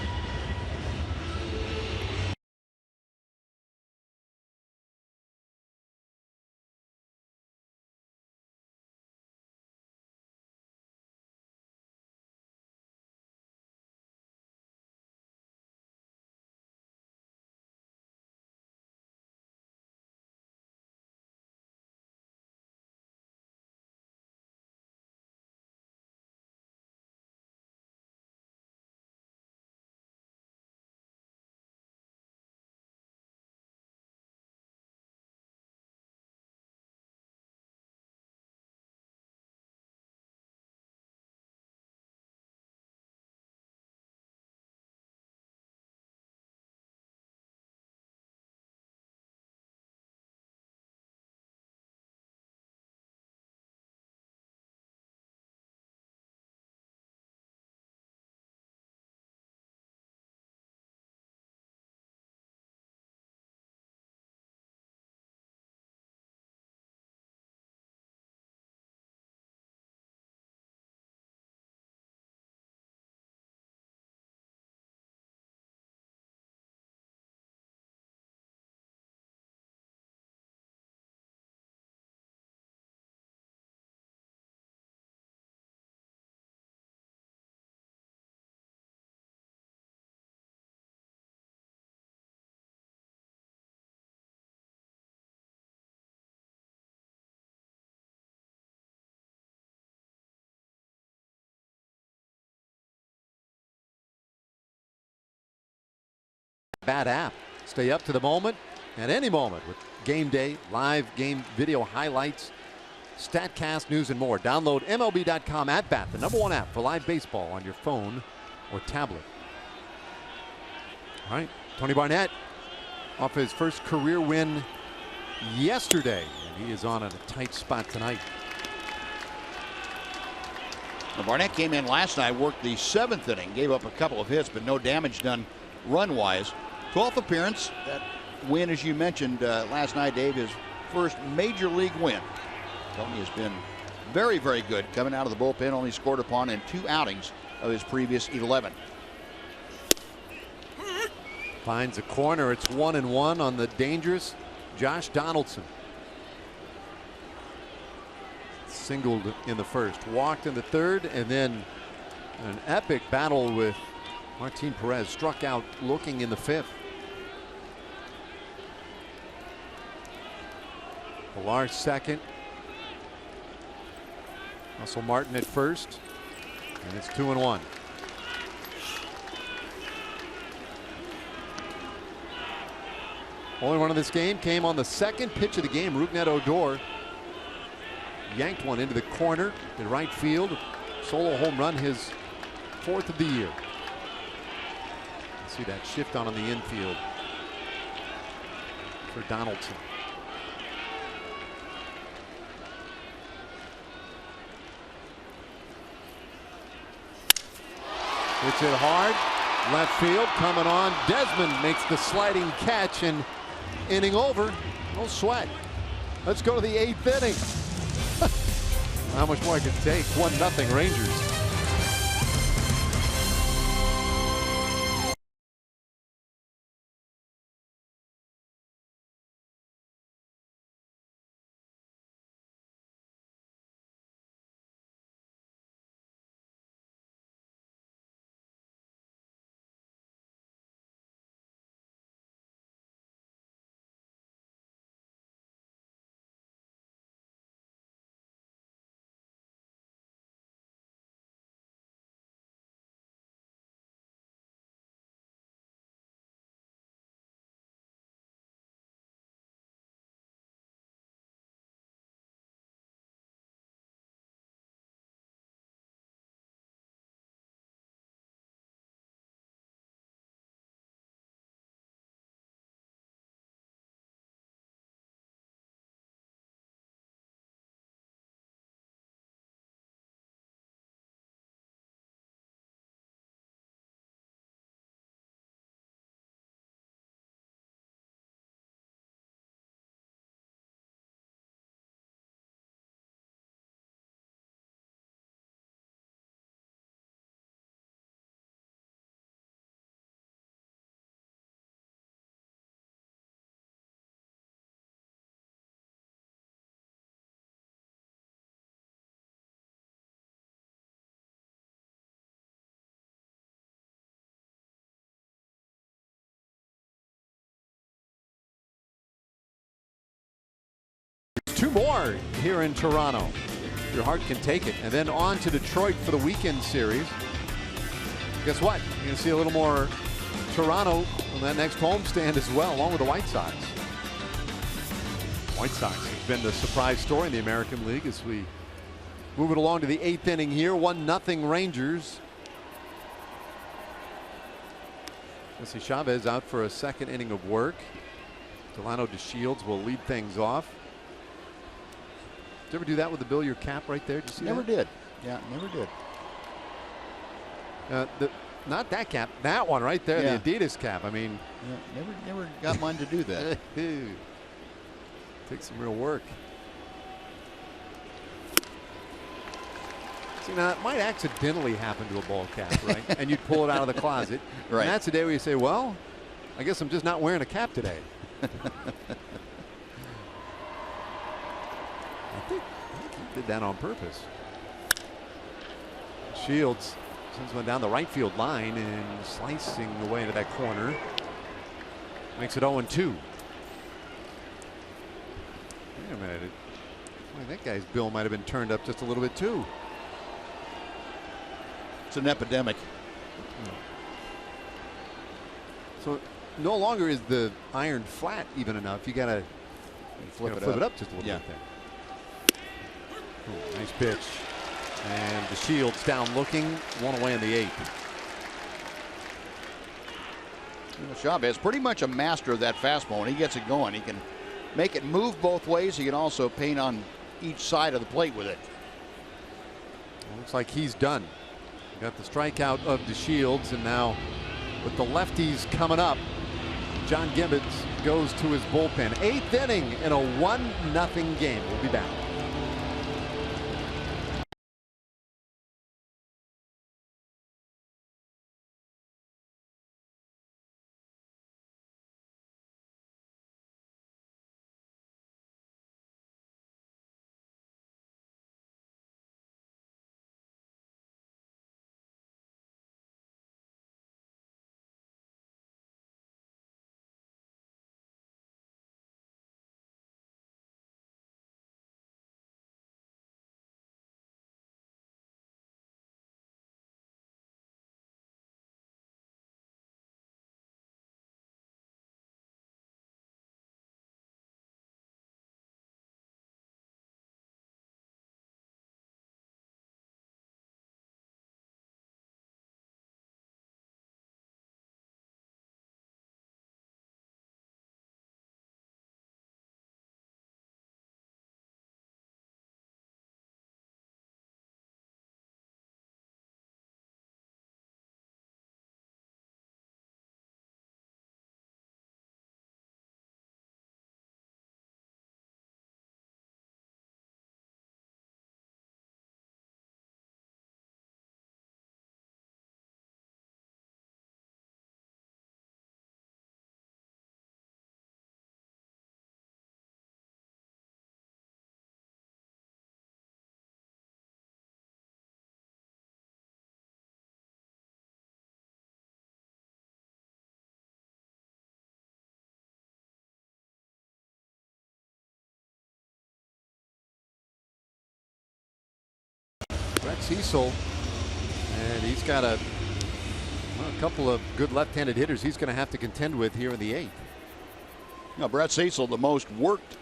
Bat app. Stay up to the moment at any moment with game day, live game video highlights, StatCast news, and more. Download MLB.com at bat, the #1 app for live baseball on your phone or tablet. All right, Tony Barnett off his first career win yesterday, and he is on a tight spot tonight. Well, Barnett came in last night, worked the 7th inning, gave up a couple of hits, but no damage done run-wise. 12th appearance. That win, as you mentioned last night, Dave, his first major league win. Tony has been very, very good coming out of the bullpen, only scored upon in 2 outings of his previous 11. Finds a corner. It's 1-1 on the dangerous Josh Donaldson. Singled in the first, walked in the third, and then an epic battle with Martin Perez. Struck out looking in the 5th. Pilar second. Russell Martin at first. And it's 2-1. Only run of this game came on the second pitch of the game. Rougned Odor yanked one into the corner in right field. Solo home run, his 4th of the year. See that shift on the infield for Donaldson. Hits it hard. Left field coming on. Desmond makes the sliding catch, and inning over. No sweat. Let's go to the 8th inning. How much more I can take? 1-0 Rangers. more here in Toronto. Your heart can take it. And then on to Detroit for the weekend series. Guess what? You're going to see a little more Toronto on that next homestand as well, along with the White Sox. White Sox have been the surprise story in the American League as we move it along to the 8th inning here. 1-0 Rangers. Jesse Chavez out for a second inning of work. Delano DeShields will lead things off. Did you ever do that with the billiard cap right there? Did you see Never that? did. Yeah, never did. Not that cap, that one right there, Yeah. the Adidas cap. I mean, yeah, never got mine to do that. takes some real work. See, now it might accidentally happen to a ball cap, right? And you'd pull it out of the closet. Right. And that's the day where you say, well, I guess I'm just not wearing a cap today. I think he did that on purpose. Shields sends one down the right field line and slicing away into that corner. Makes it 0-2. Wait a minute. That guy's bill might have been turned up just a little bit too. It's an epidemic. So no longer is the iron flat even enough. You got to flip it up just a little bit there. Ooh, nice pitch. And the Shields down looking, one away in the 8th. Chavez pretty much a master of that fastball. When he gets it going, he can make it move both ways. He can also paint on each side of the plate with it. Looks like he's done. Got the strikeout of DeShields, and now with the lefties coming up, John Gibbons goes to his bullpen. 8th inning in a 1-0 game. We'll be back. Brett Cecil, and he's got a couple of good left-handed hitters he's going to have to contend with here in the 8th. Now, Brett Cecil, the most worked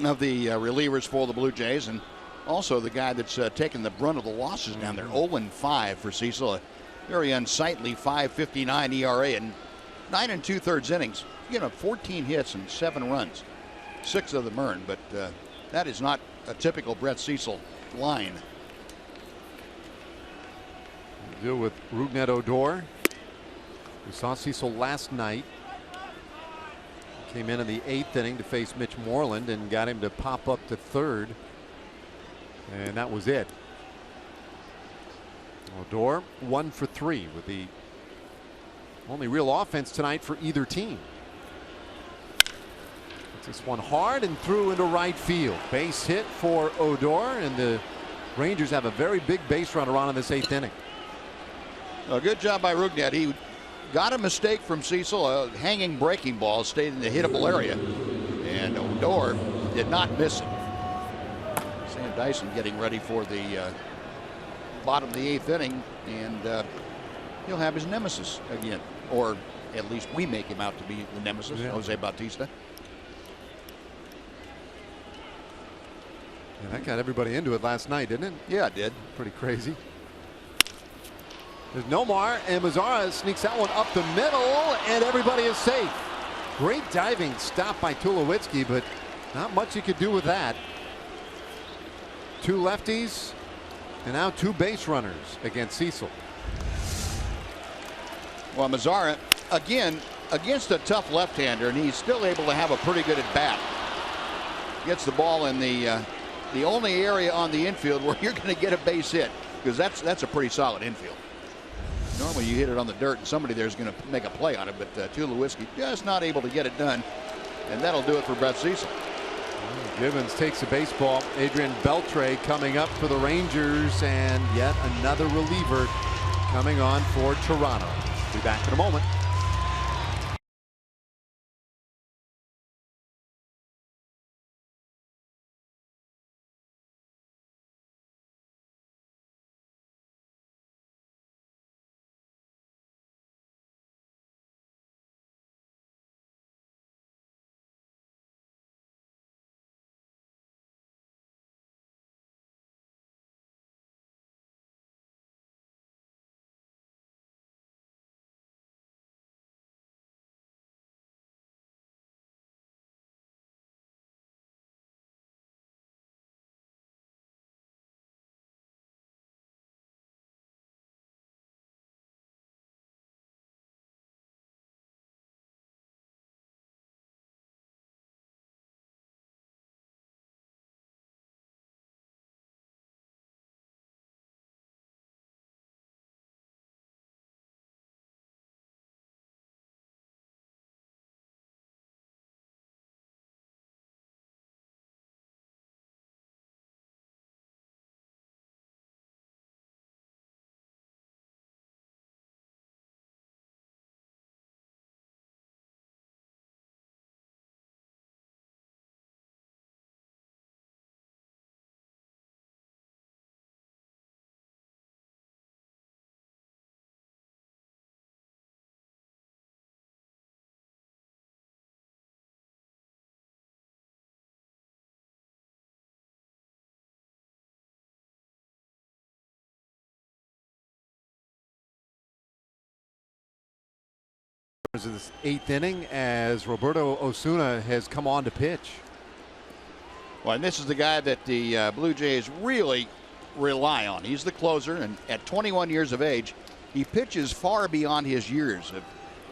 of the relievers for the Blue Jays, and also the guy that's taken the brunt of the losses down there. 0-5 for Cecil, a very unsightly 5.59 ERA and 9 2/3 innings. You know, 14 hits and 7 runs, 6 of them earned, but that is not a typical Brett Cecil line. Deal with Rougned Odor. We saw Cecil last night. Came in the 8th inning to face Mitch Moreland and got him to pop up to 3rd. And that was it. Odor 1 for 3 with the only real offense tonight for either team. Gets this one hard and through into right field. Base hit for Odor, and the Rangers have a very big base runner on in this 8th inning. A good job by Rougned. He got a mistake from Cecil. A hanging breaking ball stayed in the hittable area, and Odor did not miss it. Dyson getting ready for the bottom of the 8th inning, and he'll have his nemesis again, or at least we make him out to be the nemesis, Jose Bautista. Yeah, that got everybody into it last night, didn't it? Yeah, it did. Pretty crazy. There's Nomar, and Mazara sneaks that one up the middle, and everybody is safe. Great diving stop by Tulowitzki, but not much you could do with that. 2 lefties, and now 2 base runners against Cecil. Well, Mazara, again, against a tough left-hander, and he's still able to have a pretty good at-bat. Gets the ball in the only area on the infield where you're going to get a base hit, because that's a pretty solid infield. Normally you hit it on the dirt and somebody there's going to make a play on it, but Tulowitzki just not able to get it done, and that'll do it for Brett Cecil. Gibbons takes the baseball. Adrian Beltre coming up for the Rangers, and yet another reliever coming on for Toronto. Be back in a moment. Of this 8th inning as Roberto Osuna has come on to pitch. Well, and this is the guy that the Blue Jays really rely on. He's the closer, and at 21 years of age, he pitches far beyond his years of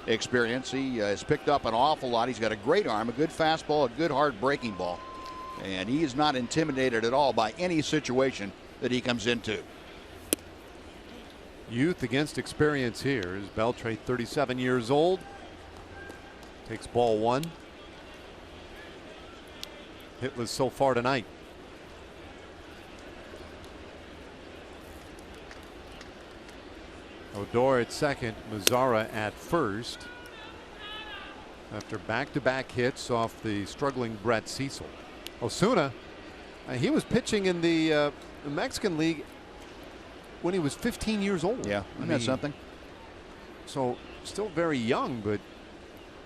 experience. He has picked up an awful lot. He's got a great arm, a good fastball, a good hard breaking ball, and he is not intimidated at all by any situation that he comes into. Youth against experience here is Beltre, 37 years old. Takes ball 1. Hitless so far tonight. Odor at second, Mazara at first. After back-to-back hits off the struggling Brett Cecil. Osuna, he was pitching in the Mexican League when he was 15 years old. Yeah, isn't that something? So still very young, but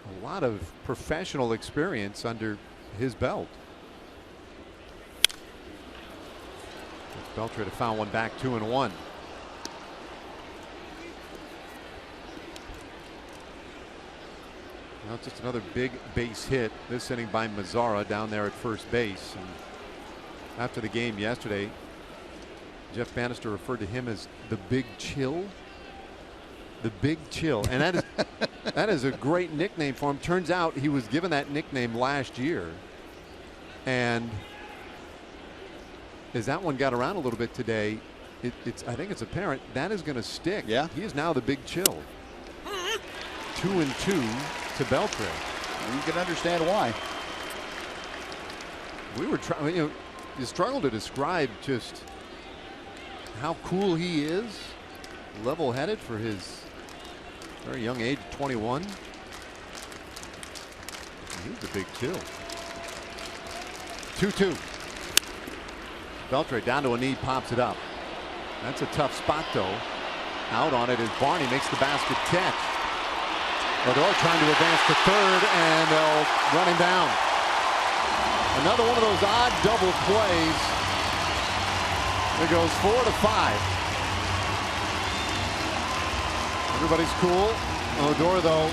a lot of professional experience under his belt. Beltre to foul one back, 2-1. Now it's just another big base hit this inning by Mazara down there at first base. And after the game yesterday, Jeff Bannister referred to him as the Big Chill. The Big Chill, and that is that is a great nickname for him. Turns out he was given that nickname last year, and as that one got around a little bit today, I think it's apparent that is going to stick. Yeah, he is now the Big Chill. 2-2 to Beltre. You can understand why. We were trying, you struggle to describe just how cool he is, level-headed for his very young age, 21. He's a Big Chill. 2-2. Beltre down to a knee, pops it up. That's a tough spot, though. Out on it is Barney, makes the basket catch. Odor trying to advance to third, and they'll run him down. Another one of those odd double plays. It goes 4-5. Everybody's cool. Odor, though,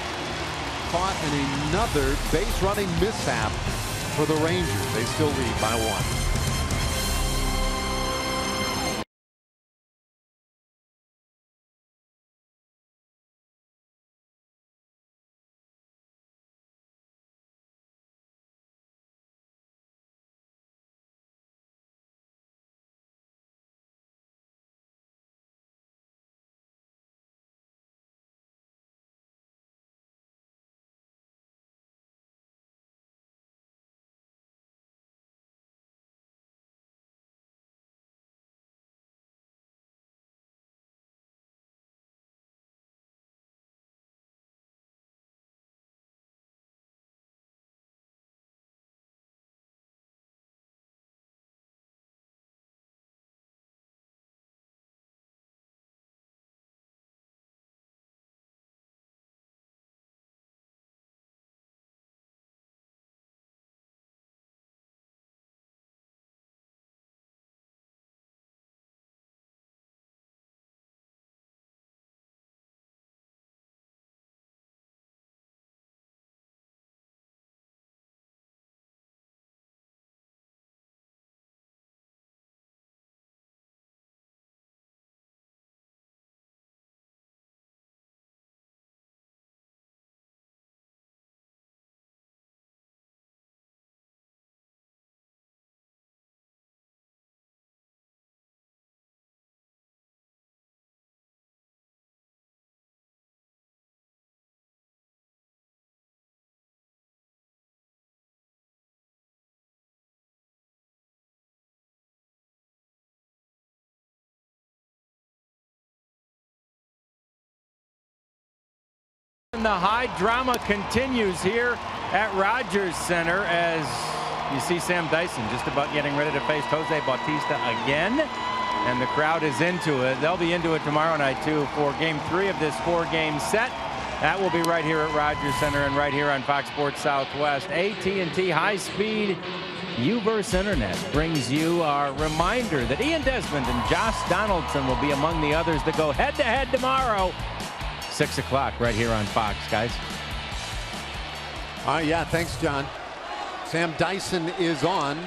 caught in another base running mishap for the Rangers. They still lead by 1. And the high drama continues here at Rogers Center as you see Sam Dyson just about getting ready to face Jose Bautista again. And the crowd is into it. They'll be into it tomorrow night, too, for Game 3 of this 4-game set. That will be right here at Rogers Center and right here on Fox Sports Southwest. AT&T high-speed UVerse Internet brings you our reminder that Ian Desmond and Josh Donaldson will be among the others that go head-to-head tomorrow. 6 o'clock right here on Fox, guys. All right, yeah, thanks, John. Sam Dyson is on,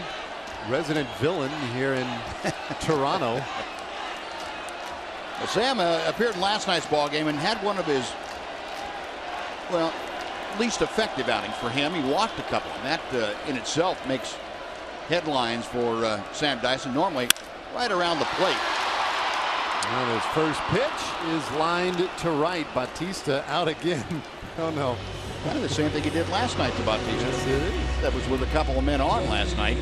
resident villain here in Toronto. Well, Sam appeared in last night's ball game and had one of his, well, least effective outings for him. He walked a couple, and that in itself makes headlines for Sam Dyson. Normally right around the plate. Well, his first pitch is lined to right. Bautista out again. Oh, no. Kind of the same thing he did last night to Bautista. Yes, it is. That was with a couple of men on last night.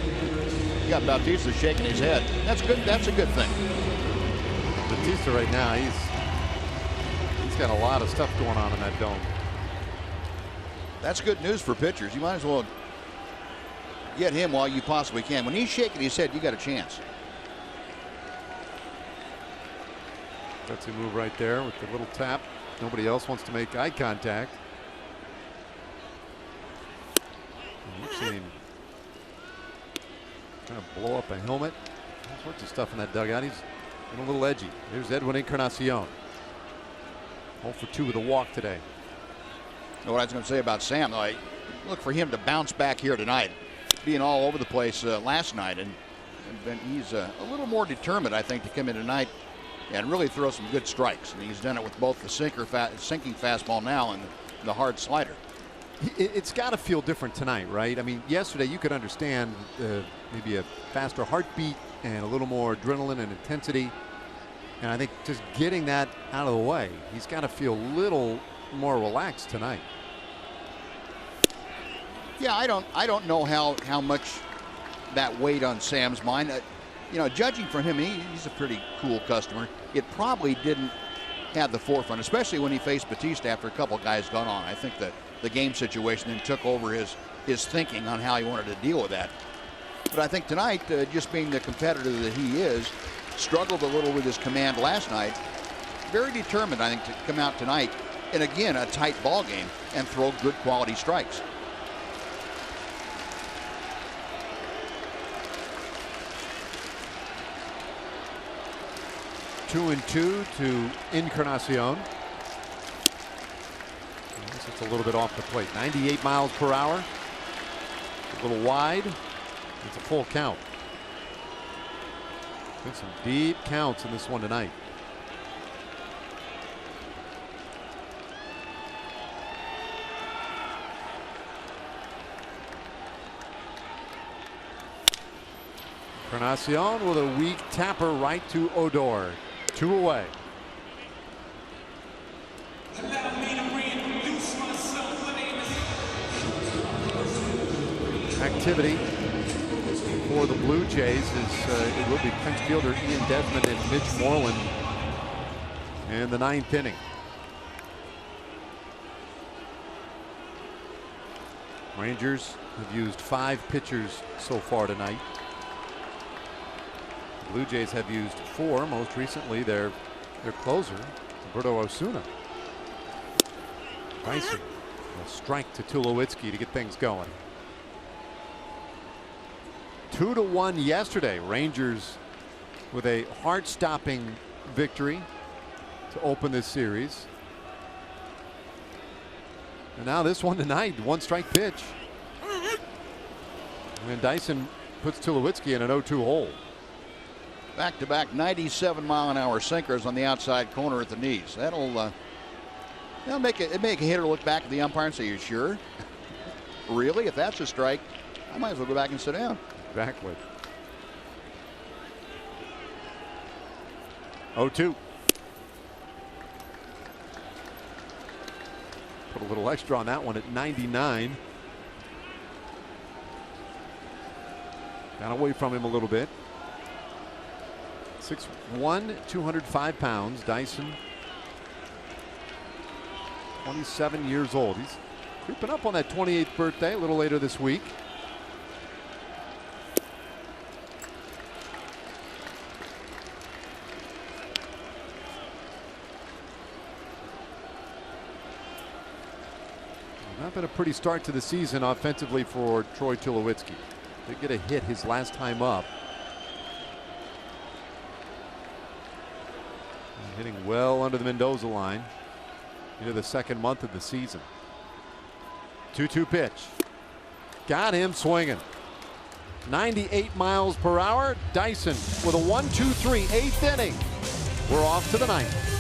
You got Bautista shaking his head. That's good. That's a good thing. Bautista right now, he's got a lot of stuff going on in that dome. That's good news for pitchers. You might as well get him while you possibly can. When he's shaking his head, you got a chance. That's a move right there with the little tap. Nobody else wants to make eye contact. And you've seen him kind of blow up a helmet. All sorts of stuff in that dugout. He's getting a little edgy. There's Edwin Encarnacion. 0 for 2 with a walk today. You know what I was going to say about Sam, though, I look for him to bounce back here tonight. Being all over the place last night, and he's a little more determined, I think, to come in tonight and really throw some good strikes. And he's done it with both the sinking fastball now and the hard slider. It's got to feel different tonight, right? I mean, yesterday you could understand maybe a faster heartbeat and a little more adrenaline and intensity. And I think just getting that out of the way, he's got to feel a little more relaxed tonight. Yeah, I don't know how much that weighed on Sam's mind. You know, judging from him, he's a pretty cool customer. It probably didn't have the forefront, especially when he faced Bautista after a couple guys got on. I think that the game situation then took over his thinking on how he wanted to deal with that. But I think tonight, just being the competitor that he is, struggled a little with his command last night. Very determined, I think, to come out tonight in, again, a tight ball game and throw good quality strikes. Two and two to Encarnacion. It's a little bit off the plate. 98 miles per hour. A little wide. It's a full count. Been some deep counts in this one tonight. Encarnacion with a weak tapper right to Odor. 2 away. Activity for the Blue Jays is it will be pinch fielder Ian Desmond and Mitch Moreland in the 9th inning. Rangers have used 5 pitchers so far tonight. The Blue Jays have used 4, most recently their closer, Roberto Osuna. Bryson will strike to Tulowitzki to get things going. 2-1 yesterday. Rangers with a heart-stopping victory to open this series. And now this one tonight, 1-strike pitch. And Dyson puts Tulowitzki in an 0-2 hole. Back-to-back 97-mile-an-hour sinkers on the outside corner at the knees. That'll make a hitter look back at the umpire and say, "You sure? Really? If that's a strike, I might as well go back and sit down." Exactly. 0-2. Put a little extra on that one at 99. Got away from him a little bit. 6'1", 205 pounds. Dyson, 27 years old. He's creeping up on that 28th birthday a little later this week. Not been a pretty start to the season offensively for Troy Tulowitzki. Did get a hit his last time up. Hitting well under the Mendoza line into the 2nd month of the season. 2-2 pitch. Got him swinging. 98 miles per hour. Dyson with a 1-2-3 8th inning. We're off to the 9th.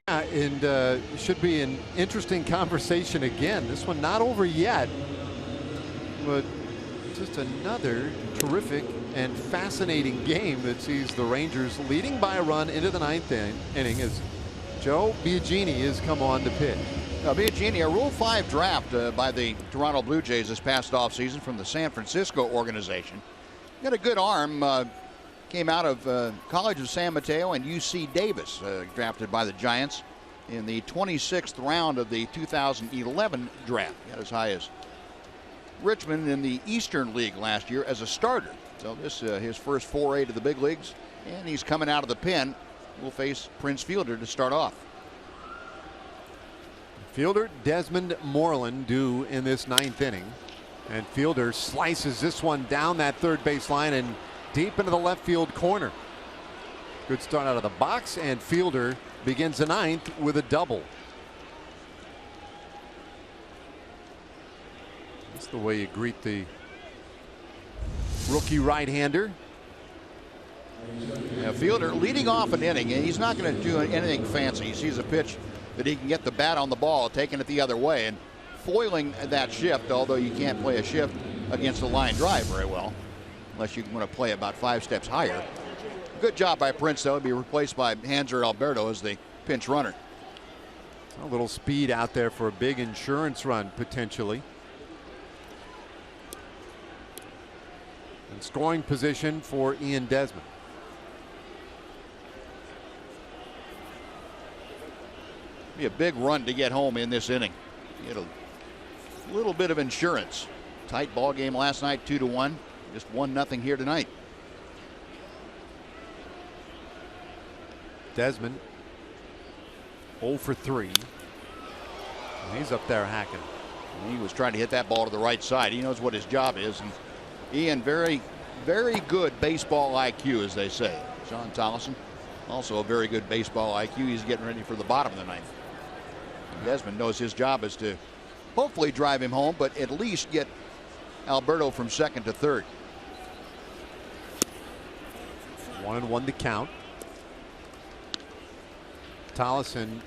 And should be an interesting conversation again. This one not over yet, but just another terrific and fascinating game that sees the Rangers leading by a run into the 9th inning as Joe Biagini has come on to pitch. Now, Biagini, a Rule 5 draft by the Toronto Blue Jays this past offseason from the San Francisco organization. Got a good arm. Came out of College of San Mateo and UC Davis, drafted by the Giants in the 26th round of the 2011 draft. Got as high as Richmond in the Eastern League last year as a starter. So this his first foray to the big leagues, and he's coming out of the pen. We'll face Prince Fielder to start off. Fielder Desmond Moreland due in this 9th inning, and Fielder slices this one down that third base line and deep into the left field corner. Good start out of the box, and Fielder begins the 9th with a double. That's the way you greet the rookie right-hander. Now, Fielder leading off an inning, and he's not going to do anything fancy. He sees a pitch that he can get the bat on the ball, taking it the other way, and foiling that shift, although you can't play a shift against a line drive very well, unless you want to play about 5 steps higher. Good job by Prince, though. He'll be replaced by Hanser Alberto as the pinch runner. A little speed out there for a big insurance run, potentially. And scoring position for Ian Desmond. Be a big run to get home in this inning. Get a little bit of insurance. Tight ball game last night, 2-1. Just 1-0 here tonight. Desmond 0 for 3. And he's up there hacking. He was trying to hit that ball to the right side. He knows what his job is. And Ian, very, very good baseball IQ, as they say. John Tollison, also a very good baseball IQ. He's getting ready for the bottom of the 9th. Desmond knows his job is to hopefully drive him home, but at least get Alberto from second to third. 1-1 to count. Tollison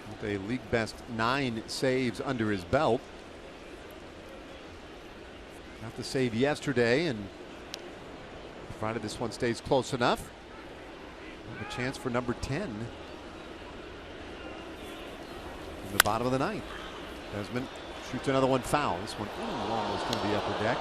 with a league best 9 saves under his belt. Got the save yesterday, and provided this one stays close enough, have a chance for number 10 in the bottom of the 9th. Desmond shoots another one foul. This one almost into the upper deck.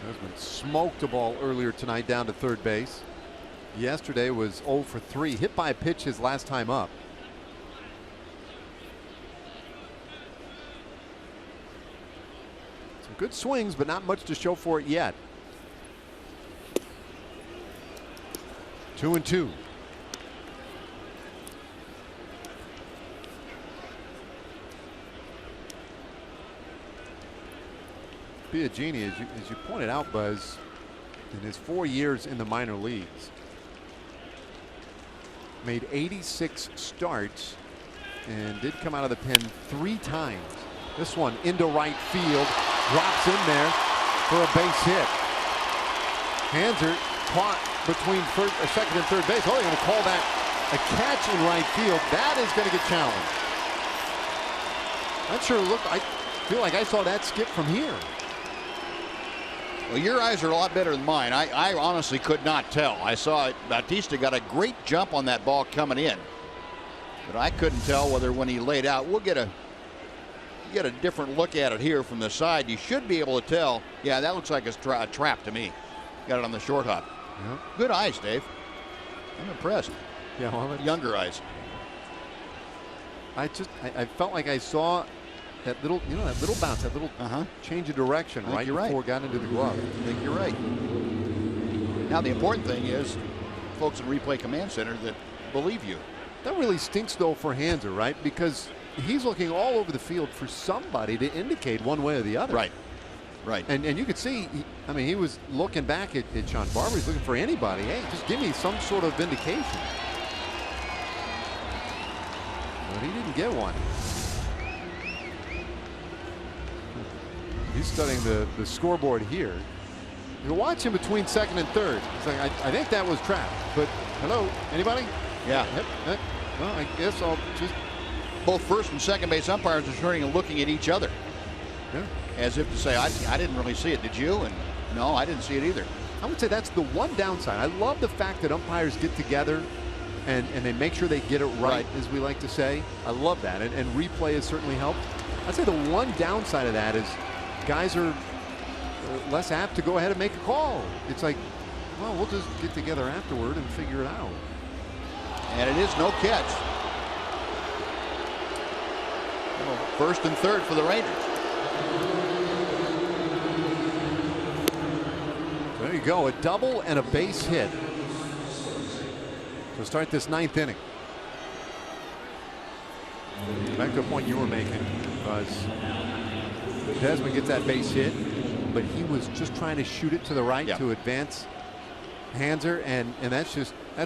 Desmond smoked a ball earlier tonight down to third base. Yesterday was 0 for 3. Hit by a pitch his last time up. Some good swings, but not much to show for it yet. 2-2. Biagini, as you pointed out, Buzz, in his 4 years in the minor leagues, made 86 starts and did come out of the pen 3 times. This one into right field, drops in there for a base hit. Hanser caught between second and third base. Oh, they're going to call that a catch in right field. That is going to get challenged. Not sure. Look, I feel like I saw that skip from here. Well, your eyes are a lot better than mine. I honestly could not tell. I saw it. Bautista got a great jump on that ball coming in, but I couldn't tell whether when he laid out. We'll get a different look at it here from the side. You should be able to tell. Yeah, that looks like a trap to me. Got it on the short hop. Yep. Good eyes, Dave. I'm impressed. Yeah, well, younger eyes. I felt like I saw that little, that little bounce, that little change of direction right before it got into the glove. I think you're right. Now the important thing is folks in Replay Command Center that believe you. That really stinks though for Hanser, right? Because he's looking all over the field for somebody to indicate one way or the other. Right. Right. And you could see, he was looking back at Sean Barber. He's looking for anybody. Hey, just give me some sort of vindication. But he didn't get one. He's studying the scoreboard here. You're watching between second and third. He's like, I think that was trapped. But hello, anybody? Yeah. Well, I guess I'll just. Both first and second base umpires are turning and looking at each other. Yeah. As if to say, I didn't really see it. Did you? And no, I didn't see it either. I would say that's the one downside. I love the fact that umpires get together and they make sure they get it right, as we like to say. I love that. And replay has certainly helped. I'd say the one downside of that is guys are less apt to go ahead and make a call. It's like, well, we'll just get together afterward and figure it out. And it is no catch. First and third for the Rangers. There you go, a double and a base hit to start this ninth inning. Back to a point you were making, was Desmond gets that base hit, but he was just trying to shoot it to the right to advance Hanser, and that's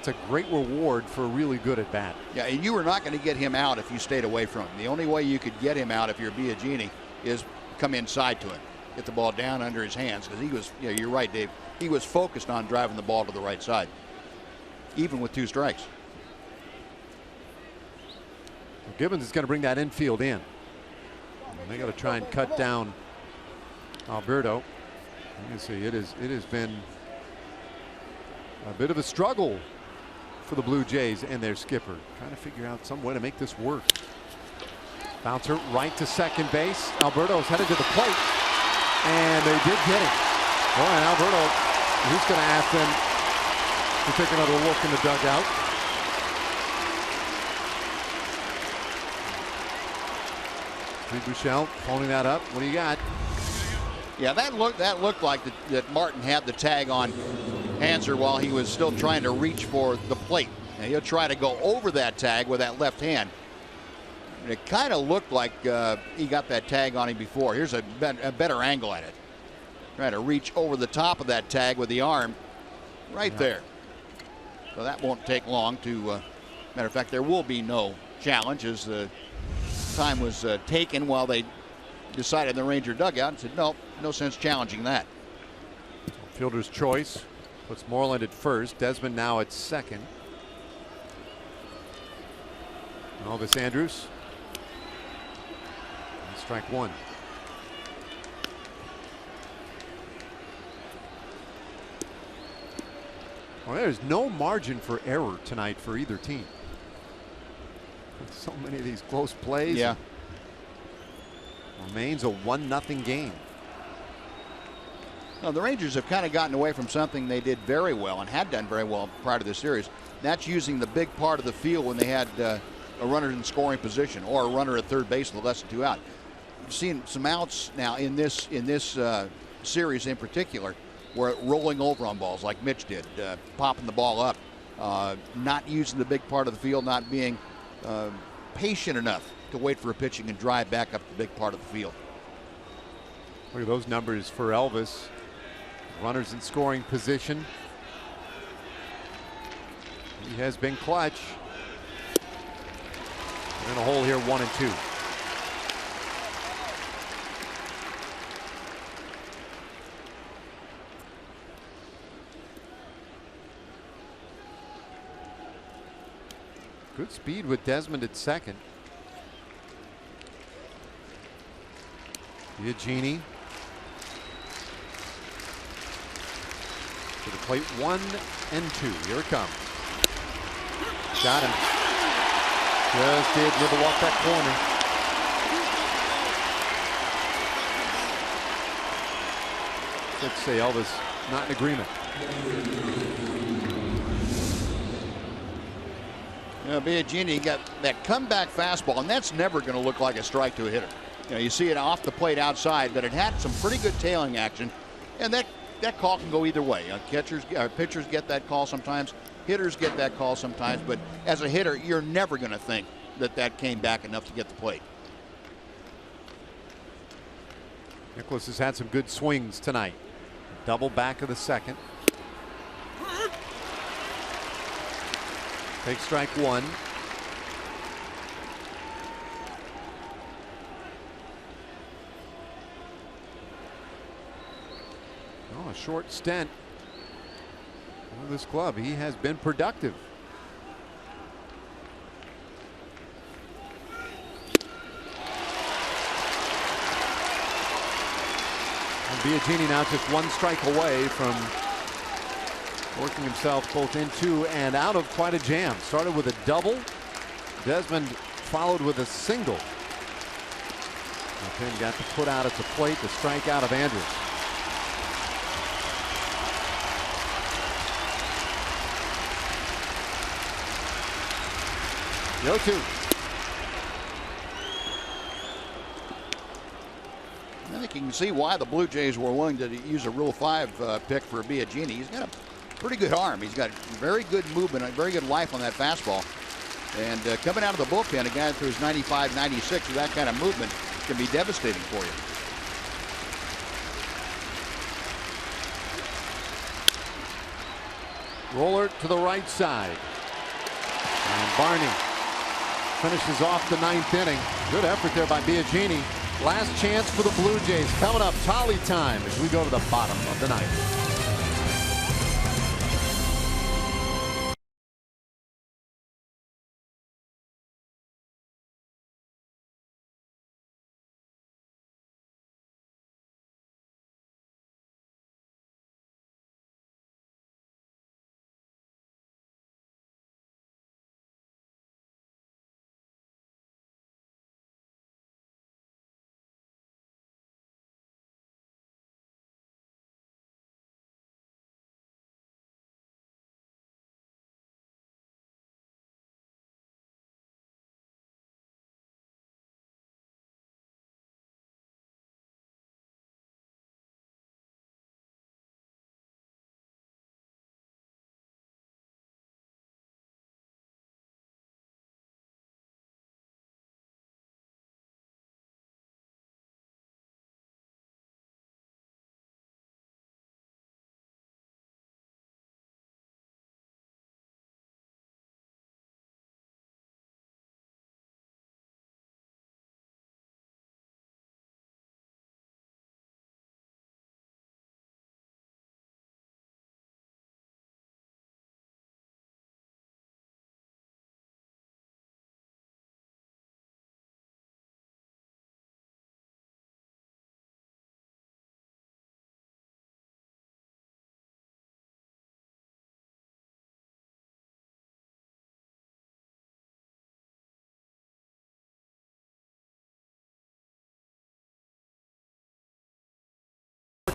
a great reward for a really good at bat. Yeah, and you were not going to get him out if you stayed away from him. The only way you could get him out if you're Biagini is come inside to him, get the ball down under his hands, because he was, you're right, Dave, he was focused on driving the ball to the right side, even with 2 strikes. Well, Gibbons is going to bring that infield in. And they got to try and cut down Alberto. You can see it has been a bit of a struggle for the Blue Jays and their skipper, trying to figure out some way to make this work. Bouncer right to second base. Alberto's headed to the plate, and they did get him. Well, and Alberto, he's going to ask them to take another look in the dugout. Bouchel phoning that up. What do you got? Yeah, that looked like that Martin had the tag on Hanser while he was still trying to reach for the plate. And he'll try to go over that tag with that left hand. And it kind of looked like he got that tag on him before. Here's a better angle at it. Trying to reach over the top of that tag with the arm right there. So that won't take long to, matter of fact, there will be no challenge as the time was taken while they decided in the Ranger dugout and said, no sense challenging that. Fielder's choice puts Moreland at first. Desmond now at second. Elvis Andrus. And strike one. Well, there's no margin for error tonight for either team. So many of these close plays. Yeah. Remains a 1-0 game. Now, the Rangers have kind of gotten away from something they did very well and had done very well prior to the series. That's using the big part of the field when they had a runner in scoring position or a runner at third base with less than 2 out. You've seen some outs now in this series in particular where rolling over on balls like Mitch did, popping the ball up, not using the big part of the field, not being patient enough to wait for a pitching and drive back up the big part of the field. Look at those numbers for Elvis. Runners in scoring position. He has been clutch. In a hole here, 1 and 2. Good speed with Desmond at second. Biagini to the plate, 1 and 2. Here it comes. Got him. Just did nibble off that corner. Let's say Elvis not in agreement. Biagini got that comeback fastball, and that's never going to look like a strike to a hitter. You see it off the plate outside, but it had some pretty good tailing action, and that call can go either way. Pitchers get that call sometimes, hitters get that call sometimes, but as a hitter, you're never going to think that came back enough to get the plate. Nicholas has had some good swings tonight. Double back of the second. Take strike one. a short stint with this club, he has been productive. And Biagini now just one strike away from working himself both into and out of quite a jam. Started with a double. Desmond followed with a single. Then got the put out at the plate, the strikeout of Andrews. The 0-2. I think you can see why the Blue Jays were willing to use a Rule 5 pick for Biagini. He's got a pretty good arm. He's got very good movement, very good life on that fastball. And coming out of the bullpen, a guy that throws 95, 96 with that kind of movement can be devastating for you. Roller to the right side. And Barney finishes off the 9th inning. Good effort there by Biagini. Last chance for the Blue Jays coming up. Tally time as we go to the bottom of the 9th.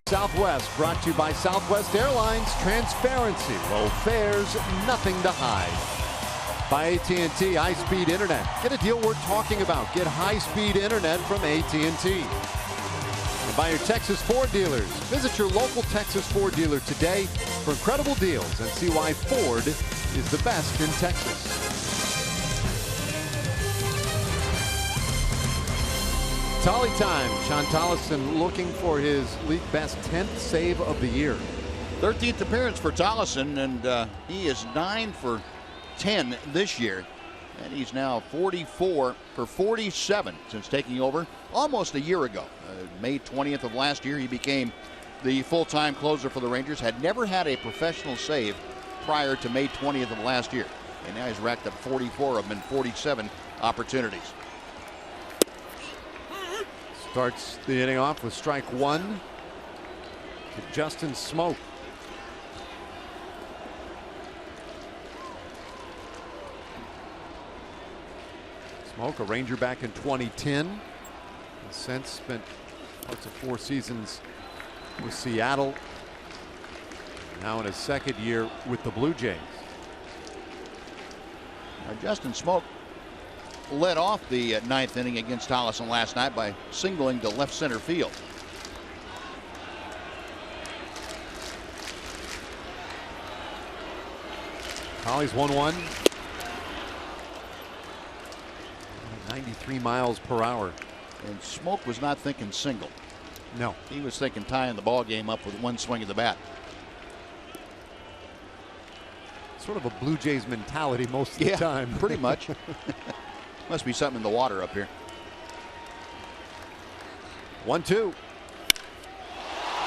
Southwest brought to you by Southwest Airlines. Transparency, low fares, nothing to hide. By AT&T high-speed internet. Get a deal worth talking about. Get high-speed internet from AT&T. And by your Texas Ford dealers. Visit your local Texas Ford dealer today for incredible deals and see why Ford is the best in Texas. Tally time. Sean Tollison looking for his league best 10th save of the year. 13th appearance for Tollison, and he is 9 for 10 this year. And he's now 44 for 47 since taking over almost a year ago. May 20th of last year, he became the full-time closer for the Rangers. Had never had a professional save prior to May 20th of last year. And now he's racked up 44 of them in 47 opportunities. Starts the inning off with strike one to Justin Smoke. Smoke, a Ranger back in 2010. And since spent parts of 4 seasons with Seattle. Now in his 2nd year with the Blue Jays. Now Justin Smoke led off the 9th inning against Tollison last night by singling to left center field. Collies 1-1. 93 miles per hour. And Smoke was not thinking single. No. He was thinking tying the ball game up with one swing of the bat. Sort of a Blue Jays mentality most of the time. Pretty much. Must be something in the water up here. 1-2.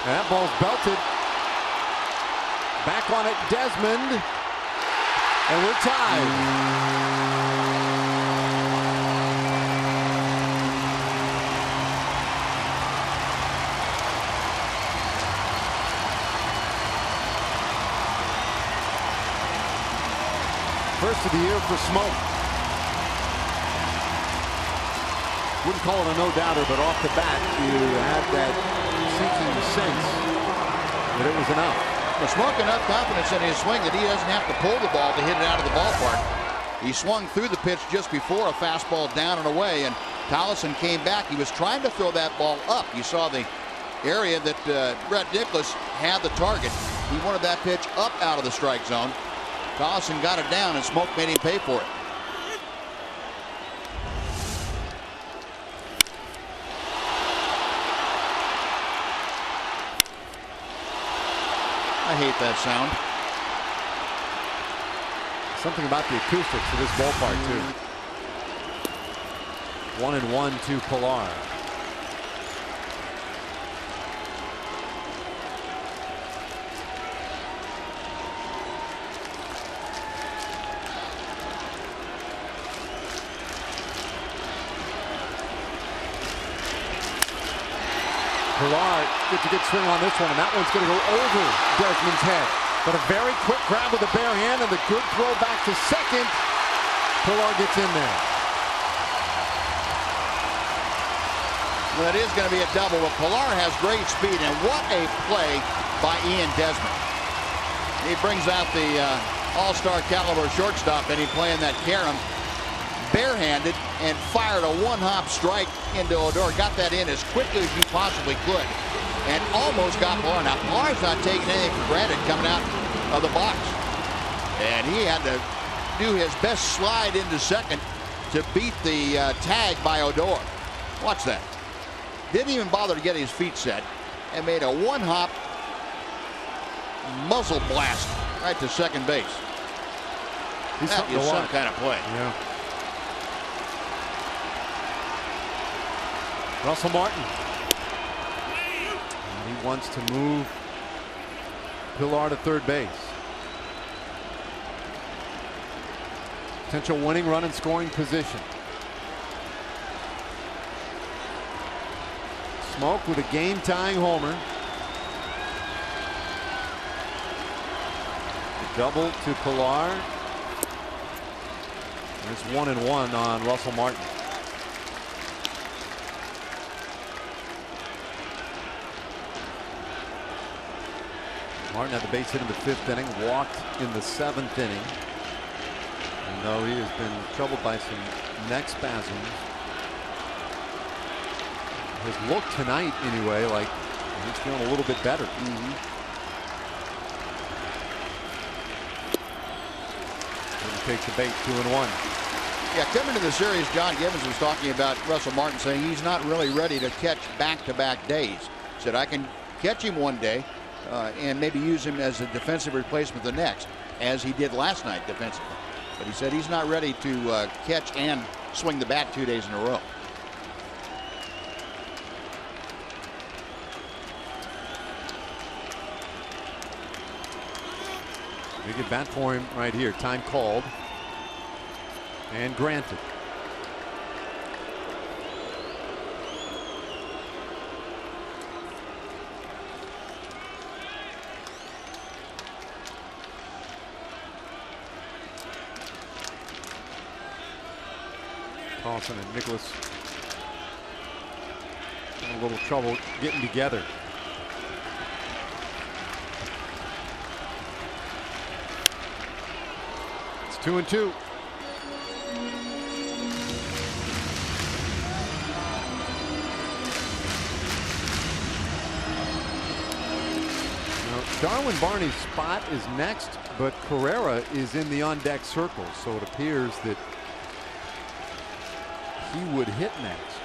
That ball's belted. Back on it, Desmond. And we're tied. First of the year for Smoke. Wouldn't call it a no-doubter, but off the bat, you had that sinking sense that it was enough. Well, Smoke enough confidence in his swing that he doesn't have to pull the ball to hit it out of the ballpark. He swung through the pitch just before a fastball down and away, and Tollefson came back. He was trying to throw that ball up. You saw the area that Brett Nicklaus had the target. He wanted that pitch up out of the strike zone. Tollefson got it down, and Smoke made him pay for it. I hate that sound. Something about the acoustics of this ballpark, too. 1-1 to Pilar. Pilar gets a good swing on this one, and that one's going to go over Desmond's head. But a very quick grab with the bare hand and the good throw back to second. Pilar gets in there. Well, it is going to be a double, but Pilar has great speed, and what a play by Ian Desmond. He brings out the all-star caliber shortstop, and he's playing that carom barehanded and fired a one-hop strike into Odor. Got that in as quickly as he possibly could and almost got Pilar. Now, Pilar's not taking anything for granted coming out of the box. And he had to do his best slide into second to beat the tag by Odor. Watch that. Didn't even bother to get his feet set and made a one-hop muzzle blast right to second base. That is some kind of play. Yeah. Russell Martin. And he wants to move Pilar to third base. Potential winning run in scoring position. Smoke with a game-tying homer. A double to Pilar. There's 1-1 on Russell Martin. Martin had the base hit in the 5th inning, walked in the 7th inning. And though he has been troubled by some neck spasms, his look tonight anyway, like he's feeling a little bit better. He takes the bait, 2-1. Yeah, coming to the series, John Gibbons was talking about Russell Martin, saying he's not really ready to catch back-to-back days. He said, I can catch him one day and maybe use him as a defensive replacement the next, as he did last night defensively. But he said he's not ready to catch and swing the bat 2 days in a row. Big at bat for him right here. Time called and granted. Tollefson and Nicklaus having a little trouble getting together. It's 2-2. Darwin Barney's spot is next, but Carrera is in the on-deck circle, so it appears that he would hit next.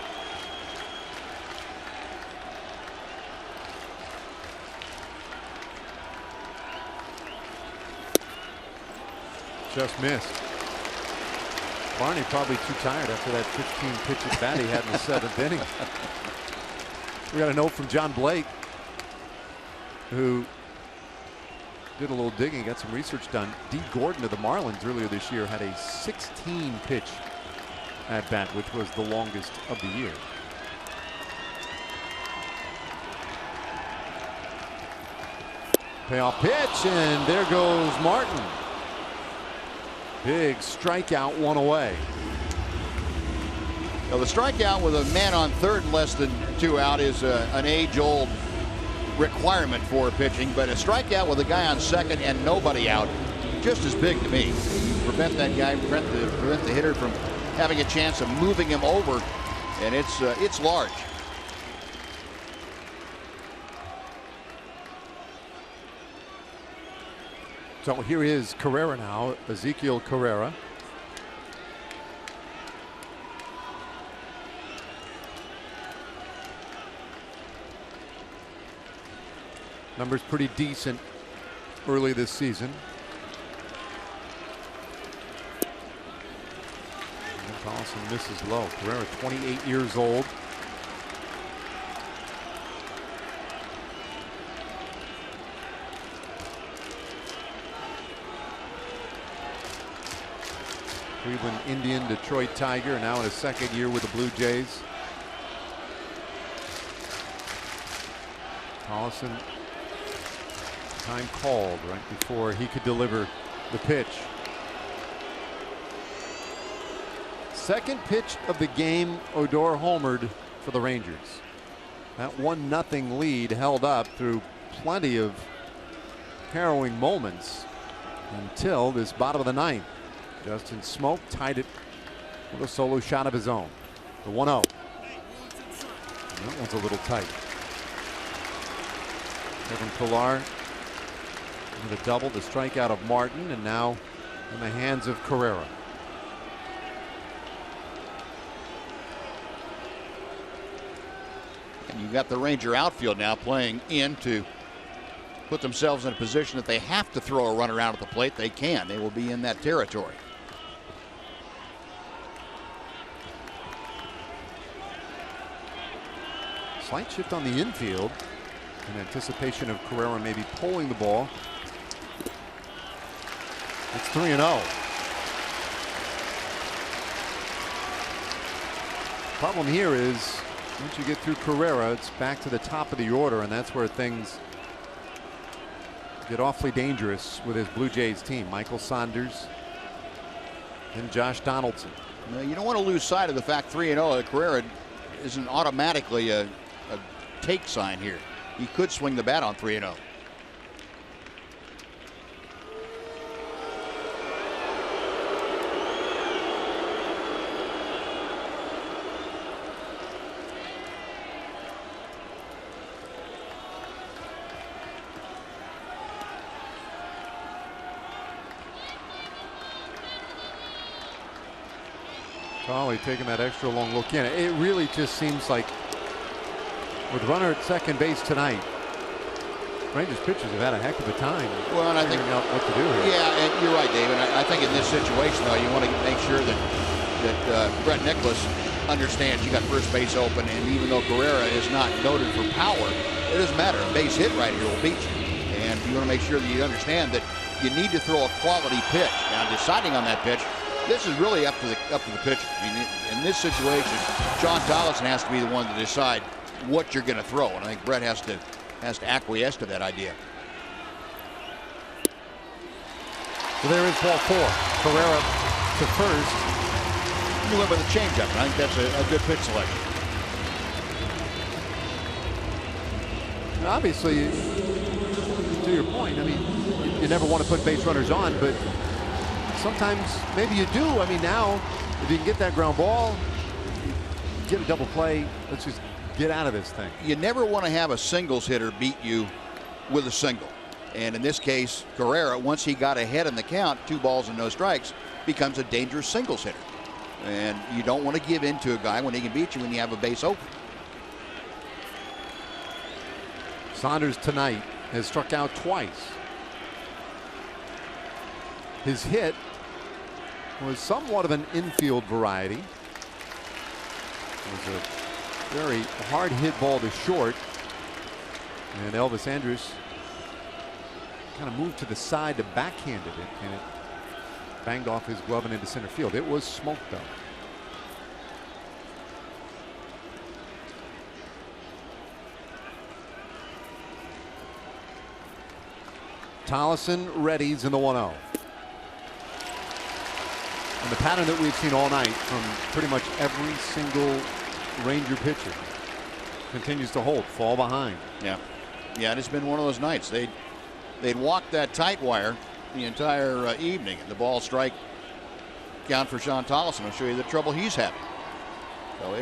Just missed. Barney probably too tired after that 15-pitch at bat he had in the 7th inning. We got a note from John Blake, who did a little digging, got some research done. D. Gordon of the Marlins earlier this year had a 16-pitch at bat, which was the longest of the year. Payoff pitch, and there goes Martin. Big strikeout, one away. Now, the strikeout with a man on third and less than 2 out is an age-old requirement for pitching, but a strikeout with a guy on second and nobody out, just as big to me. Prevent that guy, prevent the hitter from having a chance of moving him over, and it's large. So here is Carrera now, Ezekiel Carrera. Numbers pretty decent early this season. And Carlson misses low. Carrera, 28 years old. Cleveland Indian, Detroit Tiger, now in his second year with the Blue Jays. Carlson, time called right before he could deliver the pitch. Second pitch of the game, Odor homered for the Rangers. That 1-0 lead held up through plenty of harrowing moments until this bottom of the ninth. Justin Smoke tied it with a solo shot of his own. The 1-0. That one's a little tight. Kevin Pillar with a double, the strikeout of Martin, and now in the hands of Carrera. And you got the Ranger outfield now playing in to put themselves in a position that they have to throw a runner out at the plate. They can. They will be in that territory. Slight shift on the infield in anticipation of Carrera maybe pulling the ball. It's 3-0. Problem here is once you get through Carrera, it's back to the top of the order, and that's where things get awfully dangerous with his Blue Jays team. Michael Saunders and Josh Donaldson. Now, you don't want to lose sight of the fact 3-0. Carrera isn't automatically a take sign here. He could swing the bat on 3-0. Charlie taking that extra long look in. It really just seems like with runner at second base tonight, Rangers pitchers have had a heck of a time. Well, and I think out what to do here. Yeah, and you're right, David. I think in this situation, though, you want to make sure that Brett Nicholas understands you got first base open, and even though Carrera is not noted for power, it doesn't matter. A base hit right here will beat you, and you want to make sure that you understand that you need to throw a quality pitch. Now, deciding on that pitch, this is really up to the pitcher. I mean, in this situation, John Donaldson has to be the one to decide what you're going to throw, and I think Brett has to acquiesce to that idea. So there is ball 4. Carrera to first. You went with a changeup, and I think that's a good pitch selection. And obviously, to your point, I mean, you never want to put base runners on, but sometimes maybe you do. I mean, now if you can get that ground ball, get a double play, let's just get out of this thing. You never want to have a singles hitter beat you with a single. And in this case, Carrera, once he got ahead in the count, 2 balls and no strikes, becomes a dangerous singles hitter. And you don't want to give in to a guy when he can beat you when you have a base open. Saunders tonight has struck out twice. His hit was somewhat of an infield variety. It was a very hard hit ball to short, and Elvis Andrus kind of moved to the side to backhanded it, and it banged off his glove and into center field. It was smoked though. Tollison readies in the 1-0. And the pattern that we've seen all night from pretty much every single Ranger pitcher continues to hold, fall behind. Yeah, and it's been one of those nights. They'd walk that tight wire the entire evening, and the ball strike count for Sean Tollison will show you the trouble he's having. So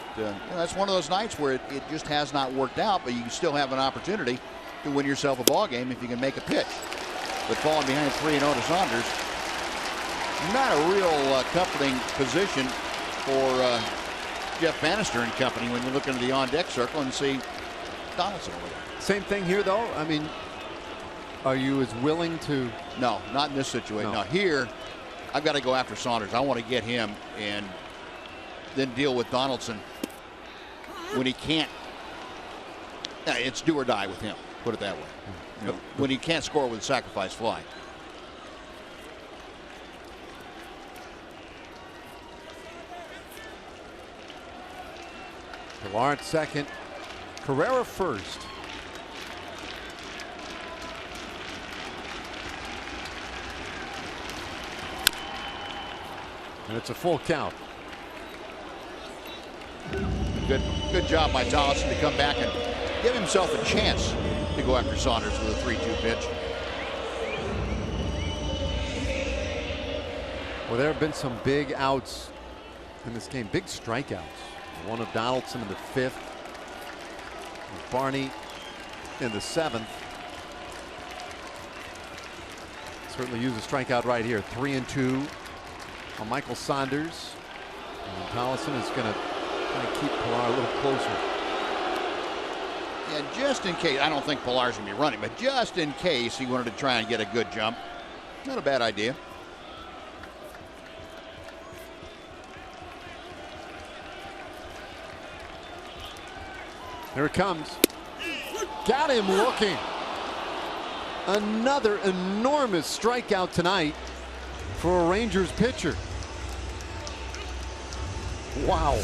that's one of those nights where it just has not worked out, but you still have an opportunity to win yourself a ball game if you can make a pitch. But falling behind 3-0 to Saunders, not a real comforting position for Jeff Bannister and company when you look into the on-deck circle and see Donaldson over there. Same thing here, though. I mean, are you as willing to? No, not in this situation. No. Now here, I've got to go after Saunders. I want to get him and then deal with Donaldson when he can't. It's do or die with him. Put it that way. You know, when he can't score with a sacrifice fly. Pilar at second, Carrera first. And it's a full count. Good job by Tollison to come back and give himself a chance to go after Saunders with a 3-2 pitch. Well, there have been some big outs in this game, big strikeouts. One of Donaldson in the 5th, Barney in the 7th. Certainly use a strikeout right here. 3-2 on Michael Saunders. And Tollison is going to keep Pilar a little closer. Yeah, just in case. I don't think Pilar's going to be running, but just in case he wanted to try and get a good jump. Not a bad idea. Here it comes. Got him looking. Another enormous strikeout tonight for a Rangers pitcher. Wow.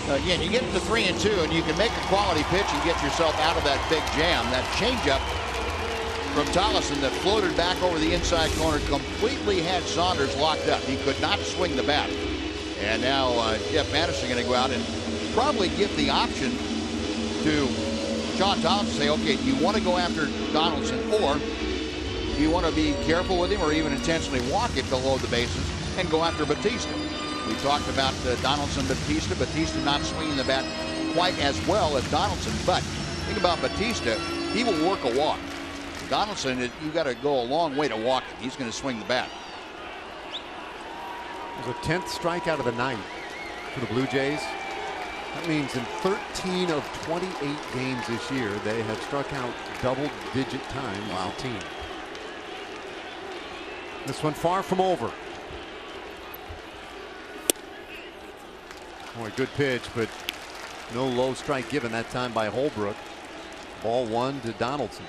Again, you get to 3-2 and you can make a quality pitch and get yourself out of that big jam. That changeup from Tollison that floated back over the inside corner completely had Saunders locked up. He could not swing the bat. And now Jeff Bannister going to go out and probably give the option to Sean Tollison, say, okay, do you want to go after Donaldson, or do you want to be careful with him or even intentionally walk it to load the bases and go after Batista? We talked about Donaldson, Batista not swinging the bat quite as well as Donaldson, but think about Batista, he will work a walk. Donaldson, you got to go a long way to walk it. He's going to swing the bat. It was a 10th strikeout of the night for the Blue Jays. That means in 13 of 28 games this year, they have struck out double-digit times as a team. This one far from over. Boy, good pitch, but no low strike given that time by Holbrook. Ball 1 to Donaldson.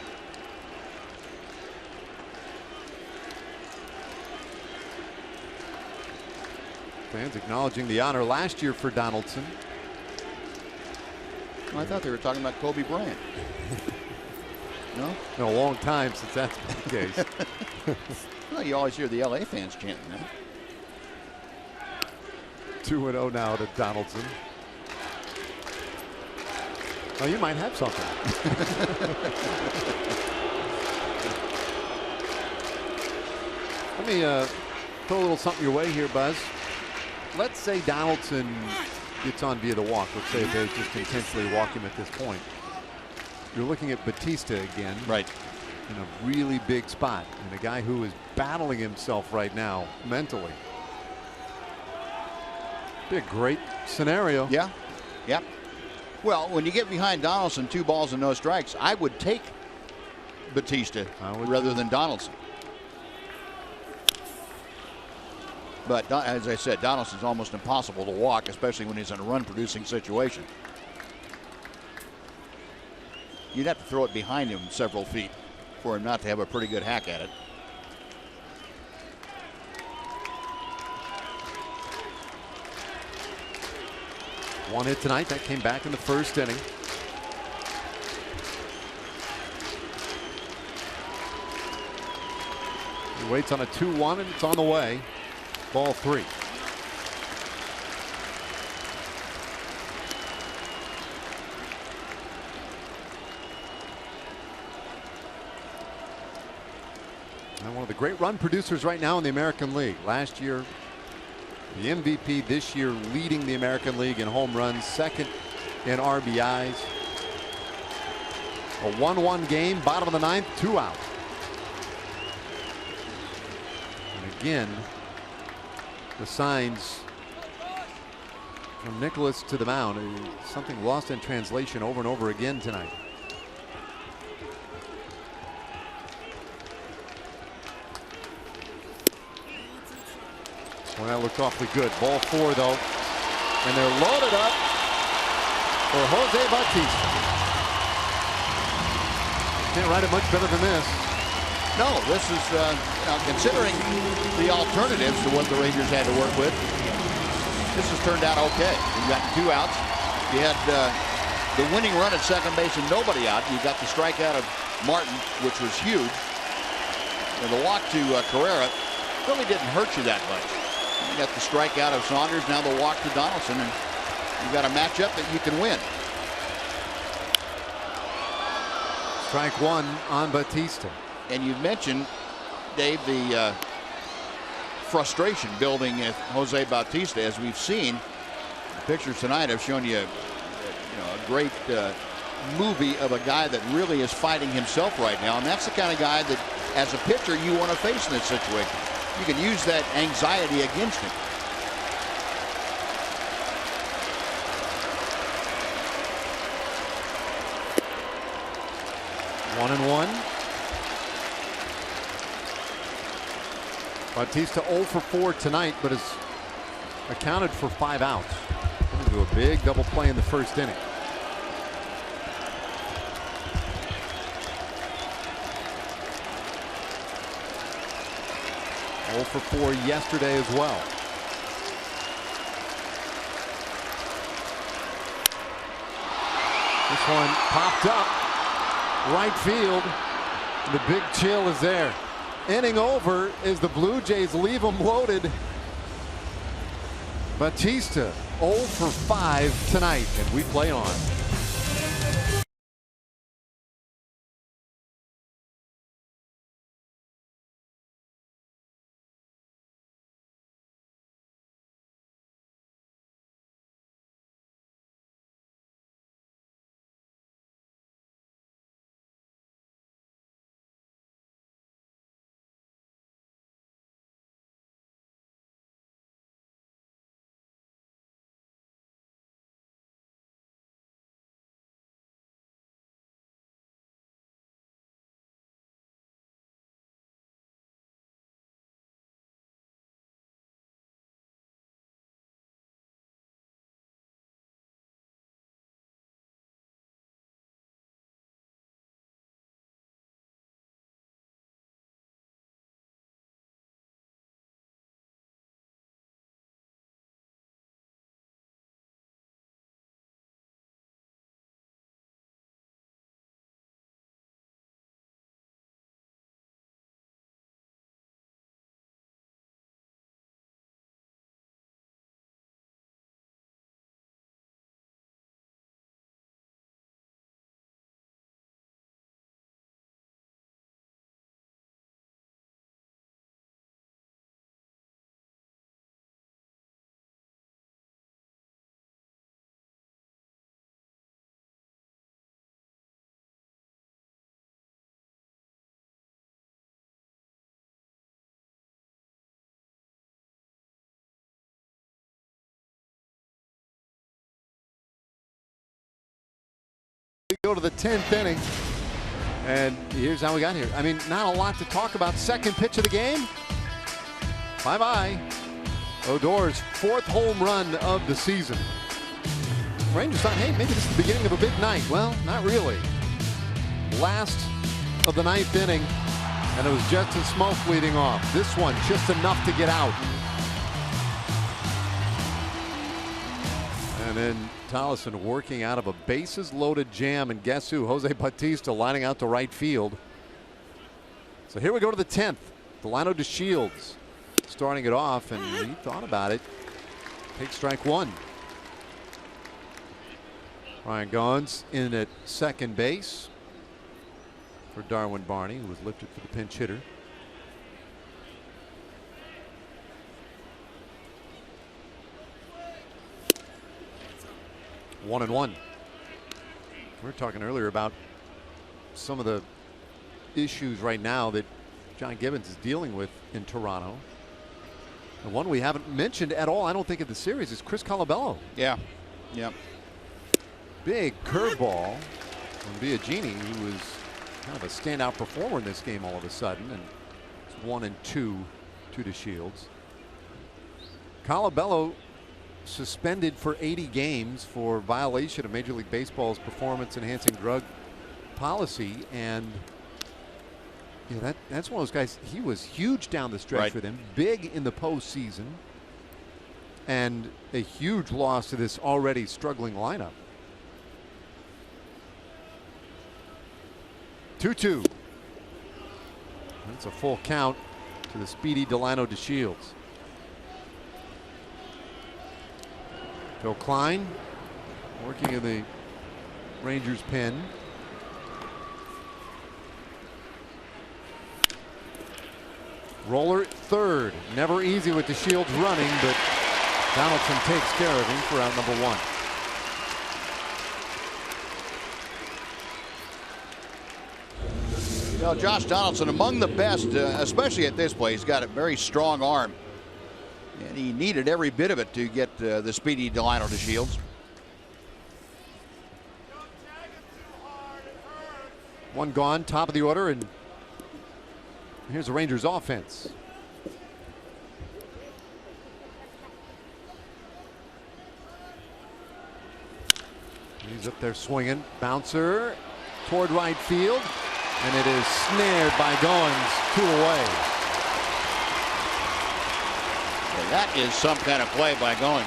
Fans acknowledging the honor last year for Donaldson. Well, I thought they were talking about Kobe Bryant. No? No, a long time since that's been the case. Well, you always hear the LA fans chanting that. 2-0 now to Donaldson. Oh, you might have something. Let me throw a little something your way here, Buzz. Let's say Donaldson gets on via the walk. Let's say they just intentionally walk him at this point. You're looking at Batista again. Right. In a really big spot. And a guy who is battling himself right now mentally. Be a great scenario. Yeah. Yeah. Well, when you get behind Donaldson, 2 balls and no strikes, I would take Batista rather than Donaldson. But as I said, Donaldson's almost impossible to walk, especially when he's in a run-producing situation. you'd have to throw it behind him several feet for him not to have a pretty good hack at it. One hit tonight that came back in the first inning. He waits on a 2-1 and it's on the way. Ball 3. And one of the great run producers right now in the American League. Last year, the MVP. This year, leading the American League in home runs, second in RBIs. A 1-1 game, bottom of the 9th, 2 out. And again, the signs from Nicholas to the mound. Something lost in translation over and over again tonight. Well, that looked awfully good. Ball 4 though. And they're loaded up for Jose Bautista. Can't write it much better than this. No, this is considering the alternatives to what the Rangers had to work with, this has turned out okay. You got 2 outs. You had the winning run at second base and nobody out. You got the strikeout of Martin, which was huge. And the walk to Carrera really didn't hurt you that much. You got the strikeout of Saunders, now the walk to Donaldson, and you've got a matchup that you can win. Strike 1 on Bautista. And you mentioned, Dave, the frustration building with Jose Bautista. As we've seen, the pictures tonight have shown you, a great movie of a guy that really is fighting himself right now. And that's the kind of guy that, as a pitcher, you want to face in this situation. You can use that anxiety against him. One and 1. Bautista 0 for 4 tonight, but has accounted for 5 outs. Going to do a big double play in the first inning. For 4 yesterday as well. This one popped up right field. The big chill is there. Inning over as the Blue Jays leave them loaded. Bautista 0 for 5 tonight, and we play on. We go to the 10th inning, and here's how we got here. I mean, not a lot to talk about. Second pitch of the game. Bye-bye. Odor's 4th home run of the season. Rangers thought, hey, maybe this is the beginning of a big night. Well, not really. Last of the 9th inning, and it was Justin Smoke leading off. This one just enough to get out. And then Tollison working out of a bases loaded jam, and guess who? Jose Bautista lining out to right field. So here we go to the 10th. Delano DeShields starting it off, and he thought about it. Take strike one. Ryan Gaughan in at second base for Darwin Barney, who was lifted for the pinch hitter. One and one. We were talking earlier about some of the issues right now that John Gibbons is dealing with in Toronto. The one we haven't mentioned at all, I don't think, in the series is Chris Colabello. Yeah. Yep. Big curveball from Biagini, who was kind of a standout performer in this game all of a sudden, and it's 1-2 to DeShields. Colabello suspended for 80 games for violation of Major League Baseball's performance enhancing drug policy, and that's one of those guys. He was huge down the stretch for them, big in the postseason, and a huge loss to this already struggling lineup. 2-2. That's a full count to the speedy Delano DeShields. Phil Klein working in the Rangers pen. Roller at third. Never easy with DeShields running, but Donaldson takes care of him for out number one. You know, Josh Donaldson, among the best, especially at this play. He's got a very strong arm, and he needed every bit of it to get the speedy Delano DeShields. One gone, top of the order, and here's the Rangers offense. He's up there swinging. Bouncer toward right field, and it is snared by Goins, 2 away. Well, that is some kind of play by Goins.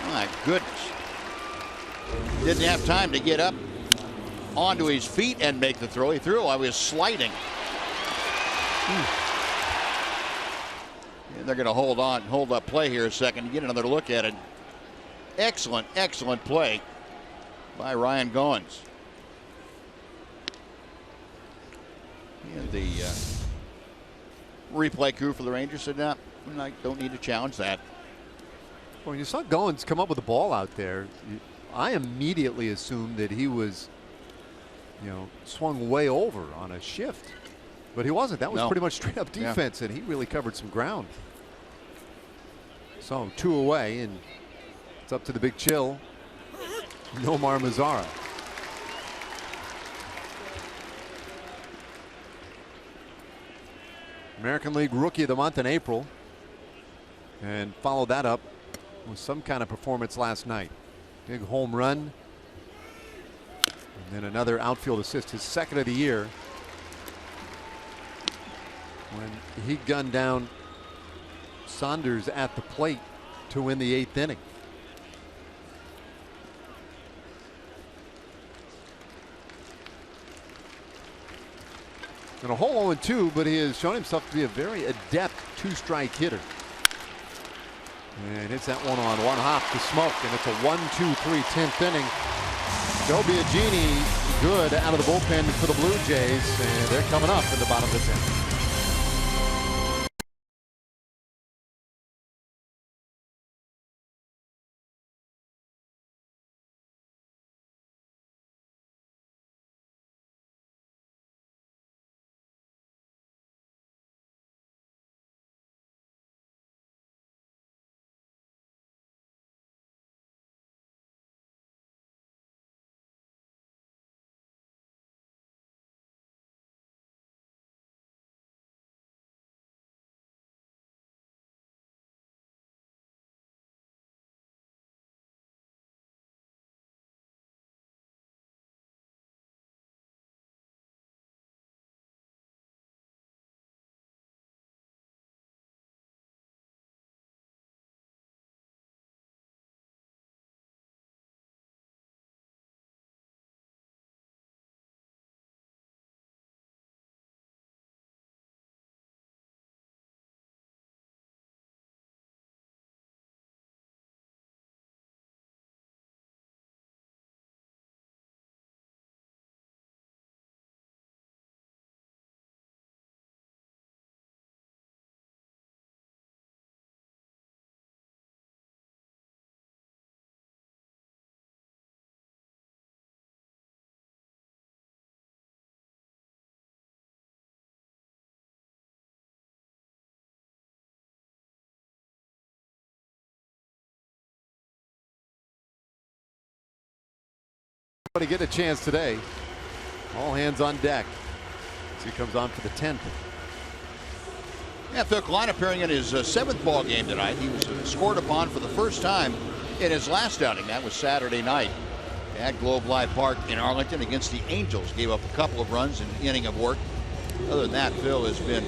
My goodness. Didn't have time to get up onto his feet and make the throw. He threw while he was sliding. And they're going to hold up play here a second to get another look at it. Excellent, excellent play by Ryan Goins. And the replay crew for the Rangers said, no, I don't need to challenge that. When you saw Goins come up with the ball out there, I immediately assumed that he was, swung way over on a shift. But he wasn't. That was pretty much straight up defense, and he really covered some ground. So 2 away, and it's up to the big chill, Nomar Mazara. American League Rookie of the Month in April, and followed that up with some kind of performance last night. Big home run, and then another outfield assist, his second of the year, when he gunned down Saunders at the plate to win the 8th inning. And a whole 0-2, but he has shown himself to be a very adept 2-strike hitter. And hits that one on one hop to Smoke, and it's a 1-2-3 10th inning. Joe Biagini good out of the bullpen for the Blue Jays, and they're coming up in the bottom of the 10th. to get a chance today. All hands on deck as he comes on for the 10th. Yeah, Phil Klein appearing in his 7th ball game tonight. He was scored upon for the first time in his last outing. That was Saturday night at Globe Life Park in Arlington against the Angels. Gave up a couple of runs in an inning of work. Other than that, Phil has been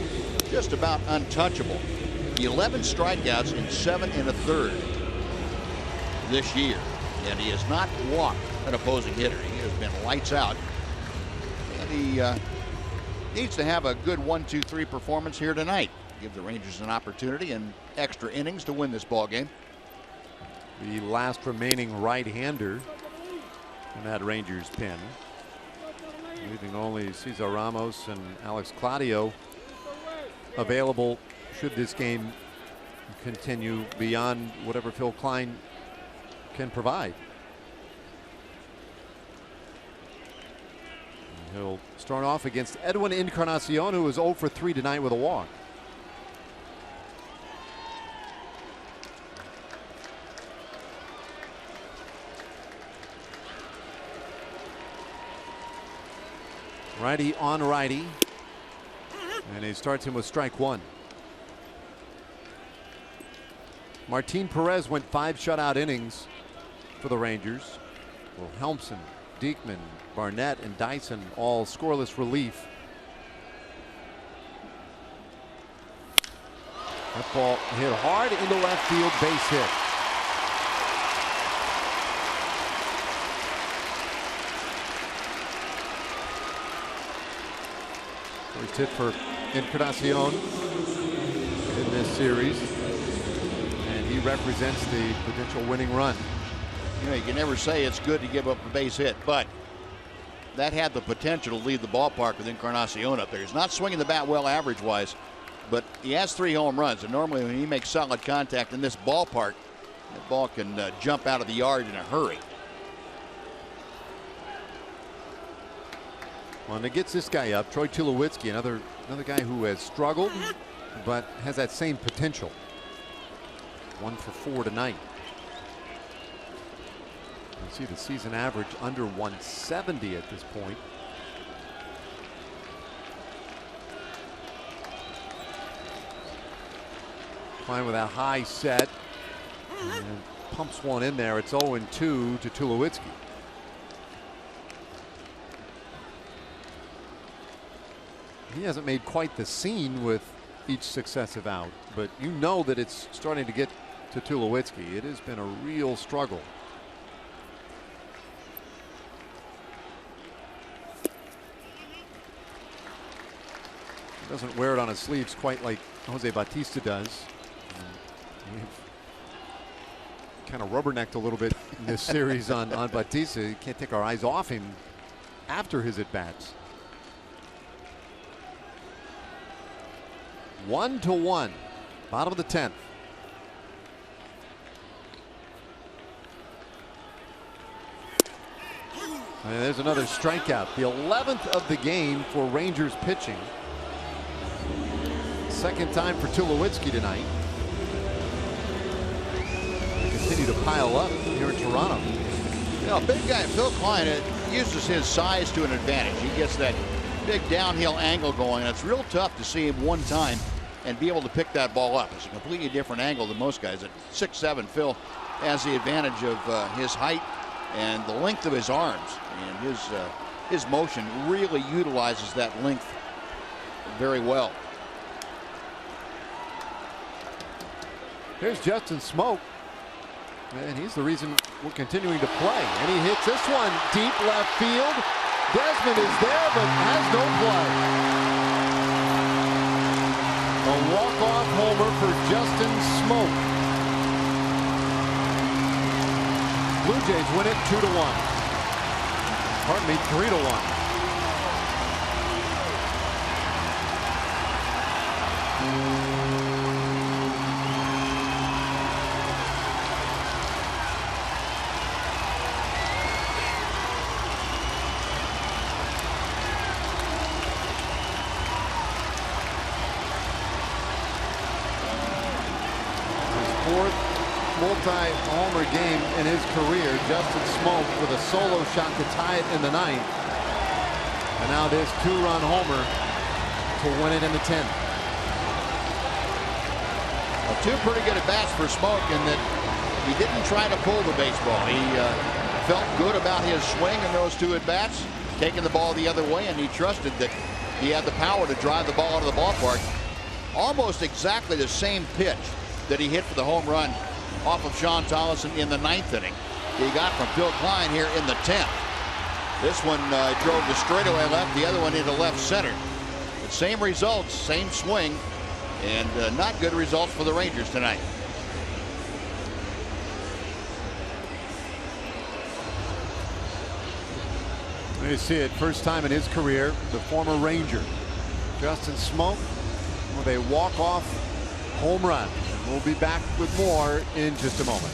just about untouchable. 11 strikeouts in 7 1/3 this year. And he has not walked an opposing hitter. He has been lights out. And he needs to have a good 1-2-3 performance here tonight. Give the Rangers an opportunity and extra innings to win this ball game. The last remaining right-hander in that Rangers pen, leaving only Cesar Ramos and Alex Claudio available should this game continue beyond whatever Phil Klein can provide. And he'll start off against Edwin Encarnacion, who was 0 for 3 tonight with a walk. Righty on righty, and he starts him with strike 1. Martin Perez went 5 shutout innings for the Rangers. Well, Helmson, Diekman, Barnett, and Dyson all scoreless relief. That ball hit hard into left field, base hit. First hit for Encarnacion in this series, and he represents the potential winning run. You know, you can never say it's good to give up a base hit, but that had the potential to leave the ballpark with Encarnacion up there. He's not swinging the bat well average-wise, but he has 3 home runs, and normally when he makes solid contact in this ballpark, the ball can jump out of the yard in a hurry. Well, and it gets this guy up, Troy Tulowitzki, another guy who has struggled, but has that same potential. 1 for 4 tonight. You see the season average under 170 at this point. Klein with a high set and pumps one in there. It's 0-2 to Tulowitzki. He hasn't made quite the scene with each successive out, but you know that it's starting to get to Tulowitzki. It has been a real struggle. He doesn't wear it on his sleeves quite like Jose Bautista does. We've kind of rubbernecked a little bit in this series on Bautista. You can't take our eyes off him after his at-bats. 1-1, bottom of the 10th. And there's another strikeout, the 11th of the game for Rangers pitching. Second time for Tulowitzki tonight. They continue to pile up here in Toronto. You know, big guy Phil Klein uses his size to an advantage. He gets that big downhill angle going. It's real tough to see him one time and be able to pick that ball up. It's a completely different angle than most guys. At 6'7", Phil has the advantage of his height and the length of his arms, and his motion really utilizes that length very well. Here's Justin Smoke, and he's the reason we're continuing to play. And he hits this one deep left field. Desmond is there, but has no play. A walk-off homer for Justin Smoke. Blue Jays win it 2-1. Pardon me, 3-1. multi-homer game in his career. Justin Smoak with a solo shot to tie it in the 9th. And now this 2-run homer to win it in the 10th. Well, 2 pretty good at bats for Smoak in that he didn't try to pull the baseball. He felt good about his swing in those 2 at bats, taking the ball the other way, and he trusted that he had the power to drive the ball out of the ballpark. Almost exactly the same pitch that he hit for the home run off of Sean Tollison in the 9th inning. He got from Phil Klein here in the 10th. This one drove the straightaway left, the other one into left center. But same results, same swing, and not good results for the Rangers tonight. You see it first time in his career, the former Ranger Justin Smoak with a walk-off home run. We'll be back with more in just a moment.